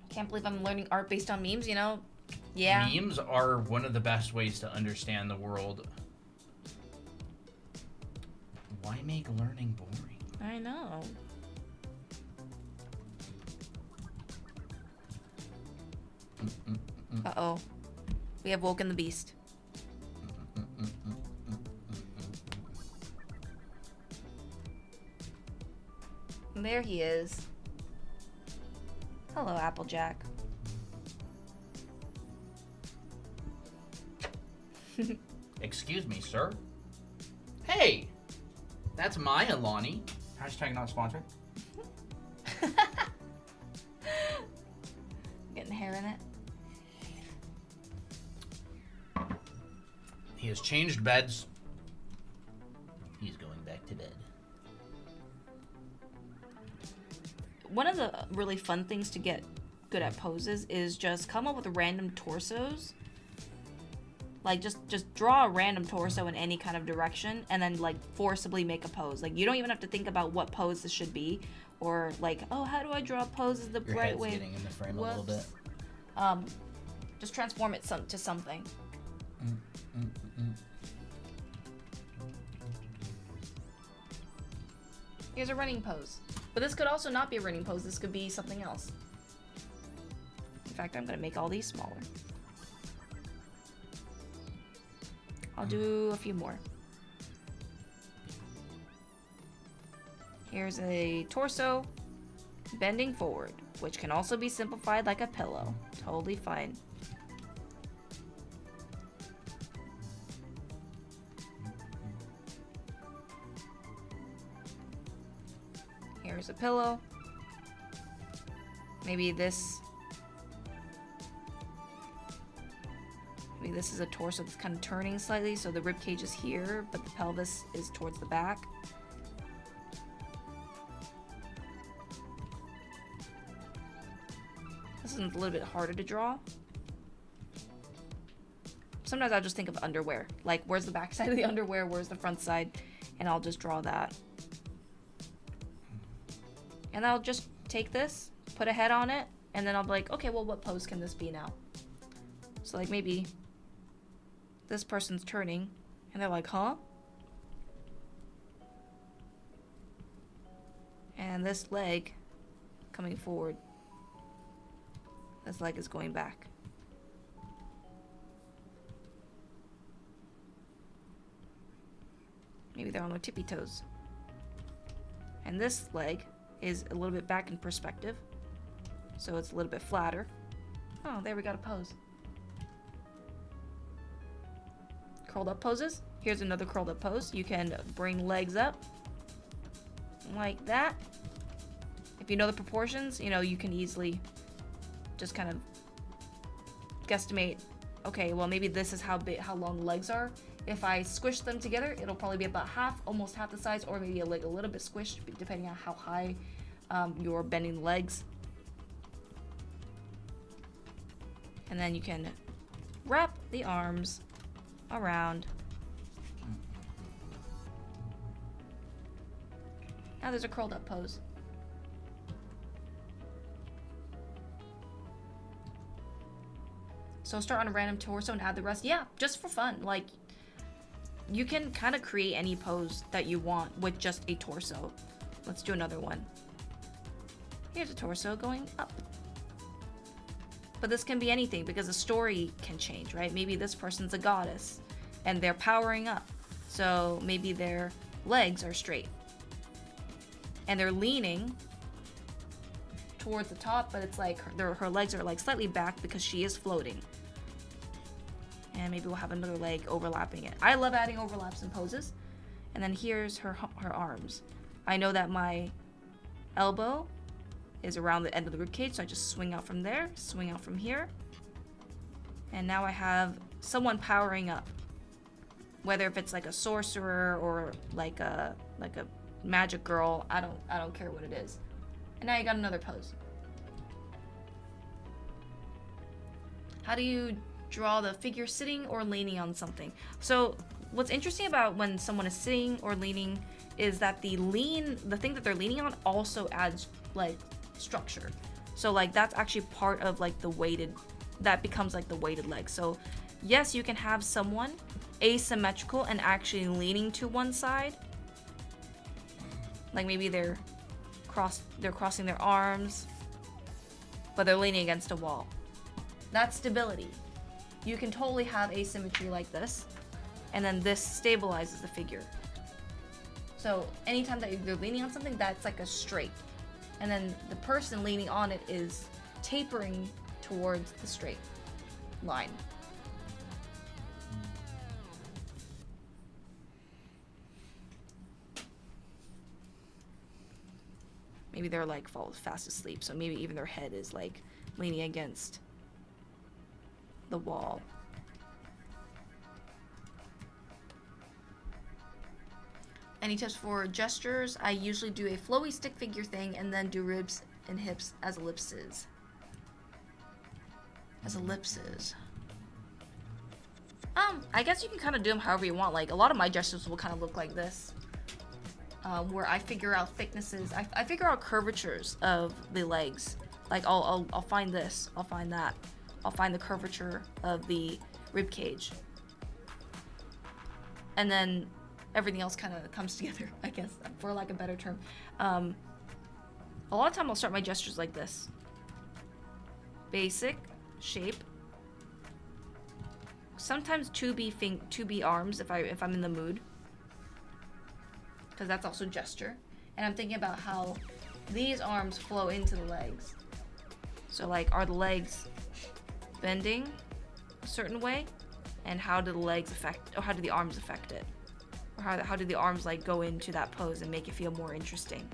Can't believe I'm learning art based on memes, you know? Yeah. Memes are one of the best ways to understand the world. Why make learning boring? I know. Uh-oh. We have woken the beast. And there he is. Hello, Applejack. Excuse me, sir. Hey, that's Maya, Lonnie. Hashtag not sponsored. Getting hair in it. He has changed beds. He's going back to bed. One of the really fun things to get good at poses is just come up with random torsos. Like just draw a random torso in any kind of direction and then like forcibly make a pose. Like you don't even have to think about what pose this should be or like, oh, how do I draw poses the Your right head's way? getting in the frame a little bit. Just transform it to something. Here's a running pose. But this could also not be a running pose. This could be something else. In fact, I'm going to make all these smaller. I'll do a few more. Here's a torso bending forward, which can also be simplified like a pillow. Totally fine. Here's a pillow. Maybe this is a torso that's kind of turning slightly, so the rib cage is here, but the pelvis is towards the back. This is a little bit harder to draw. Sometimes I'll just think of underwear. Like, where's the back side of the underwear? Where's the front side? And I'll just draw that. And I'll just take this, put a head on it, and then I'll be like, okay, well, what pose can this be now? So, like, maybe this person's turning, and they're like, huh? And this leg coming forward. This leg is going back. Maybe they're on their tippy toes. And this leg is a little bit back in perspective. So it's a little bit flatter. Oh, there we got a pose. Curled up poses. Here's another curled up pose. You can bring legs up like that. If you know the proportions, you know, you can easily just kind of guesstimate, okay, well, maybe this is how long the legs are. If I squish them together, it'll probably be about almost half the size, or maybe a leg a little bit squished, depending on how high you're bending the legs. And then you can wrap the arms around. Now there's a curled up pose. So start on a random torso and add the rest. Yeah, just for fun. Like, you can kind of create any pose that you want with just a torso. Let's do another one. Here's a torso going up. But this can be anything because the story can change, right? Maybe this person's a goddess and they're powering up. So maybe their legs are straight. And they're leaning towards the top, but it's like her legs are like slightly back because she is floating. And maybe we'll have another leg overlapping it. I love adding overlaps in poses. And then here's her arms. I know that my elbow is around the end of the ribcage, so I just swing out from there, swing out from here. And now I have someone powering up. Whether if it's like a sorcerer or like a magic girl, I don't care what it is. And now you got another pose. How do you draw the figure sitting or leaning on something? So what's interesting about when someone is sitting or leaning is that the thing that they're leaning on also adds like structure. So like that's actually part of like that becomes like the weighted leg. So yes, you can have someone asymmetrical and actually leaning to one side. Like maybe they're crossing their arms, but they're leaning against a wall. That's stability. You can totally have asymmetry like this, and then this stabilizes the figure. So anytime that you're leaning on something, that's like a straight. And then the person leaning on it is tapering towards the straight line. Maybe they're like fall fast asleep, so maybe even their head is like leaning against the wall. Any tips for gestures? I usually do a flowy stick figure thing and then do ribs and hips as ellipses. as ellipses. I guess you can kind of do them however you want. Like, a lot of my gestures will kind of look like this. Where I figure out thicknesses. I figure out curvatures of the legs. Like, I'll find this. I'll find that. I'll find the curvature of the rib cage. And then everything else kind of comes together, I guess, for lack of a better term. A lot of time I'll start my gestures like this. Basic shape. Sometimes 2B arms if I'm in the mood, because that's also gesture. And I'm thinking about how these arms flow into the legs. So like, are the legs bending a certain way, and how do the legs affect, or how do the arms affect it, or how do the arms like go into that pose and make it feel more interesting?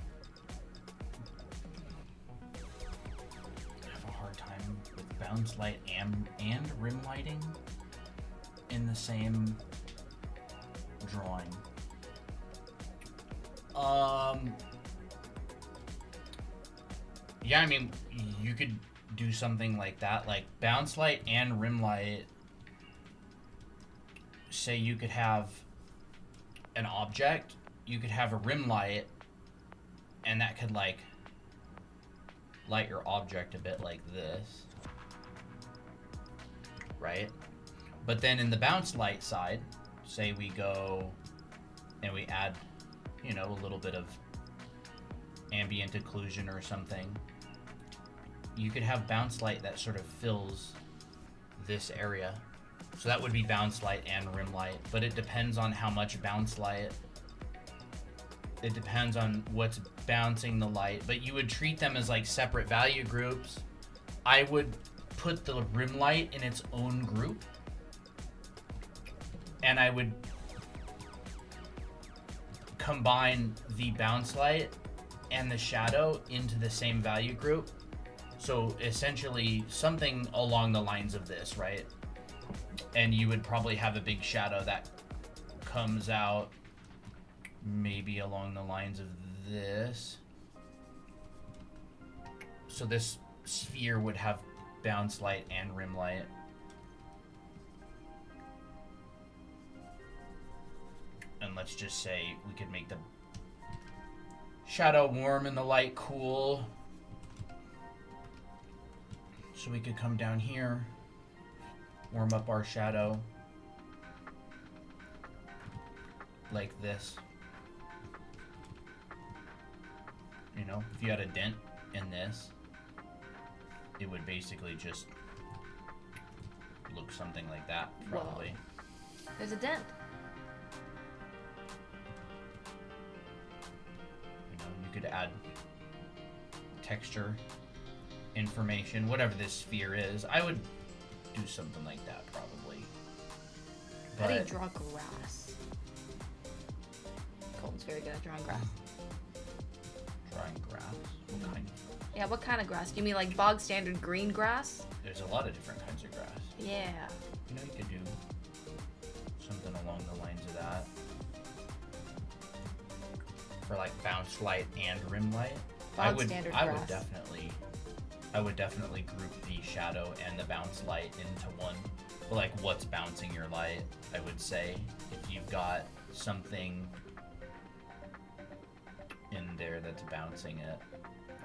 I have a hard time with bounce light and rim lighting in the same drawing. Yeah, I mean, you could do something like that, like bounce light and rim light. Say you could have an object, you could have a rim light, and that could like light your object a bit like this, right? But then in the bounce light side, say we go and we add, you know, a little bit of ambient occlusion or something. You could have bounce light that sort of fills this area. So that would be bounce light and rim light, but it depends on how much bounce light. It depends on what's bouncing the light, but you would treat them as like separate value groups. I would put the rim light in its own group, and I would combine the bounce light and the shadow into the same value group. So essentially something along the lines of this, right? And you would probably have a big shadow that comes out maybe along the lines of this. So this sphere would have bounce light and rim light. And let's just say we could make the shadow warm and the light cool. So we could come down here, warm up our shadow like this. You know, if you had a dent in this, it would basically just look something like that, probably. Whoa. There's a dent. You know, you could add texture, information, whatever this sphere is. I would do something like that, probably. How do you But draw grass? Colton's very good at drawing grass. drawing grass, what kind? Yeah, what kind of grass? You mean like bog standard green grass? There's a lot of different kinds of grass. Yeah. You know, you could do something along the lines of that. For like bounce light and rim light. Bog standard I grass. would definitely group the shadow and the bounce light into one. But like, what's bouncing your light? I would say if you've got something in there that's bouncing it,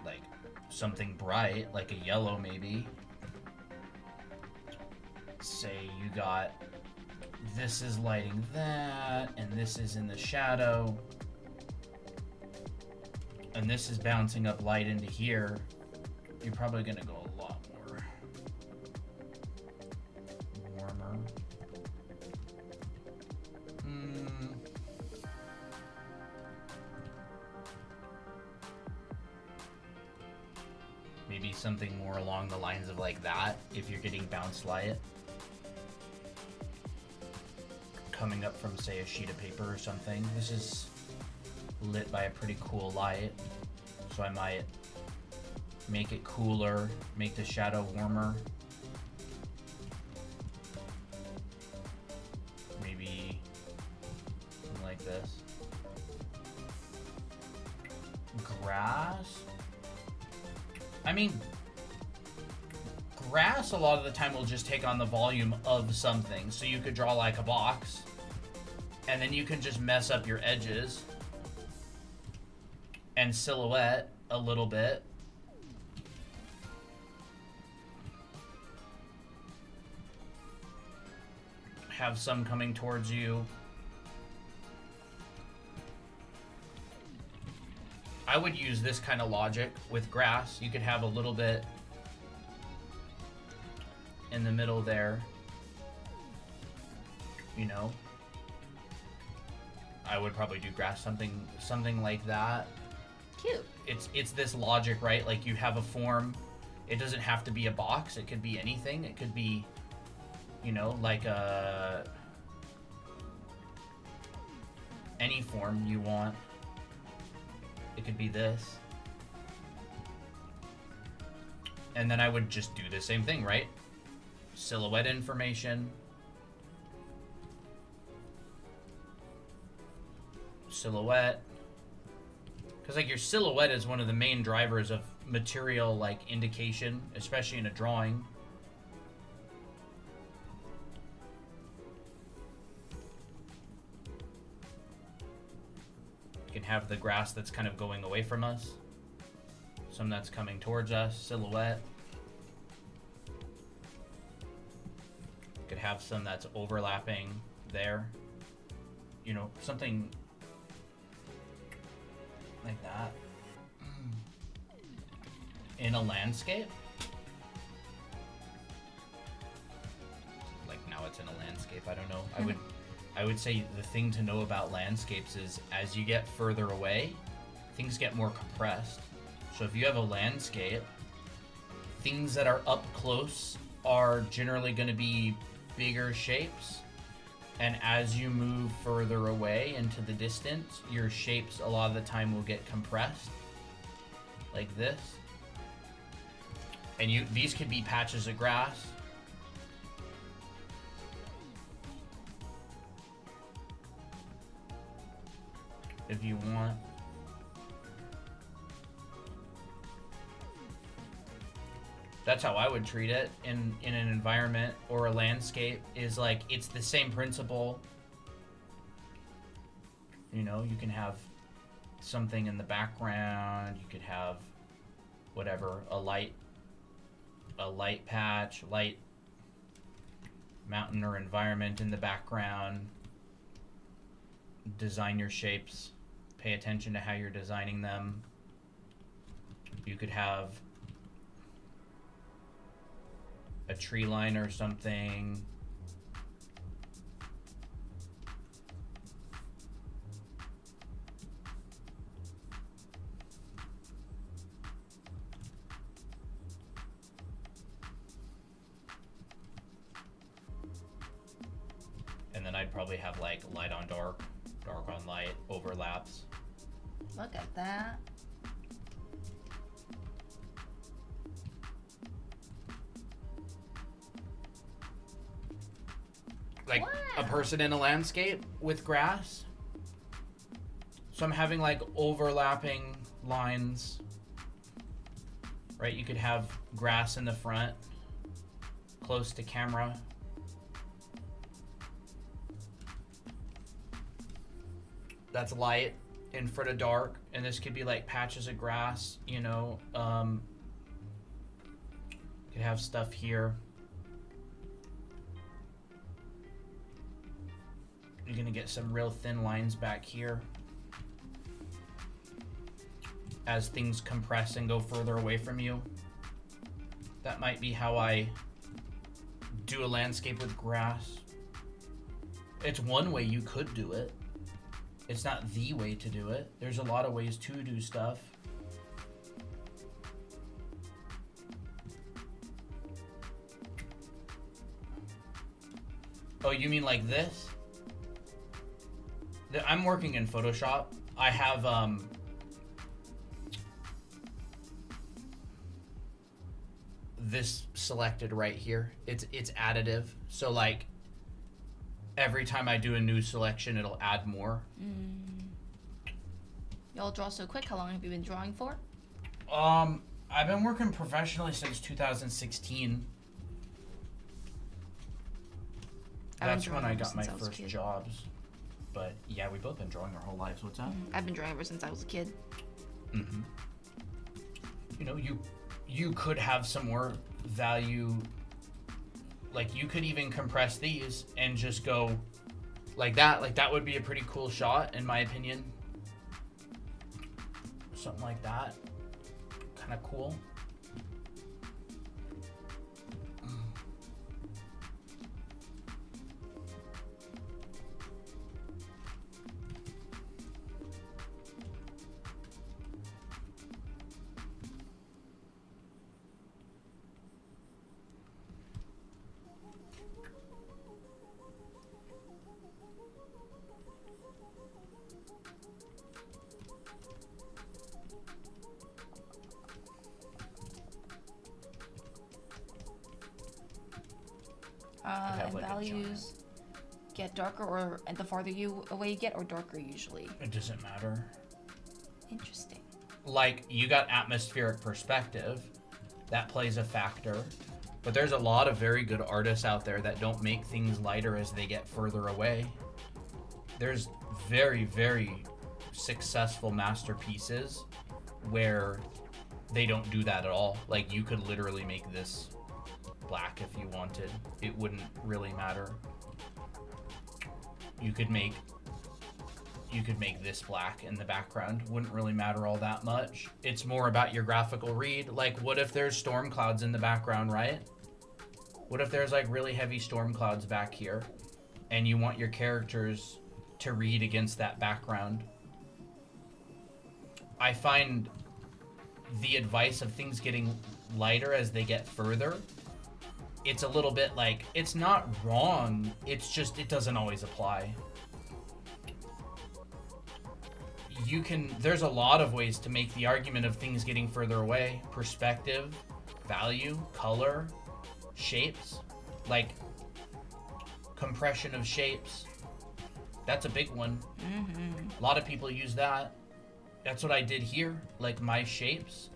like something bright, like a yellow maybe. Say you got this is lighting that, and this is in the shadow, and this is bouncing up light into here. You're probably gonna go a lot more warmer. Maybe something more along the lines of like that, if you're getting bounce light coming up from, say, a sheet of paper or something. This is lit by a pretty cool light, so I might make it cooler, make the shadow warmer. Maybe something like this. Grass? I mean, grass a lot of the time will just take on the volume of something. So you could draw like a box, and then you can just mess up your edges and silhouette a little bit. Have some coming towards you. I would use this kind of logic with grass. You could have a little bit in the middle there. You know, I would probably do grass, something like that. Cute. It's this logic, right? Like you have a form. It doesn't have to be a box. It could be anything. It could be, you know, like any form you want. It could be this. And then I would just do the same thing, right? Silhouette information. Silhouette. Because like your silhouette is one of the main drivers of material like indication, especially in a drawing. You can have the grass that's kind of going away from us. Some that's coming towards us, silhouette. You could have some that's overlapping there. You know, something like that. In a landscape. Like now it's in a landscape, I don't know. I would say the thing to know about landscapes is as you get further away, things get more compressed. So if you have a landscape, things that are up close are generally going to be bigger shapes. And as you move further away into the distance, your shapes a lot of the time will get compressed. Like this. And these could be patches of grass. If you want. That's how I would treat it in an environment or a landscape, is like it's the same principle. You know, you can have something in the background, you could have whatever, a light patch, light mountain or environment in the background. Design your shapes. Pay attention to how you're designing them. You could have a tree line or something. And then I'd probably have like light on dark, dark on light, overlaps. Look at that. Like a Wow. person in a landscape with grass. So I'm having like overlapping lines. Right, you could have grass in the front, close to camera. That's light in front of dark, and this could be like patches of grass, you know. You could have stuff here. You're gonna get some real thin lines back here as things compress and go further away from you. That might be how I do a landscape with grass. It's one way you could do it. It's not the way to do it. There's a lot of ways to do stuff. Oh, you mean like this? I'm working in Photoshop. I have this selected right here. It's additive. So like every time I do a new selection, it'll add more. Y'all draw so quick. How long have you been drawing for? I've been working professionally since 2016. I've been That's when drawing I ever got my since I was a first kid. jobs. But yeah, we've both been drawing our whole lives. What's that? I've been drawing ever since I was a kid. Mm-hmm. You know, you could have some more value. Like you could even compress these and just go like that. Like that would be a pretty cool shot, in my opinion. Something like that. Kind of cool. have, And like, a values get darker, or the farther you away you get, or darker usually. It doesn't matter. Interesting. Like you got atmospheric perspective, that plays a factor. But there's a lot of very good artists out there that don't make things lighter as they get further away. There's very, very successful masterpieces where they don't do that at all. Like you could literally make this black if you wanted. It wouldn't really matter. You could make this black in the background. Wouldn't really matter all that much. It's more about your graphical read. Like what if there's storm clouds in the background, right? What if there's like really heavy storm clouds back here and you want your characters to read against that background? I find the advice of things getting lighter as they get further, it's a little bit like, it's not wrong, it's just, it doesn't always apply. There's a lot of ways to make the argument of things getting further away. Perspective, value, color, shapes, like compression of shapes. That's a big one. Mm-hmm. A lot of people use that. That's what I did here. Like my shapes,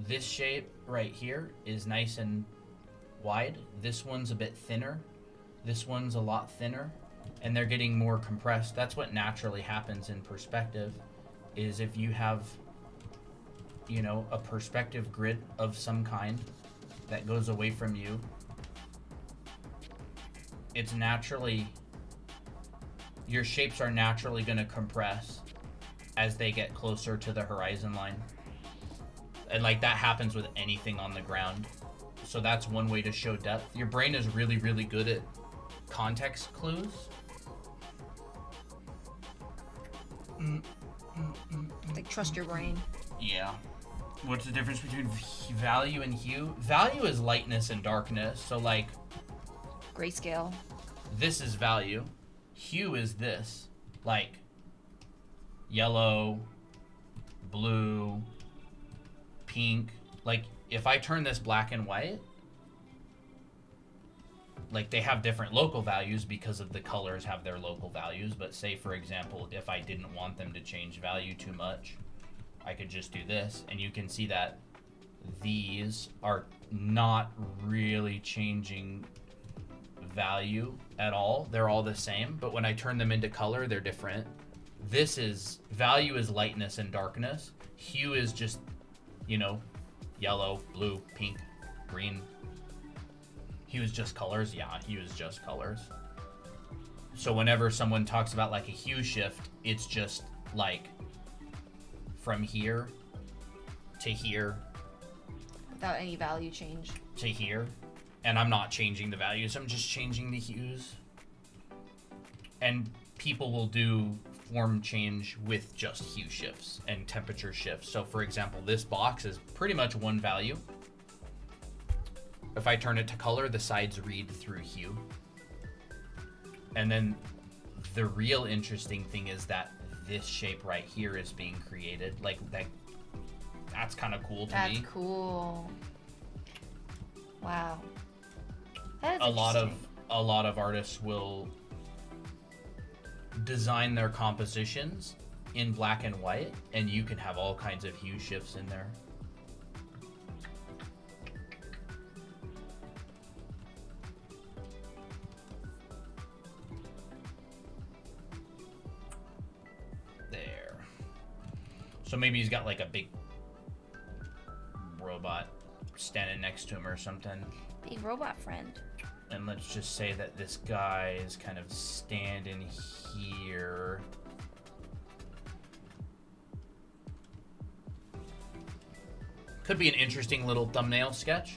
this shape right here is nice and wide. This one's a bit thinner. This one's a lot thinner. And they're getting more compressed. That's what naturally happens in perspective, is if you have, you know, a perspective grid of some kind that goes away from you, it's naturally, your shapes are naturally going to compress as they get closer to the horizon line. And like that happens with anything on the ground. So that's one way to show depth. Your brain is really, really good at context clues. Like trust your brain. Yeah. What's the difference between value and hue? Value is lightness and darkness. So like Grayscale. this is value. Hue is this. Like yellow, blue, pink. Like if I turn this black and white, like they have different local values because of the colors have their local values. But say for example, if I didn't want them to change value too much, I could just do this, and you can see that these are not really changing value at all. They're all the same, but when I turn them into color, they're different. This is, value is lightness and darkness. Hue is just, you know, yellow, blue, pink, green. Hue is just colors. Yeah, hue is just colors. So whenever someone talks about like a hue shift, it's just like from here to here Without any value change. to here. And I'm not changing the values, I'm just changing the hues. And people will do form change with just hue shifts and temperature shifts. So for example, this box is pretty much one value. If I turn it to color, the sides read through hue. And then the real interesting thing is that this shape right here is being created. Like that's kind of cool to me. That's cool. Wow. That is a lot interesting. of artists will design their compositions in black and white, and you can have all kinds of hue shifts in there. So maybe he's got like a big robot standing next to him or something. Big robot friend. And let's just say that this guy is kind of standing here. Could be an interesting little thumbnail sketch.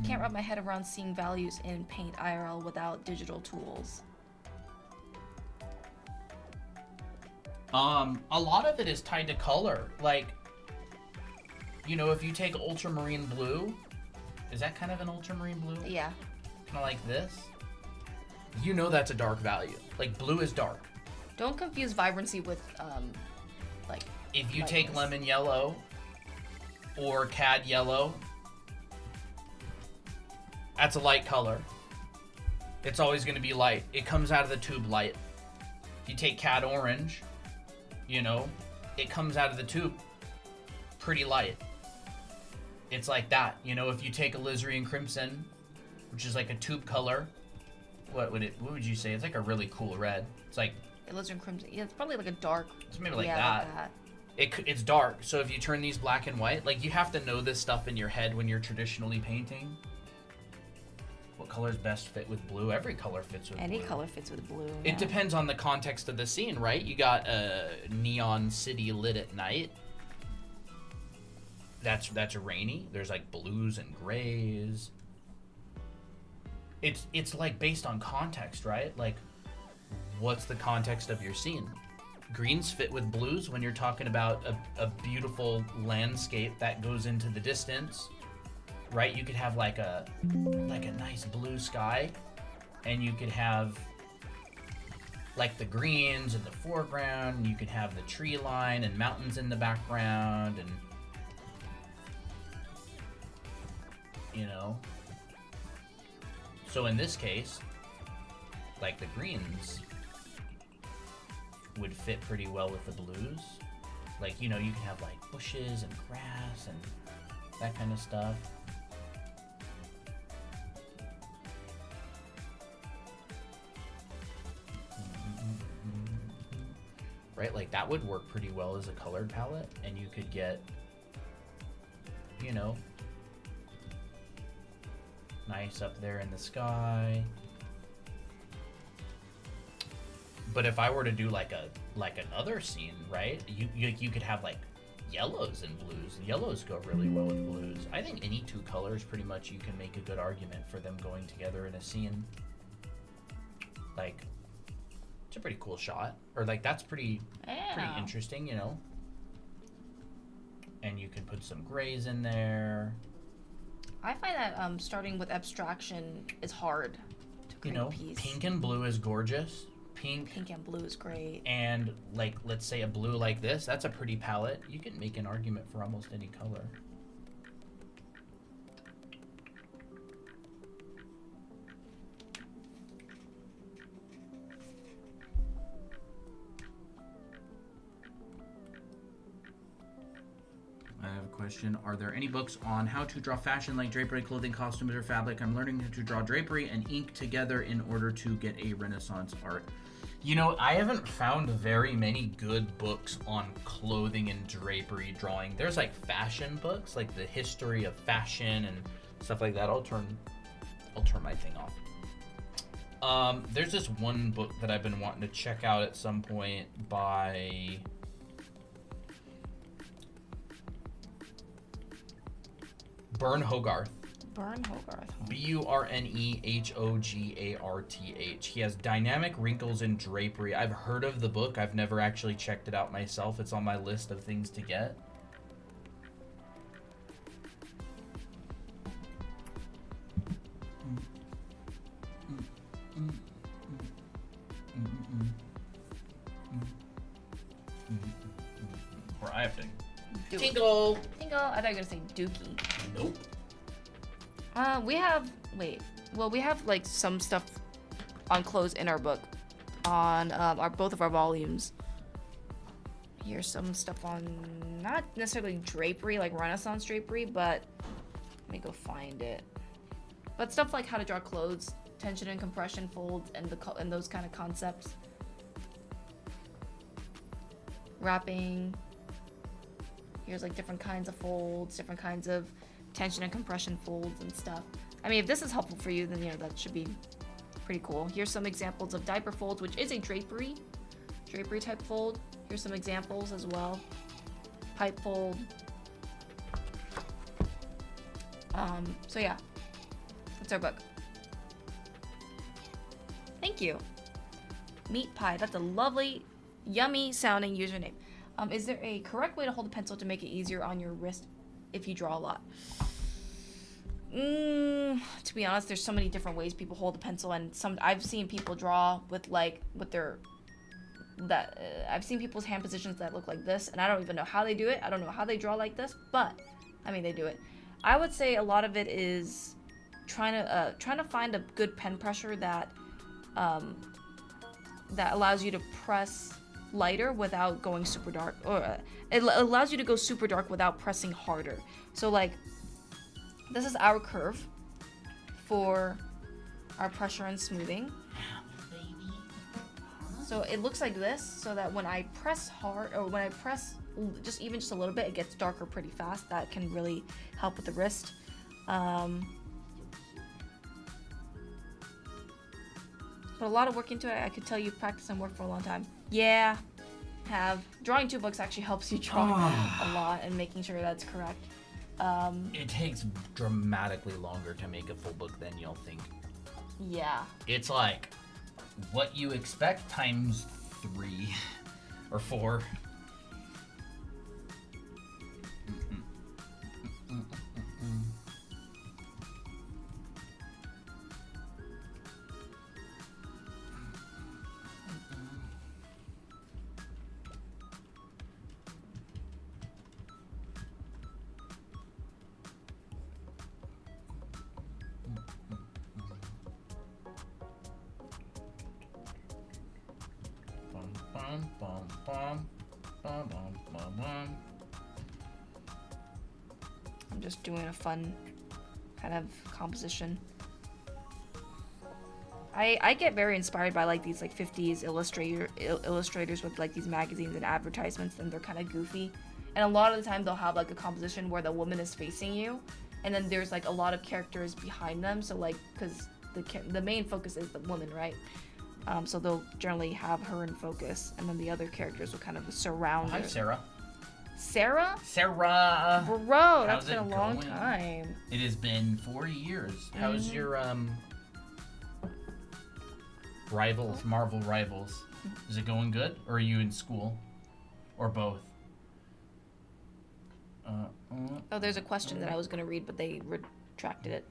Can't wrap my head around seeing values in Paint IRL without digital tools. A lot of it is tied to color. Like, you know, if you take ultramarine blue, is that kind of an ultramarine blue? Yeah. Kind of like this. You know that's a dark value. Like, blue is dark. Don't confuse vibrancy with, like, If you take lightness. lemon yellow or cad yellow, that's a light color. It's always going to be light. It comes out of the tube light. If you take cad orange, you know, it comes out of the tube pretty light. It's like that. You know, if you take alizarin crimson, which is like a tube color, what would you say? It's like a really cool red. It's like, Alizarin crimson. Yeah, it's probably like a dark. it's maybe like yeah, that. Like that. It's dark, so if you turn these black and white, like, you have to know this stuff in your head when you're traditionally painting. What colors best fit with blue? Every color fits with Any blue. color fits with blue. It yeah. depends on the context of the scene, right? You got a neon city lit at night. That's rainy. There's like blues and grays. It's like based on context, right? Like, what's the context of your scene? Greens fit with blues when you're talking about a beautiful landscape that goes into the distance, right? You could have like a nice blue sky, and you could have like the greens in the foreground, and you could have the tree line and mountains in the background, and you know. So in this case, like, the greens would fit pretty well with the blues. Like, you know, you can have like bushes and grass and that kind of stuff. Right, like that would work pretty well as a colored palette, and you could get, you know, nice up there in the sky. But if I were to do like another scene, right? You could have like yellows and blues. Yellows go really well with blues. I think any two colors, pretty much, you can make a good argument for them going together in a scene. Like, it's a pretty cool shot, or like that's pretty Yeah. interesting, you know. And you can put some grays in there. I find that starting with abstraction is hard to You create know, a piece. pink and blue is gorgeous. Pink and blue is great. and, like, let's say a blue like this, that's a pretty palette. You can make an argument for almost any color. I have a question. Are there any books on how to draw fashion like drapery, clothing, costumes, or fabric? I'm learning how to draw drapery and ink together in order to get a Renaissance art. You know, I haven't found very many good books on clothing and drapery drawing. There's like fashion books, like the history of fashion and stuff like that. I'll turn my thing off. There's this one book that I've been wanting to check out at some point by Byrne Hogarth. Byrne Hogarth. Huh? Burnehogarth. He has Dynamic Wrinkles in Drapery. I've heard of the book. I've never actually checked it out myself. It's on my list of things to get. Or I have to Duke. Tingle. Tingle. I thought you were gonna say Dookie. Nope. We have like some stuff on clothes in our book, on both of our volumes. Here's some stuff on not necessarily drapery, like Renaissance drapery, but let me go find it. But stuff like how to draw clothes, tension and compression folds, and those kind of concepts. Wrapping. Here's like different kinds of folds, different kinds of tension and compression folds and stuff. I mean, if this is helpful for you, then that should be pretty cool. Here's some examples of diaper folds, which is a drapery type fold. Here's some examples as well. Pipe fold. So yeah, that's our book. Thank you. Meat pie. That's a lovely, yummy sounding username. Is there a correct way to hold a pencil to make it easier on your wrist if you draw a lot? To be honest, there's so many different ways people hold a pencil, and I've seen people draw with I've seen people's hand positions that look like this, and I don't even know how they do it. I don't know how they draw like this, but I mean, they do it. I would say a lot of it is trying to find a good pen pressure that allows you to press lighter without going super dark, or it allows you to go super dark without pressing harder. So like, this is our curve for our pressure and smoothing. So it looks like this, so that when I press hard, or when I press just a little bit, it gets darker pretty fast. That can really help with the wrist. Put a lot of work into it. I could tell you've practiced and worked for a long time. Yeah, have. Drawing 2 books actually helps you draw a lot and making sure that's correct. It takes dramatically longer to make a full book than you'll think. Yeah. It's like what you expect times 3 or 4. I'm just doing a fun kind of composition. I get very inspired by like these like 50s illustrators with like these magazines and advertisements, and they're kind of goofy. And a lot of the time they'll have like a composition where the woman is facing you, and then there's like a lot of characters behind them. So like, because the main focus is the woman, right? So they'll generally have her in focus, and then the other characters will kind of surround her. Hi, Sarah. Sarah? Sarah. Bro, that's How's been a it long going? time. It has been 4 years. How's your Rivals, Marvel Rivals? Is it going good, or are you in school, or both? Oh, there's a question that I was gonna read, but they retracted it.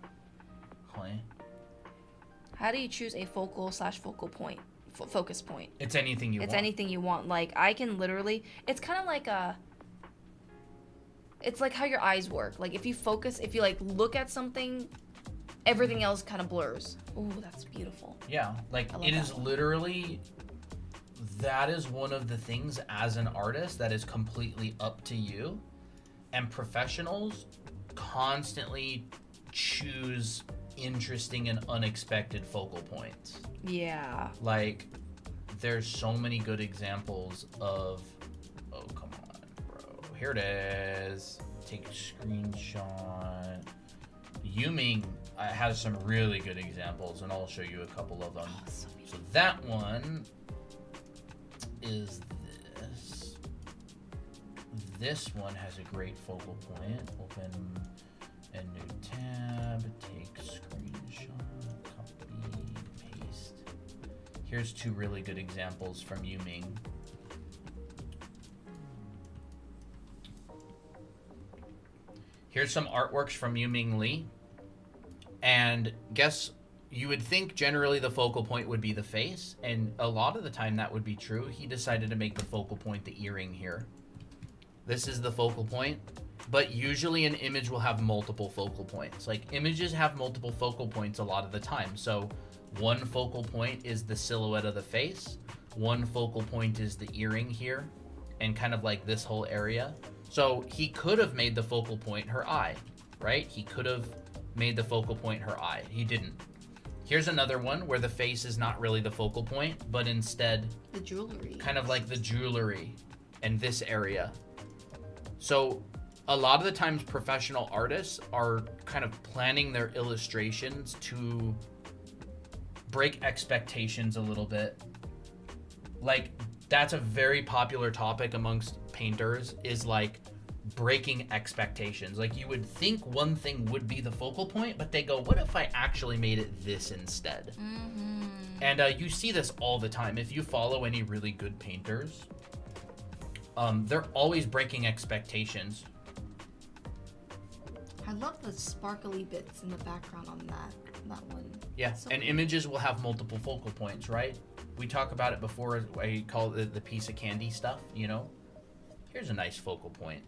Hi. How do you choose a focal/focal point? Focus point. It's anything you want. It's anything you want. Like, I can literally... It's kind of like it's like how your eyes work. Like, if you like look at something, everything else kind of blurs. Ooh, that's beautiful. Yeah, like it is literally... That is one of the things as an artist that is completely up to you. And professionals constantly choose interesting and unexpected focal points. Yeah. Like, there's so many good examples of... Oh, come on, bro. Here it is. Take a screenshot. Yuming has some really good examples, and I'll show you a couple of them. Awesome. So that one is this. This one has a great focal point. Open a new tab, take screenshot, copy, paste. Here's 2 really good examples from Yuming. Here's some artworks from Yuming Lee. And guess, you would think generally the focal point would be the face, and a lot of the time that would be true. He decided to make the focal point the earring here. This is the focal point. But usually an image will have multiple focal points. Like, images have multiple focal points a lot of the time. So One focal point is the silhouette of the face. One focal point is the earring here, and kind of like this whole area. So he could have made the focal point her eye, right? He could have made the focal point her eye. He didn't. Here's another one where the face is not really the focal point, but instead The jewelry. kind of like the jewelry and this area. So a lot of the times professional artists are kind of planning their illustrations to break expectations a little bit. Like, that's a very popular topic amongst painters, is like breaking expectations. Like, you would think one thing would be the focal point, but they go, what if I actually made it this instead? And you see this all the time. If you follow any really good painters, they're always breaking expectations. I love the sparkly bits in the background on that one. Yeah, So and cool. images will have multiple focal points, right? We talk about it before. I call it the piece of candy stuff, you know? Here's a nice focal point.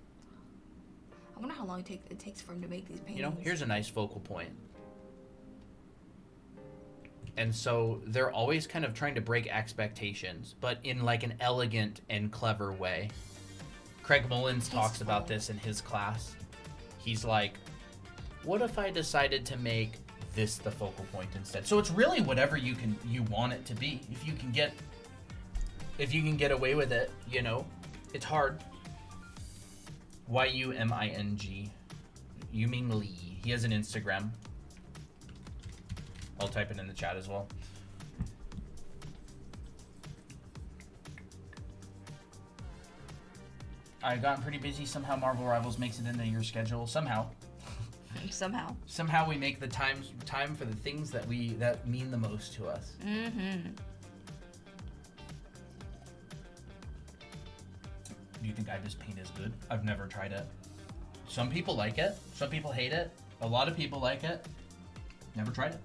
I wonder how long it takes for him to make these paintings. You know, here's a nice focal point. And so they're always kind of trying to break expectations, but in like an elegant and clever way. Craig Mullins talks about this in his class. He's like, what if I decided to make this the focal point instead? So it's really whatever you want it to be. If you can get away with it, you know, it's hard. Yuming, Yuming Lee. He has an Instagram. I'll type it in the chat as well. I've gotten pretty busy. Somehow Marvel Rivals makes it into your schedule. Somehow we make the time for the things that mean the most to us. Do you think Ibis paint is good? I've never tried it. Some people like it. Some people hate it. A lot of people like it. Never tried it.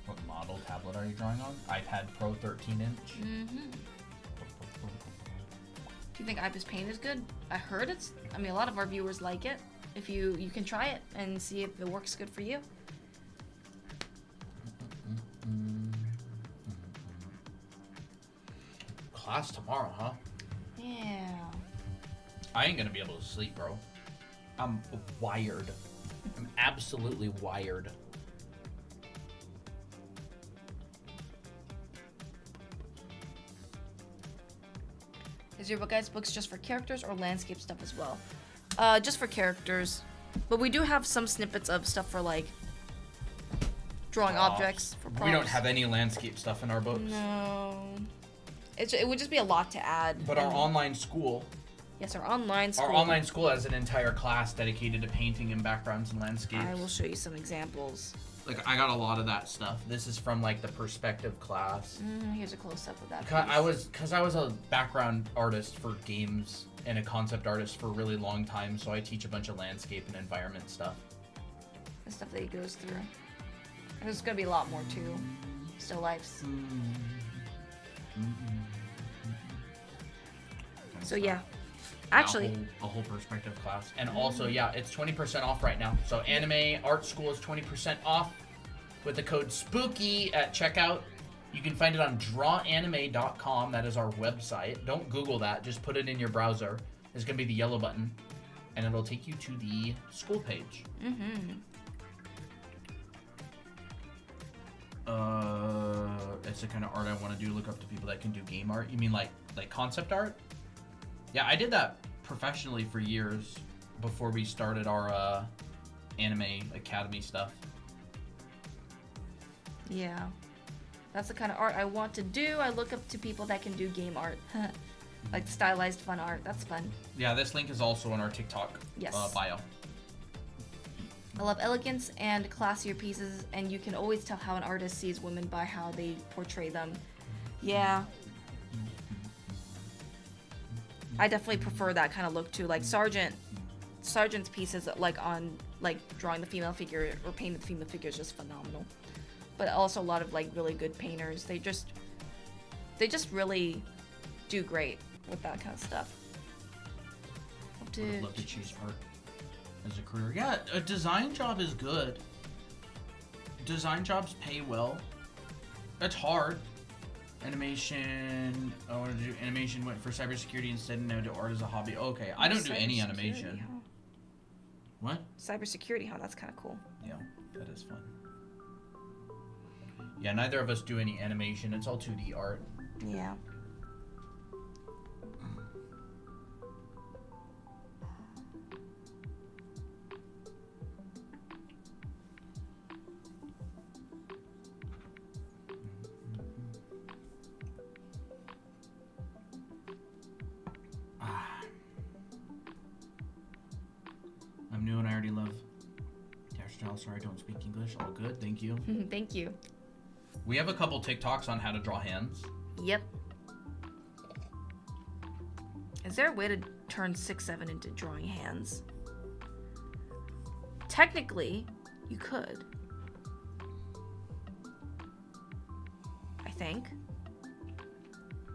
What model tablet are you drawing on? iPad Pro 13-inch? Do you think Ibis Paint is good? I heard a lot of our viewers like it. If you can try it and see if it works good for you. Class tomorrow, huh? Yeah. I ain't gonna be able to sleep, bro. I'm wired. I'm absolutely wired. Is your guys' books just for characters or landscape stuff as well? Just for characters. But we do have some snippets of stuff for like drawing objects for props. We don't have any landscape stuff in our books. No. It would just be a lot to add. But our online school, Yes, our online school. our online school has an entire class dedicated to painting and backgrounds and landscapes. I will show you some examples. Like, I got a lot of that stuff. This is from like the perspective class. Here's a close up of that. I was a background artist for games and a concept artist for a really long time, so I teach a bunch of landscape and environment stuff. The stuff that he goes through. And there's gonna be a lot more too. Still lifes. So yeah. Actually, a whole perspective class. And also, yeah, it's 20% off right now. So Anime Art School is 20% off with the code SPOOKY at checkout. You can find it on drawanime.com. That is our website. Don't Google that. Just put it in your browser. There's going to be the yellow button. And it'll take you to the school page. It's the kind of art I want to do. Look up to people that can do game art. You mean like concept art? Yeah, I did that professionally for years before we started our anime academy stuff. yeah. That's the kind of art I want to do. I look up to people that can do game art. Like stylized fun art. That's fun. Yeah, this link is also on our TikTok Yes. bio. I love elegance and classier pieces, and you can always tell how an artist sees women by how they portray them. Yeah. I definitely prefer that kind of look too. Like Sergeant's pieces, like on like drawing the female figure or painting the female figure is just phenomenal. But also a lot of like really good painters. They just really do great with that kind of stuff. Would have loved to choose art as a career. Yeah, a design job is good. Design jobs pay well. It's hard. Animation. I wanted to do animation. Went for cybersecurity instead, and now do art as a hobby. Okay, I don't do any animation. Huh? What? Cybersecurity, huh? That's kind of cool. Yeah, that is fun. Yeah, neither of us do any animation. It's all 2D art. Yeah. I'm new and I already love Dash Style. Sorry, I don't speak English. All good, thank you. Thank you. We have a couple TikToks on how to draw hands. Yep. Is there a way to turn 6-7 into drawing hands? Technically, you could. I think.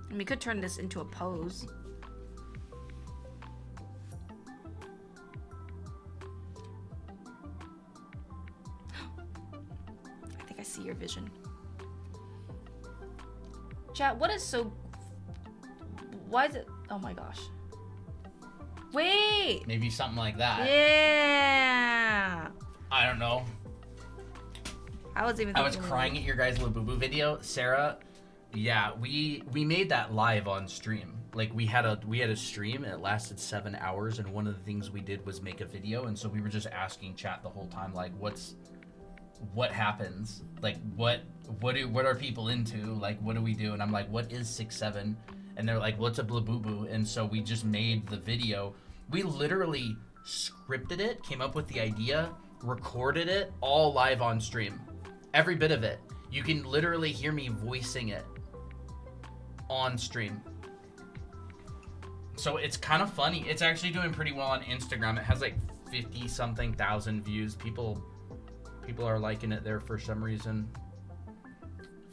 I mean, you could turn this into a pose. I think I see your vision. Chat, what is so... Why is it... Oh my gosh. Wait! Maybe something like that. Yeah! I don't know. I was crying at your guys' Labubu video. Sarah, yeah, we made that live on stream. Like we had a stream and it lasted 7 hours, and one of the things we did was make a video, and so we were just asking chat the whole time, like, what happens? Like what are people into? Like what do we do? And I'm like, what is 6-7? And they're like, what's a Blabubu? And so we just made the video. We literally scripted it, came up with the idea, recorded it all live on stream. Every bit of it. You can literally hear me voicing it on stream. So it's kind of funny. It's actually doing pretty well on Instagram. It has like 50 something thousand views. People are liking it there for some reason.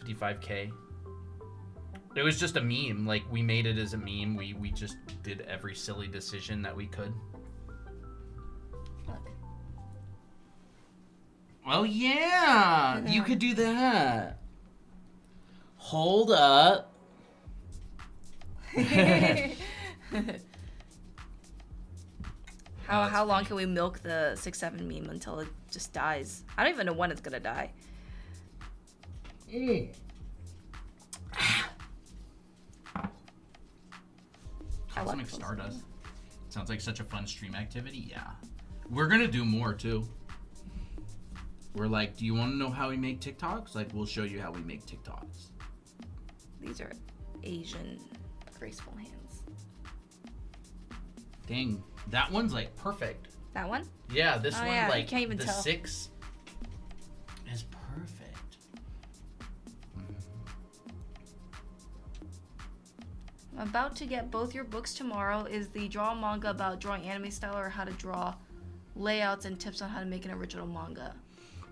55K. It was just a meme. Like we made it as a meme. We just did every silly decision that we could. Look. Well, yeah, you could do that. Hold up. How long can we milk the 6-7 meme until it just dies? I don't even know when it's gonna die. Cosmic Stardust. Sounds like such a fun stream activity. Yeah. We're gonna do more too. We're like, do you want to know how we make TikToks? Like, we'll show you how we make TikToks. These are Asian graceful hands. Dang, that one's like perfect. That one? Yeah, this one, yeah, like, you can't even the tell. 6 is perfect. I'm about to get both your books tomorrow. Is the draw manga about drawing anime style or how to draw layouts and tips on how to make an original manga?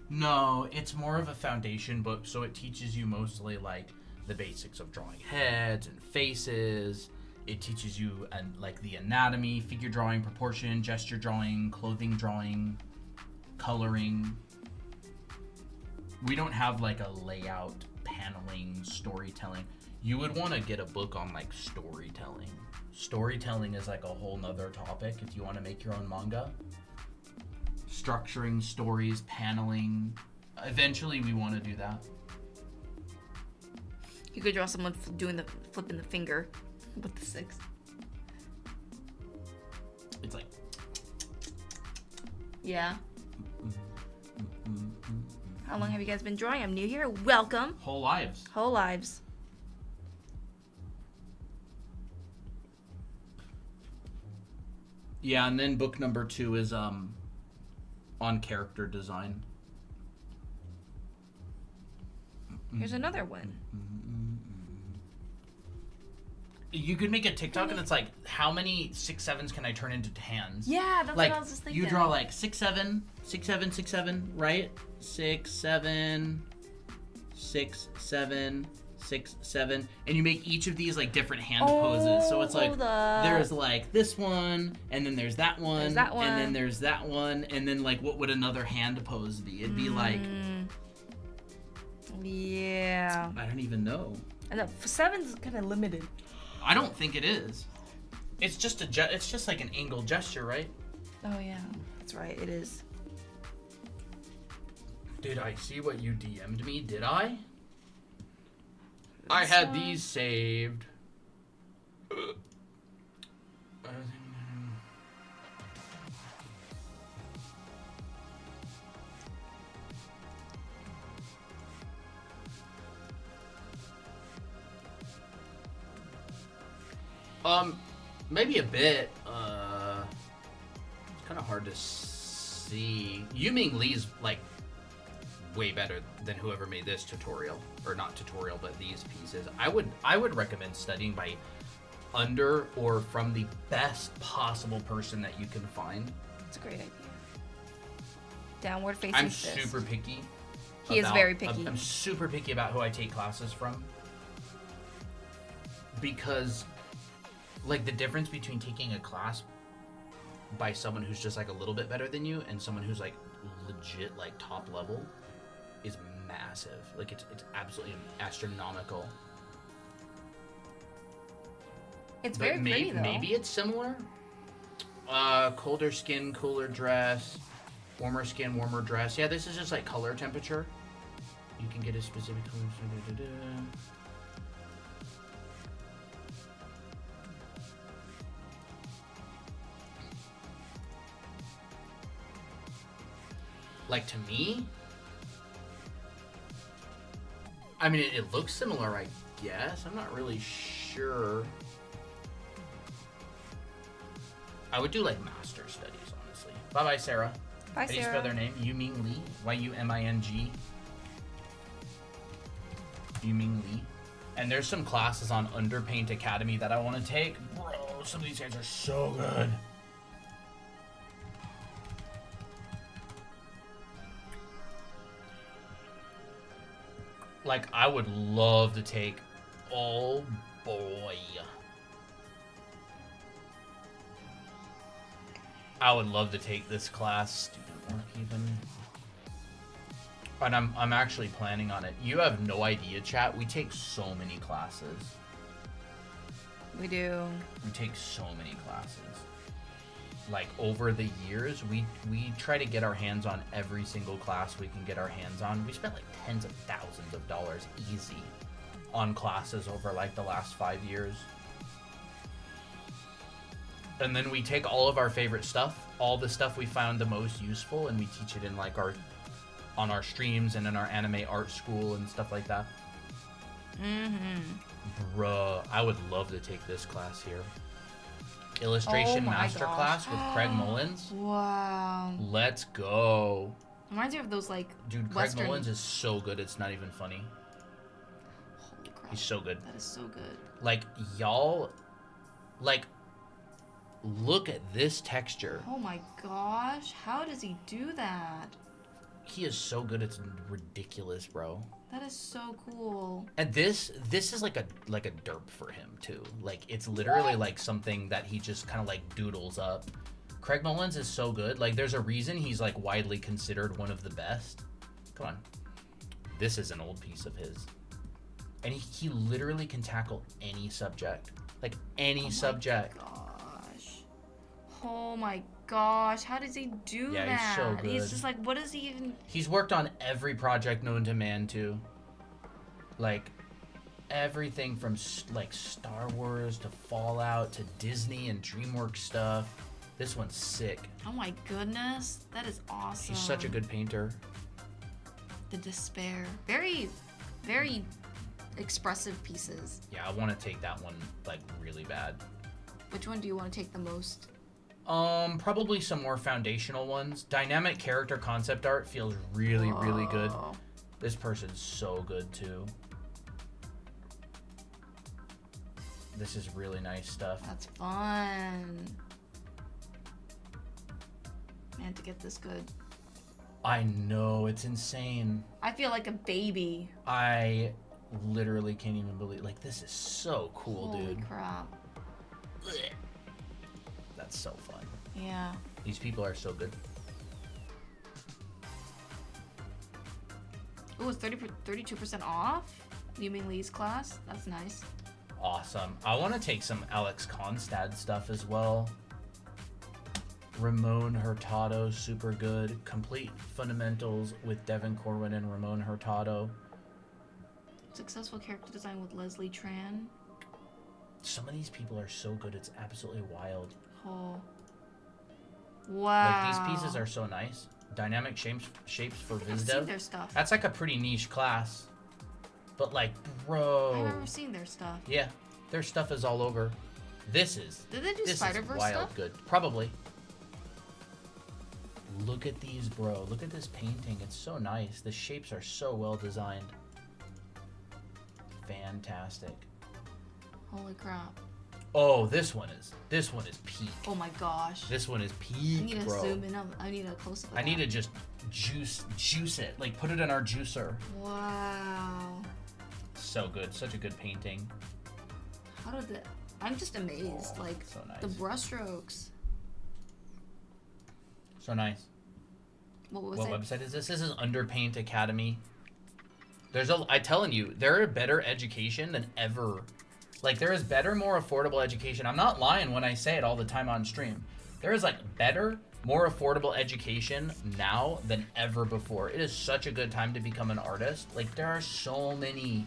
No, it's more of a foundation book, so it teaches you mostly like the basics of drawing heads and faces. It teaches you like the anatomy, figure drawing, proportion, gesture drawing, clothing drawing, coloring. We don't have like a layout, paneling, storytelling. You would want to get a book on like storytelling. Storytelling is like a whole nother topic if you want to make your own manga. Structuring stories, paneling. Eventually we want to do that. You could draw someone doing the flipping the finger with the 6. It's like, Yeah. How long have you guys been drawing? I'm new here. Welcome. whole lives. Whole lives. Yeah, and then book number 2 is on character design. Here's another one. You could make a TikTok and it's like, how many 6-7s can I turn into hands? Yeah, that's Like, what I was just thinking. you draw like 6-7, 6-7, 6-7, right? 6-7, 6-7, 6-7, and you make each of these like different hand poses. So it's like hold up. there's like this one, and then there's that one, There's that and one. then there's that one, and then like what would another hand pose be? It'd be like Yeah. I don't even know. And the 7's kind of limited. I don't think it is. It's just it's just like an angle gesture, right? Oh yeah, that's right. It is. Did I see what you DM'd me? Did I? I had these saved. Maybe a bit. It's kind of hard to see. Yuming Lee's like way better than whoever made this tutorial, or not tutorial, but these pieces. I would recommend studying by under or from the best possible person that you can find. It's a great idea. Downward facing I'm fist. super picky. He is very picky. I'm super picky about who I take classes from. Because, like, the difference between taking a class by someone who's just, like, a little bit better than you and someone who's, like, legit, like, top level is massive. Like, it's absolutely astronomical. It's But very pretty, though. maybe it's similar. Colder skin, cooler dress. Warmer skin, warmer dress. Yeah, this is just like color temperature. You can get a specific color. Like, to me, I mean, it looks similar, I guess. I'm not really sure. I would do like master studies, honestly. Bye bye, Sarah. Bye, How do you Sarah. spell their name? Yuming Lee. Yuming. Yuming Lee. And there's some classes on Underpaint Academy that I want to take. Bro, some of these guys are so good. Like, I would love to take... Oh, boy. I would love to take this class. Student work even. And I'm actually planning on it. You have no idea, chat. We take so many classes. We do. We take so many classes. Like, over the years, we try to get our hands on every single class we can get our hands on. We spent like tens of thousands of dollars easy on classes over like the last 5 years. And then we take all of our favorite stuff, all the stuff we found the most useful, and we teach it in like on our streams and in our anime art school and stuff like that. Bruh, I would love to take this class here. Illustration Oh my Masterclass gosh. with Craig Mullins. Wow. Let's go. Reminds me of those like Dude, Craig Western. Mullins is so good, it's not even funny. Holy crap. He's so good. That is so good. Like, y'all, like, look at this texture. Oh my gosh. How does he do that? He is so good, it's ridiculous, bro. That is so cool. And this is like a derp for him too. Like, it's literally like something that he just kind of like doodles up. Craig Mullins is so good. Like, there's a reason he's like widely considered one of the best. Come on. This is an old piece of his. And he literally can tackle any subject. Like, any subject. Gosh. Oh my gosh. How does he do Yeah, that? he's so good. He's just like, what does he even... He's worked on every project known to man too. Like, everything from like Star Wars to Fallout to Disney and DreamWorks stuff. This one's sick. Oh my goodness. That is awesome. He's such a good painter. The Despair. Very, very expressive pieces. Yeah, I want to take that one like really bad. Which one do you want to take the most? Probably some more foundational ones. Dynamic character concept art feels really, really good. Whoa. This person's so good too. This is really nice stuff. That's fun. Man, to get this good. I know, it's insane. I feel like a baby. I literally can't even believe, like, this is so cool, Holy dude. crap. That's so fun. Yeah. These people are so good. Ooh, it's 32% off? You mean Lee's class? That's nice. Awesome. I want to take some Alex Konstad stuff as well. Ramon Hurtado, super good. Complete Fundamentals with Devin Corwin and Ramon Hurtado. Successful character design with Leslie Tran. Some of these people are so good, it's absolutely wild. Oh. Wow. Like, these pieces are so nice. Dynamic shapes for I've seen VizDev. their stuff. That's like a pretty niche class. But like, bro. I've never seen their stuff. Yeah, their stuff is all over. This is Did they do this is Spider-Verse wild stuff? good. Probably. Look at these, bro. Look at this painting. It's so nice. The shapes are so well designed. Fantastic. Holy crap. Oh, this one is peak. Oh my gosh. This one is I peak, need to bro. zoom in. I need a close up. I need to just juice it. Like, put it in our juicer. Wow. So good. Such a good painting. How did that? I'm just amazed. Oh, Like so nice. the brushstrokes. So nice. What was What it? website is this? This is Underpaint Academy. I'm telling you, there are better education than ever. Like, there is better, more affordable education. I'm not lying when I say it all the time on stream. There is, like, better, more affordable education now than ever before. It is such a good time to become an artist. Like, there are so many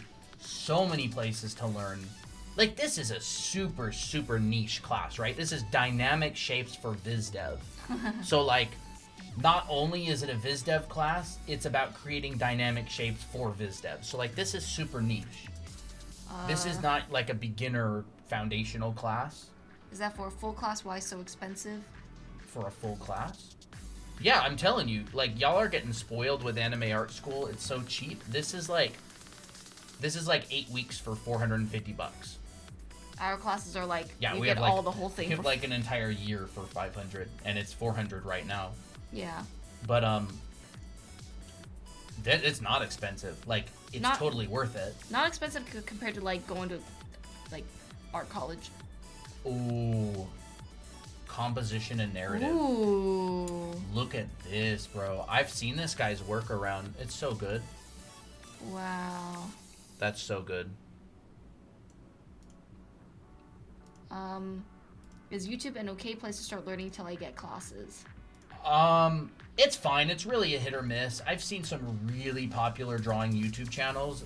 places to learn. Like, this is a super, super niche class, right? This is dynamic shapes for VizDev. So, like, not only is it a VizDev class, it's about creating dynamic shapes for VizDev. So, like, this is super niche. This is not like a beginner foundational class Is that for a full class? Why so expensive? for a full class. Yeah, I'm telling you, like, y'all are getting spoiled with Anime Art School. It's so cheap. This is like 8 weeks for $450. Our classes are like Yeah, you we get have like all the whole thing. we have for like an entire year for 500, and it's 400 right now. yeah. But that it's not expensive. Like, it's Not- totally worth it. Not expensive compared to like going to like art college. Ooh, composition and narrative. Ooh. Look at this, bro. I've seen this guy's work around. It's so good. Wow. That's so good. Is YouTube an okay place to start learning till I get classes? It's fine. It's really a hit or miss. I've seen some really popular drawing YouTube channels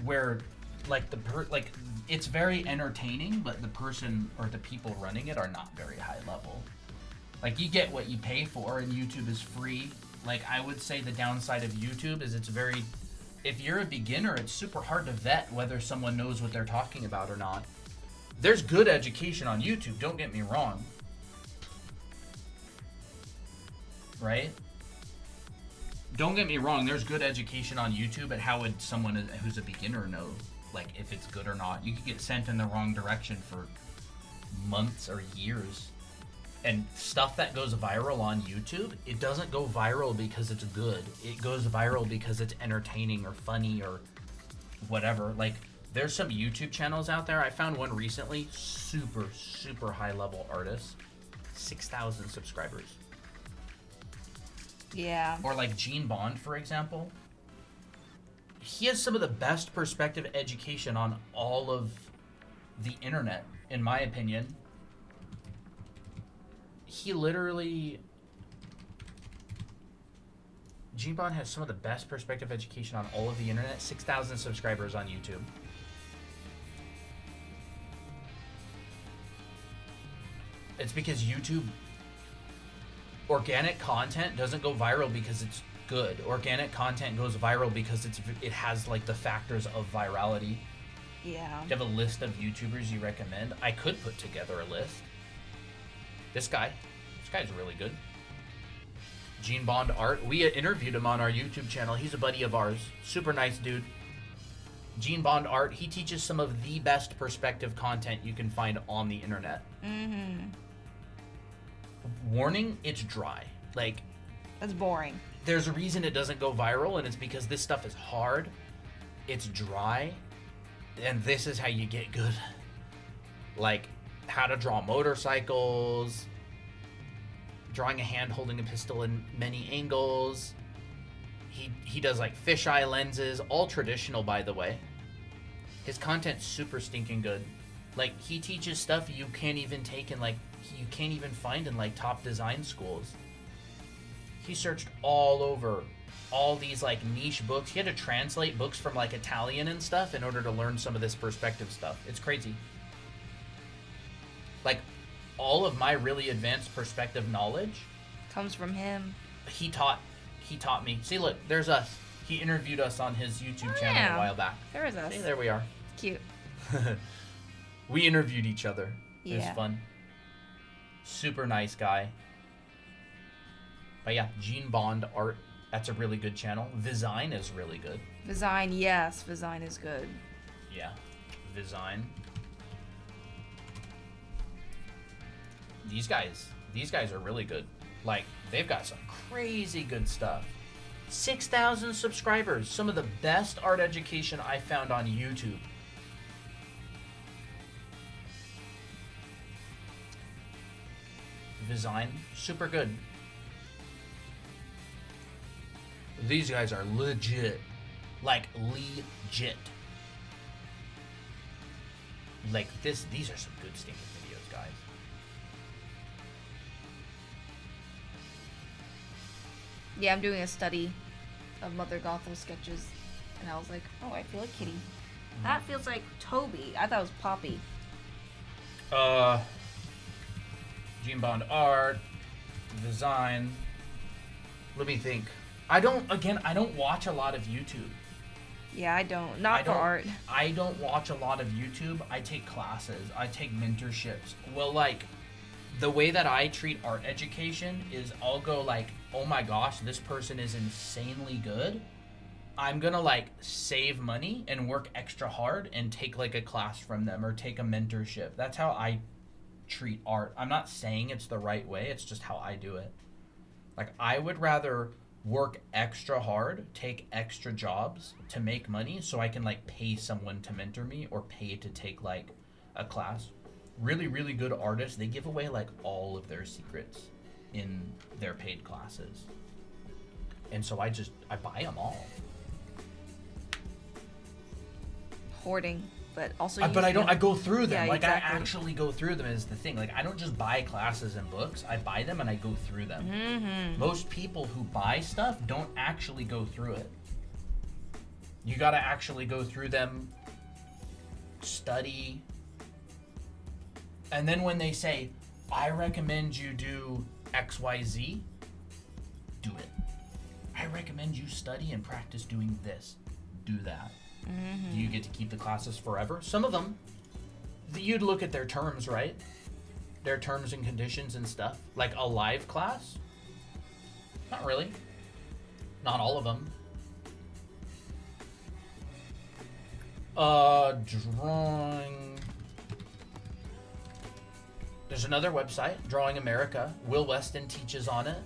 where, like, it's very entertaining, but the person or the people running it are not very high level. Like, you get what you pay for, and YouTube is free. Like, I would say the downside of YouTube is if you're a beginner, it's super hard to vet whether someone knows what they're talking about or not. There's good education on YouTube, don't get me wrong. Right? Don't get me wrong, there's good education on YouTube, but how would someone who's a beginner know, like, if it's good or not? You could get sent in the wrong direction for months or years. And stuff that goes viral on YouTube, it doesn't go viral because it's good. It goes viral because it's entertaining or funny or whatever. Like, there's some YouTube channels out there. I found one recently, super, super high level artist, 6,000 subscribers. Yeah. Or like Gene Bond, for example. He has some of the best perspective education on all of the internet, in my opinion. He literally... Gene Bond has some of the best perspective education on all of the internet. 6,000 subscribers on YouTube. It's because YouTube... Organic content doesn't go viral because it's good. Organic content goes viral because it has, like, the factors of virality. Yeah. Do you have a list of YouTubers you recommend? I could put together a list. This guy's really good. Gene Bond Art. We interviewed him on our YouTube channel. He's a buddy of ours. Super nice dude. Gene Bond Art, he teaches some of the best perspective content you can find on the internet. Warning, it's dry. Like, That's boring. there's a reason it doesn't go viral, and it's because this stuff is hard, it's dry, and this is how you get good. Like, how to draw motorcycles, drawing a hand holding a pistol in many angles. He does like fisheye lenses, all traditional, by the way. His content's super stinking good. Like, he teaches stuff you can't even take in, like, you can't even find in like top design schools. He searched all over all these like niche books. He had to translate books from like Italian and stuff in order to learn some of this perspective stuff. It's crazy. Like, all of my really advanced perspective knowledge Comes from him. he taught me. See, look, there's us. He interviewed us on his YouTube channel yeah. a while back. There is us. See, there we are. Cute. We interviewed each other. It was Yeah. fun. Super nice guy. But yeah, Gene Bond Art, that's a really good channel. Vizine is really good. Vizine, yes. Vizine is good. Yeah, Vizine. These guys are really good. Like, they've got some crazy good stuff. 6,000 subscribers. Some of the best art education I found on YouTube. Vizine, super good. These guys are legit. Like, legit. Like, these are some good stinking videos, guys. Yeah, I'm doing a study of Mother Gothel sketches, and I was like, oh, I feel like Kitty. That feels like Toby. I thought it was Poppy. Gene Bond Art, Design. Let me think. I don't watch a lot of YouTube. Yeah, I don't. Not for art. I don't watch a lot of YouTube. I take classes. I take mentorships. Well, like, the way that I treat art education is I'll go like, oh my gosh, this person is insanely good. I'm gonna like save money and work extra hard and take like a class from them or take a mentorship. That's how I treat art. I'm not saying it's the right way, it's just how I do it. Like, I would rather work extra hard, take extra jobs to make money so I can like pay someone to mentor me or pay to take like a class. Really, really good artists, they give away like all of their secrets in their paid classes. And so I buy them all. Hoarding, but also. But I don't. using I them. go through them. Yeah, like, exactly. I actually go through them is the thing. Like, I don't just buy classes and books. I buy them and I go through them. Mm-hmm. Most people who buy stuff don't actually go through it. You got to actually go through them, study, and then when they say, "I recommend you do XYZ," do it. I recommend you study and practice doing this. Do that. Mm-hmm. Do you get to keep the classes forever? Some of them, you'd look at their terms, right? Their terms and conditions and stuff. Like a live class? Not really. Not all of them. Drawing. There's another website, Drawing America. Will Weston teaches on it.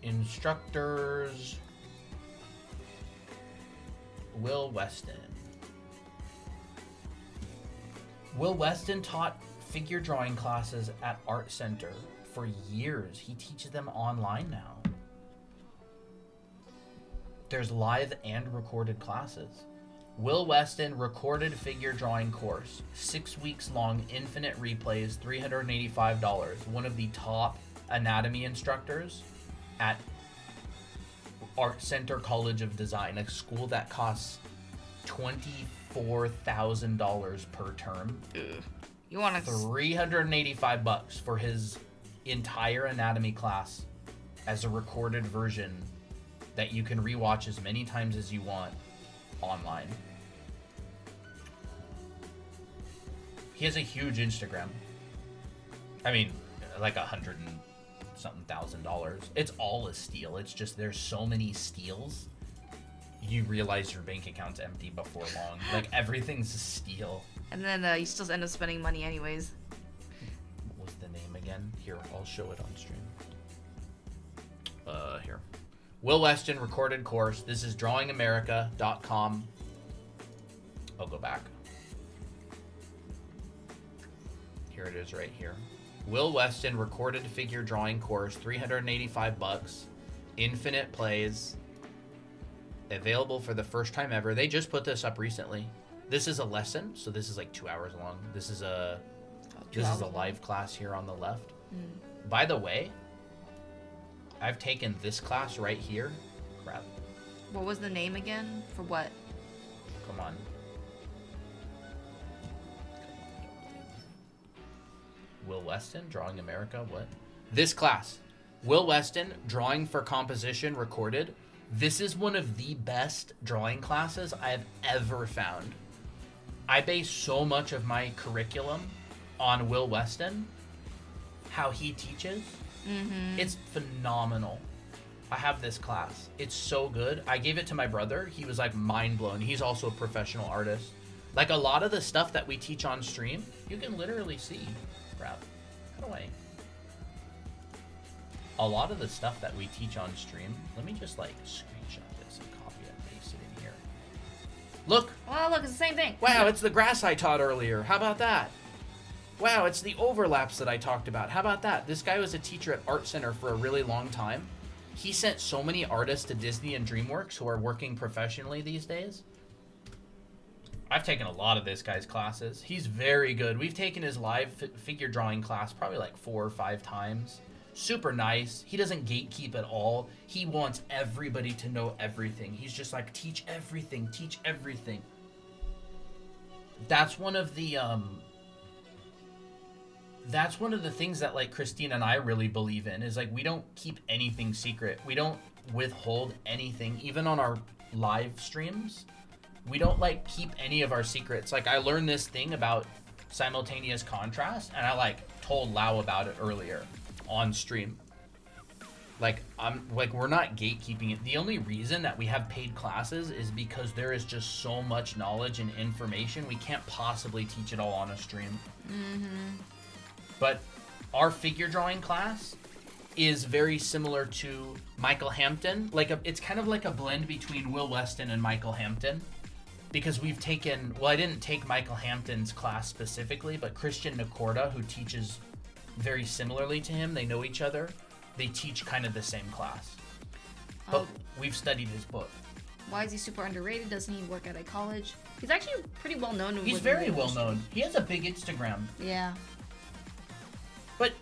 Instructors. Will Weston. Will Weston taught figure drawing classes at Art Center for years. He teaches them online now. There's live and recorded classes. Will Weston recorded figure drawing course. 6 weeks long, infinite replays, $385. One of the top anatomy instructors at Art Center College of Design, a school that costs $24,000 per term. You want to? $385 for his entire anatomy class as a recorded version that you can rewatch as many times as you want online. He has a huge Instagram. I mean, like $100 and something $1,000. It's all a steal. It's just there's so many steals you realize your bank account's empty before long. Like, everything's a steal. And then you still end up spending money anyways. What was the name again? Here, I'll show it on stream. Here. Will Weston recorded course. This is drawingamerica.com. I'll go back. Here it is right here. Will Weston recorded figure drawing course, $385. Infinite plays. Available for the first time ever. They just put this up recently. This is a lesson, so this is like 2 hours long. This is a live class here on the left. By the way, I've taken this class right here. Crap. What was the name again? For what? Come on. Will Weston, Drawing America, what? This class. Will Weston, Drawing for Composition, recorded. This is one of the best drawing classes I've ever found. I base so much of my curriculum on Will Weston, how he teaches. It's phenomenal. I have this class. It's so good. I gave it to my brother. He was like mind blown. He's also a professional artist. Like a lot of the stuff that we teach on stream, you can literally see. Crap. Cut away. A lot of the stuff that we teach on stream, let me just like screenshot this and copy and paste it in here. Look. Oh, look, it's the same thing. Wow, it's the grass I taught earlier. How about that? Wow, it's the overlaps that I talked about. How about that? This guy was a teacher at Art Center for a really long time. He sent so many artists to Disney and DreamWorks who are working professionally these days. I've taken a lot of this guy's classes. He's very good. We've taken his live figure drawing class probably like 4 or 5 times. Super nice. He doesn't gatekeep at all. He wants everybody to know everything. He's just like, teach everything, teach everything. That's one of the things that like Christine and I really believe in, is like we don't keep anything secret. We don't withhold anything, even on our live streams. We don't like keep any of our secrets. Like I learned this thing about simultaneous contrast and I like told Lau about it earlier on stream. Like we're not gatekeeping it. The only reason that we have paid classes is because there is just so much knowledge and information. We can't possibly teach it all on a stream. But our figure drawing class is very similar to Michael Hampton. It's kind of like a blend between Will Weston and Michael Hampton. Because we've taken, well, I didn't take Michael Hampton's class specifically, but Christian Nakorda, who teaches very similarly to him, they know each other. They teach kind of the same class. But we've studied his book. Why is he super underrated? Doesn't he work at a college? He's actually pretty well known. He's very well known. He has a big Instagram. Yeah. But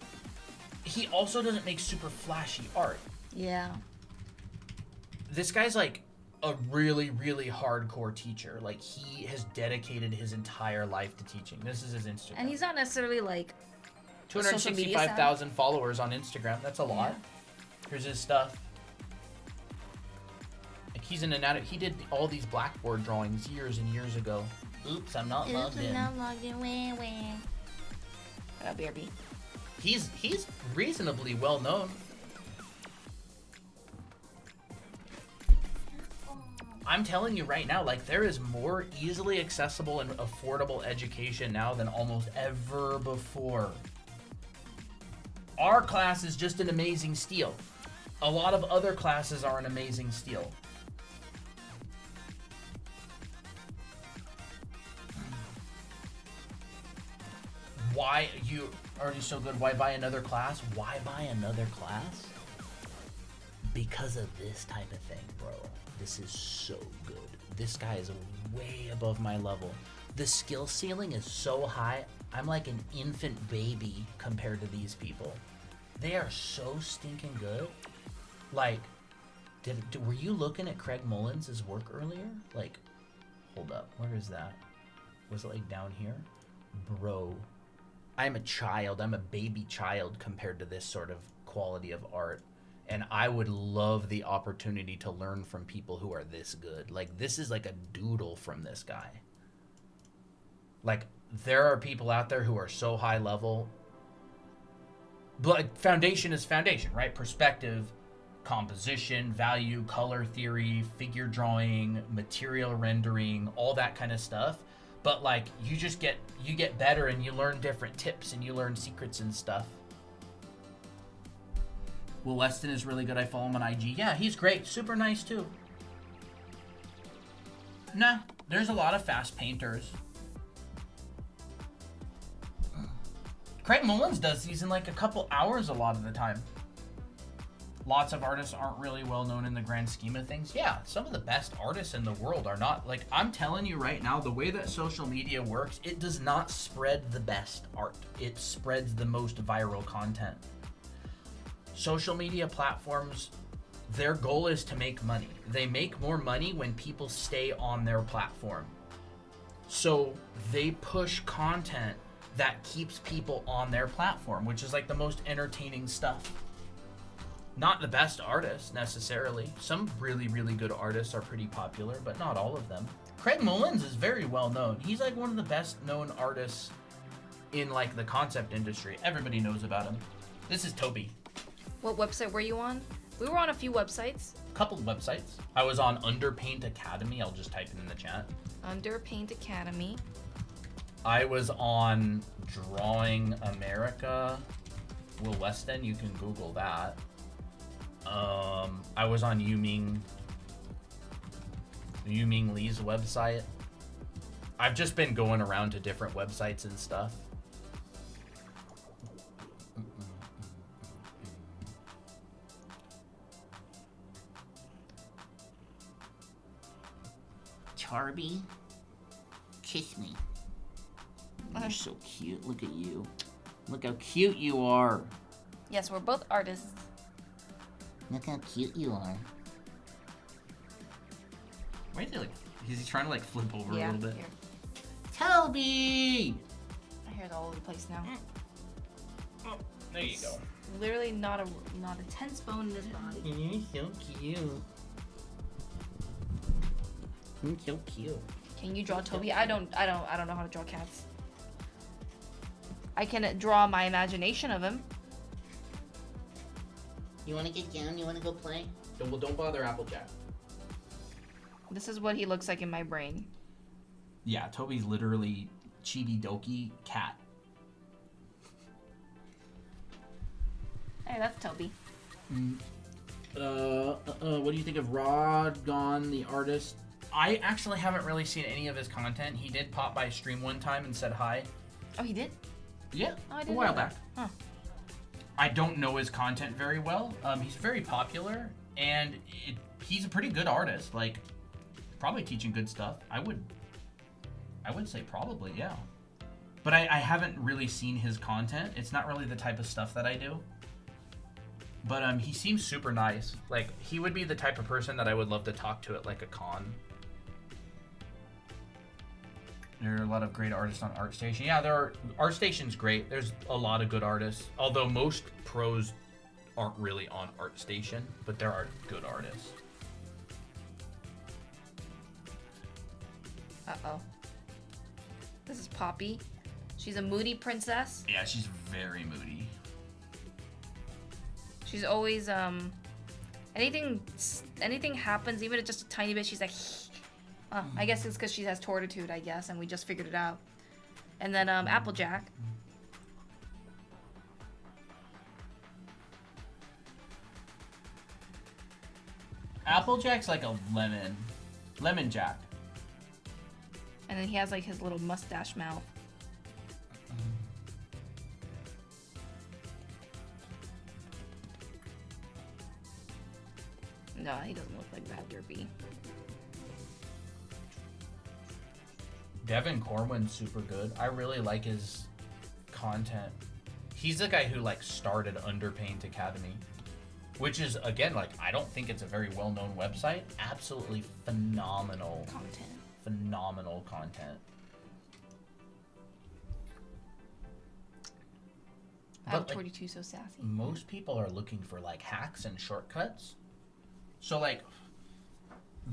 he also doesn't make super flashy art. Yeah. This guy's like a really, really hardcore teacher. Like he has dedicated his entire life to teaching. This is his Instagram. And he's not necessarily like 265,000 followers on Instagram. That's a lot. Yeah. Here's his stuff. Like he's an anatomy. He did all these blackboard drawings years and years ago. Oops, I'm not logged in. BRB. He's reasonably well known. I'm telling you right now, like there is more easily accessible and affordable education now than almost ever before. Our class is just an amazing steal. A lot of other classes are an amazing steal. Why you already so good? Why buy another class? Why buy another class? Because of this type of thing, bro. This is so good. This guy is way above my level. The skill ceiling is so high. I'm like an infant baby compared to these people. They are so stinking good. Like, were you looking at Craig Mullins' work earlier? Like, hold up. Where is that? Was it like down here? Bro, I'm a child. I'm a baby child compared to this sort of quality of art. And I would love the opportunity to learn from people who are this good. Like, this is like a doodle from this guy. Like, there are people out there who are so high level. But foundation is foundation, right? Perspective, composition, value, color theory, figure drawing, material rendering, all that kind of stuff. But like you get better and you learn different tips and you learn secrets and stuff. Will Weston is really good. I follow him on IG. Yeah, he's great. Super nice too. Nah, there's a lot of fast painters. Craig Mullins does these in like a couple hours a lot of the time. Lots of artists aren't really well known in the grand scheme of things. Yeah, some of the best artists in the world are not. Like, I'm telling you right now, the way that social media works, it does not spread the best art. It spreads the most viral content. Social media platforms, their goal is to make money. They make more money when people stay on their platform. So they push content that keeps people on their platform, which is like the most entertaining stuff. Not the best artists necessarily. Some really, really good artists are pretty popular, but not all of them. Craig Mullins is very well known. He's like one of the best known artists in like the concept industry. Everybody knows about him. This is Toby. What website were you on? We were on a few websites. Couple of websites. I was on Underpaint Academy. I'll just type it in the chat. Underpaint Academy. I was on Drawing America. Will Weston, you can Google that. I was on Yuming Lee's website. I've just been going around to different websites and stuff. Charby, kiss me. You're so cute. Look at you. Look how cute you are. Yes, we're both artists. Look how cute you are. Why is he like? Is he trying to like flip over a little bit? Here. Toby! My hair's all over the place now. Oh, there you go. Literally not a tense bone in this body. You're so cute. You're so cute. Can you draw Toby? I don't know how to draw cats. I can draw my imagination of him. You wanna get down? You wanna go play? Well, don't bother Applejack. This is what he looks like in my brain. Yeah, Toby's literally Chibi Doki cat. Hey, that's Toby. What do you think of Rod Gone, the artist? I actually haven't really seen any of his content. He did pop by stream one time and said hi. Oh, he did? Yeah, Oh, I a didn't while know that. back. Huh. I don't know his content very well. He's very popular, and he's a pretty good artist. Like, probably teaching good stuff. I would say probably, yeah. But I haven't really seen his content. It's not really the type of stuff that I do. But he seems super nice. Like, he would be the type of person that I would love to talk to at like a con. There are a lot of great artists on ArtStation. Yeah, ArtStation's great. There's a lot of good artists. Although most pros aren't really on ArtStation, but there are good artists. Uh-oh. This is Poppy. She's a moody princess. Yeah, she's very moody. She's always anything happens, even if just a tiny bit, she's like I guess it's because she has tortitude, I guess, and we just figured it out. And then Applejack. Applejack's like a lemon jack. And then he has like his little mustache mouth. No, he doesn't look like that derpy. Devin Corwin's super good. I really like his content. He's the guy who like started Underpaint Academy, which is again like I don't think it's a very well-known website. Absolutely phenomenal Content. Phenomenal content. I'm But, like, 42, so sassy. most people are looking for like hacks and shortcuts. So like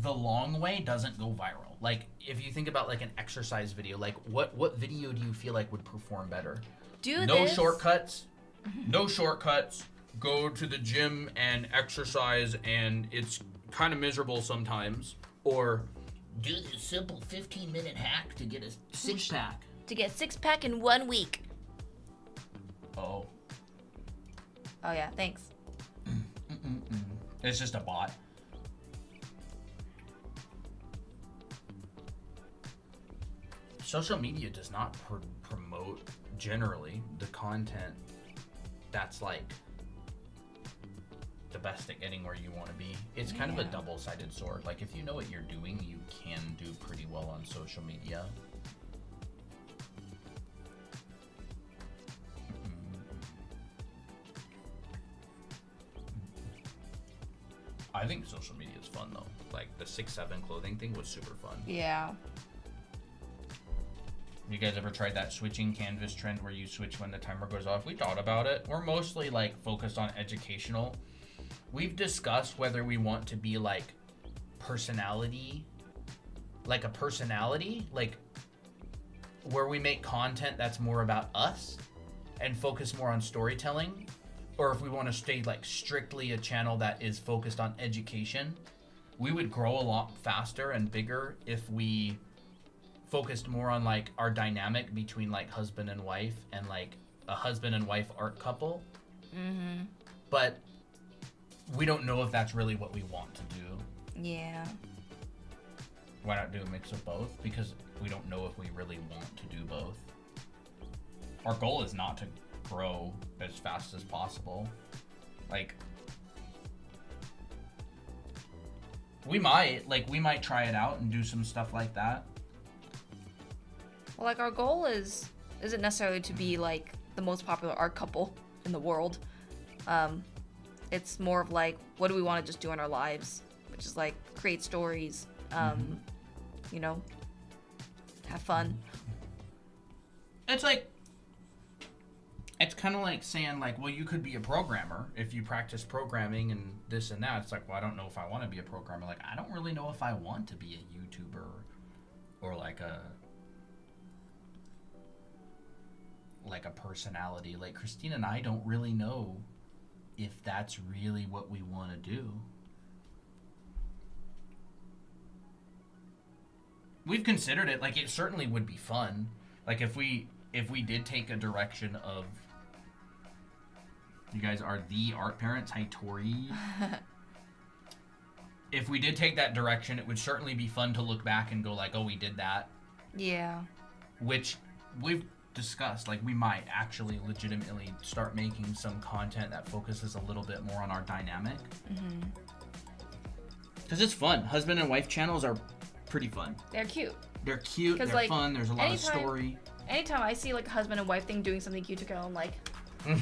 the long way doesn't go viral. Like if you think about like an exercise video, like what video do you feel like would perform better? Do No this. shortcuts. No shortcuts. go to the gym and exercise and it's kind of miserable sometimes, or Do this simple 15-minute hack to get a six-pack. To get 6-pack in 1 week. oh, Oh yeah, thanks. it's just a bot. Social media does not promote generally the content that's like the best at getting where you want to be. It's kind of a Yeah. double-sided sword. Like if you know what you're doing, you can do pretty well on social media. I think social media is fun though. Like the 6'7" clothing thing was super fun. Yeah. You guys ever tried that switching canvas trend where you switch when the timer goes off? We thought about it. We're mostly like focused on educational. We've discussed whether we want to be like personality, like a personality, like where we make content that's more about us and focus more on storytelling, or if we want to stay like strictly a channel that is focused on education. We would grow a lot faster and bigger if we focused more on like our dynamic between like husband and wife and like a husband and wife art couple. Mm-hmm. But we don't know if that's really what we want to do. Yeah. Why not do a mix of both? Because we don't know if we really want to do both. Our goal is not to grow as fast as possible. Like we might try it out and do some stuff like that. Well, like our goal isn't necessarily to be like the most popular art couple in the world. It's more of like, what do we want to just do in our lives, which is like create stories, you know, have fun. It's like, it's kind of like saying like, well, you could be a programmer if you practice programming and this and that. It's like, well, I don't know if I want to be a programmer. Like, I don't really know if I want to be a YouTuber or like a personality. Like Christina and I don't really know if that's really what we want to do. We've considered it. Like, it certainly would be fun. Like if we did take a direction of, you guys are the art parents, hi Tori. If we did take that direction, it would certainly be fun to look back and go like, oh, we did that. Yeah. Which we've discussed, like we might actually legitimately start making some content that focuses a little bit more on our dynamic. Because it's fun. Husband and wife channels are pretty fun. They're cute. They're cute, they're like, fun, there's a lot of story. Anytime I see like a husband and wife thing doing something cute together, I'm like, You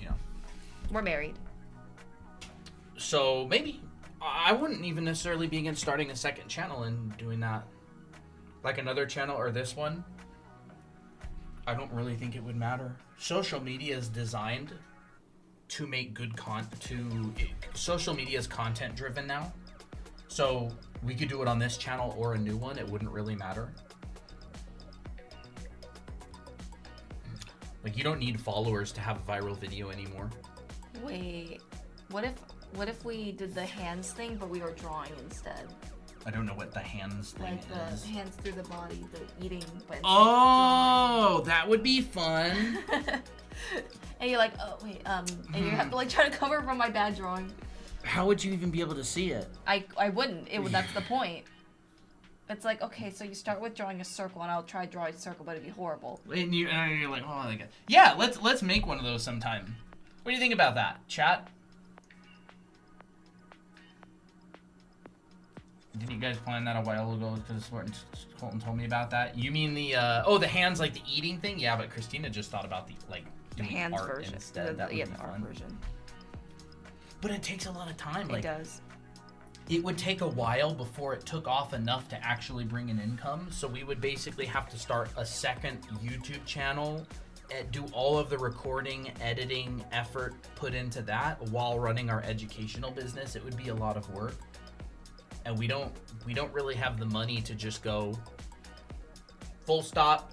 know. we're married. So maybe I wouldn't even necessarily be against starting a second channel and doing that. Like another channel or this one. I don't really think it would matter. Social media is designed to make good social media is content driven now. So we could do it on this channel or a new one. It wouldn't really matter. Like you don't need followers to have a viral video anymore. Wait, what if we did the hands thing, but we were drawing instead? I don't know what the hands thing Like is. the hands through the body, the eating, but instead Oh, that would be fun. drawing. And you're like, oh wait, and you have to like try to cover from my bad drawing. How would you even be able to see it? I wouldn't. That's the point. It's like, okay, so you start with drawing a circle, and I'll try drawing a circle, but it'd be horrible. And you're like, oh my god. Yeah, let's make one of those sometime. What do you think about that, chat? Didn't you guys plan that a while ago? Because Colton told me about that. You mean the the hands, like the eating thing? Yeah, but Christina just thought about the The doing hands art version. instead. That would Yeah, be the art fun. version. But it takes a lot of time. It Like does. it would take a while before it took off enough to actually bring an income. So we would basically have to start a second YouTube channel, do all of the recording, editing, effort put into that while running our educational business. It would be a lot of work. And we don't really have the money to just go full stop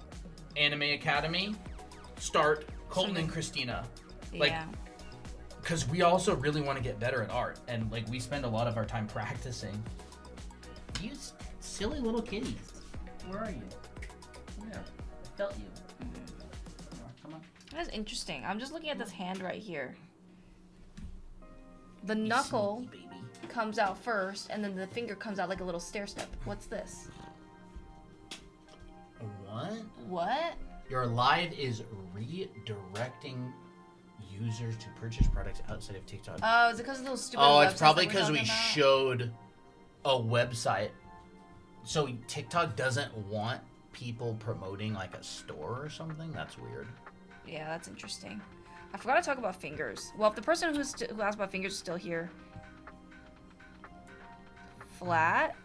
Anime Academy start Colton and Christina. Like, Yeah. because we also really want to get better at art, and like we spend a lot of our time practicing. You silly little kitties. Where are you? Come here. I felt you. Come on. That's interesting. I'm just looking at this hand right here. The knuckle Sneaky baby. comes out first, and then the finger comes out like a little stair step. What's this? What? What? Your live is redirecting users to purchase products outside of TikTok. Oh, is it because of those stupid Oh, it's websites probably that we're because we talking about? showed a website. So TikTok doesn't want people promoting like a store or something. That's weird. Yeah, that's interesting. I forgot to talk about fingers. Well, if the person who asked about fingers is still here. Flat.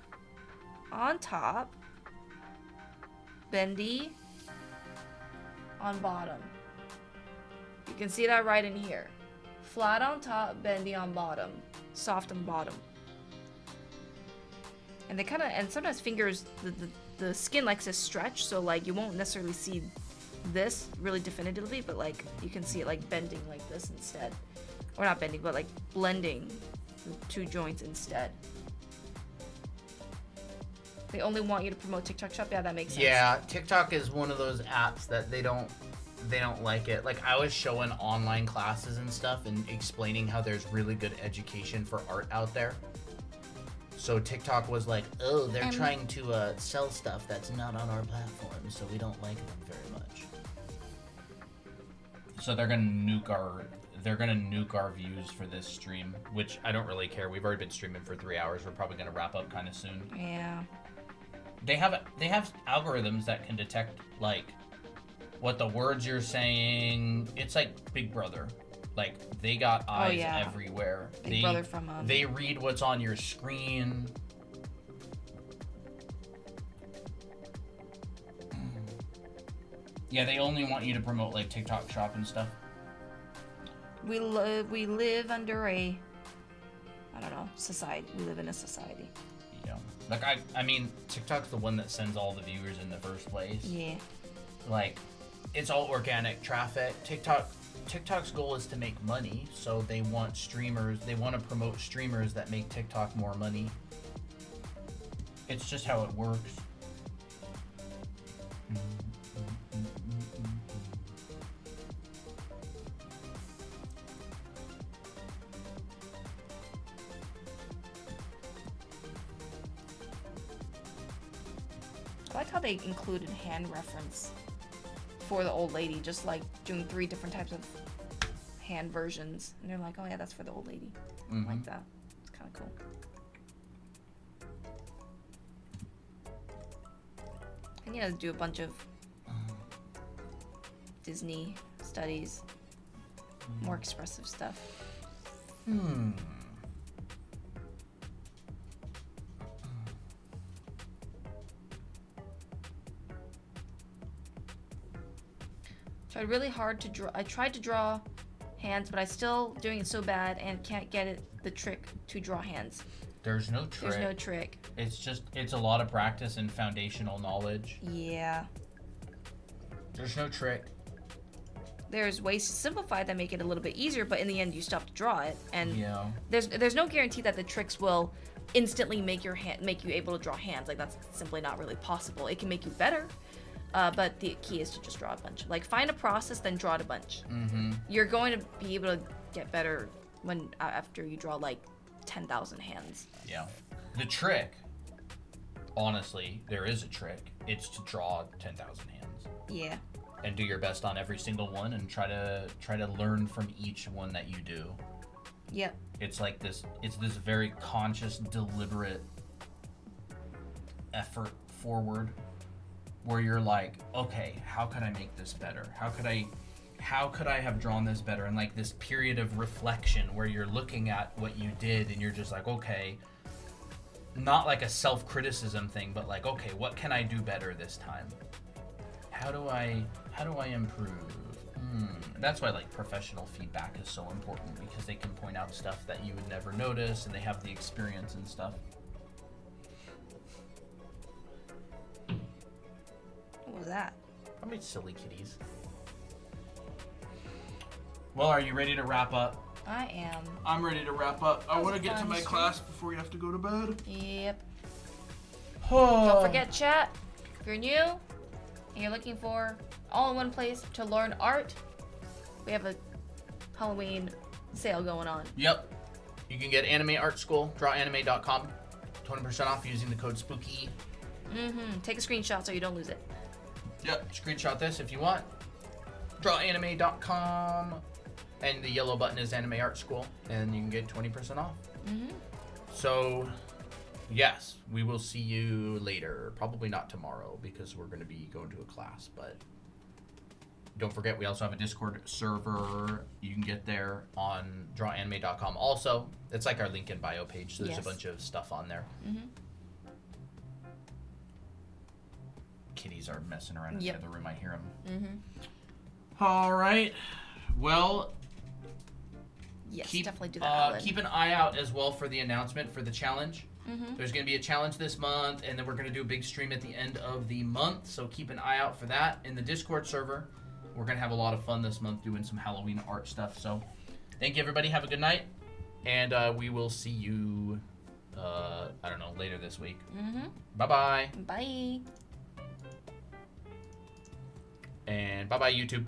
On top. Bendy. On bottom. You can see that right in here. Flat on top, bendy on bottom. Soft on bottom. And they kind of, and sometimes fingers, the skin likes to stretch, so like you won't necessarily see this really definitively, but like you can see it like bending like this instead. Or not bending, but like blending the two joints instead. They only want you to promote TikTok Shop. Yeah, that makes sense. Yeah, TikTok is one of those apps that they don't like it. Like I was showing online classes and stuff and explaining how there's really good education for art out there. So TikTok was like, oh, they're trying to sell stuff that's not on our platform, so we don't like them very much. So they're gonna nuke our views for this stream, which I don't really care. We've already been streaming for 3 hours. We're probably gonna wrap up kind of soon. Yeah. They have algorithms that can detect like what the words you're saying. It's like Big Brother. Like they got eyes yeah. everywhere. Big Brother from They read what's on your screen. Yeah, they only want you to promote like TikTok Shop and stuff. We live under a, I don't know, society. We live in a society. Yeah. Like I mean, TikTok's the one that sends all the viewers in the first place. Yeah. Like, it's all organic traffic. TikTok's goal is to make money, so they want to promote streamers that make TikTok more money. It's just how it works. I like how they included hand reference for the old lady, just like doing 3 different types of hand versions. And they're like, oh yeah, that's for the old lady. I like that. It's kind of cool. I need to do a bunch of Disney studies, more expressive stuff. Tried really hard to draw. I tried to draw hands, but I still doing it so bad and can't get it the trick to draw hands. There's no trick. There's no trick. It's a lot of practice and foundational knowledge. Yeah. There's no trick. There's ways to simplify that make it a little bit easier, but in the end you still have to draw it. And Yeah. there's no guarantee that the tricks will instantly make you able to draw hands. Like that's simply not really possible. It can make you better. But the key is to just draw a bunch. Like find a process, then draw it a bunch. You're going to be able to get better when after you draw like 10,000 hands. Yeah. The trick, honestly, there is a trick. It's to draw 10,000 hands Yeah. and do your best on every single one and try to learn from each one that you do. Yep. It's like this. It's this very conscious, deliberate effort forward, where you're like, okay, how could I make this better? How could I have drawn this better? And like this period of reflection where you're looking at what you did and you're just like, okay, not like a self-criticism thing, but like, okay, what can I do better this time? How do I improve? That's why like professional feedback is so important, because they can point out stuff that you would never notice and they have the experience and stuff. What was that? Probably silly kitties. Well, are you ready to wrap up? I am. I'm ready to wrap up. I was want to get to fun my stream. class before you have to go to bed. Yep. Oh. Don't forget, chat. If you're new and you're looking for all-in-one place to learn art, we have a Halloween sale going on. Yep. You can get Anime Art School, drawanime.com, 20% off using the code SPOOKY. Take a screenshot so you don't lose it. Yep. Screenshot this if you want. Drawanime.com, and the yellow button is Anime Art School, and you can get 20% off. So, yes, we will see you later. Probably not tomorrow because we're going to be going to a class, but don't forget we also have a Discord server. You can get there on drawanime.com. Also, it's like our link in bio page, so there's Yes. a bunch of stuff on there. Kitties are messing around in Yep. the other room. I hear them. All right. Well, Yes, keep, definitely do that, Alan. keep an eye out as well for the announcement for the challenge. There's going to be a challenge this month, and then we're going to do a big stream at the end of the month, so keep an eye out for that. In the Discord server, we're going to have a lot of fun this month doing some Halloween art stuff. So thank you, everybody. Have a good night, and we will see you, I don't know, later this week. Bye-bye. Bye. And bye-bye, YouTube.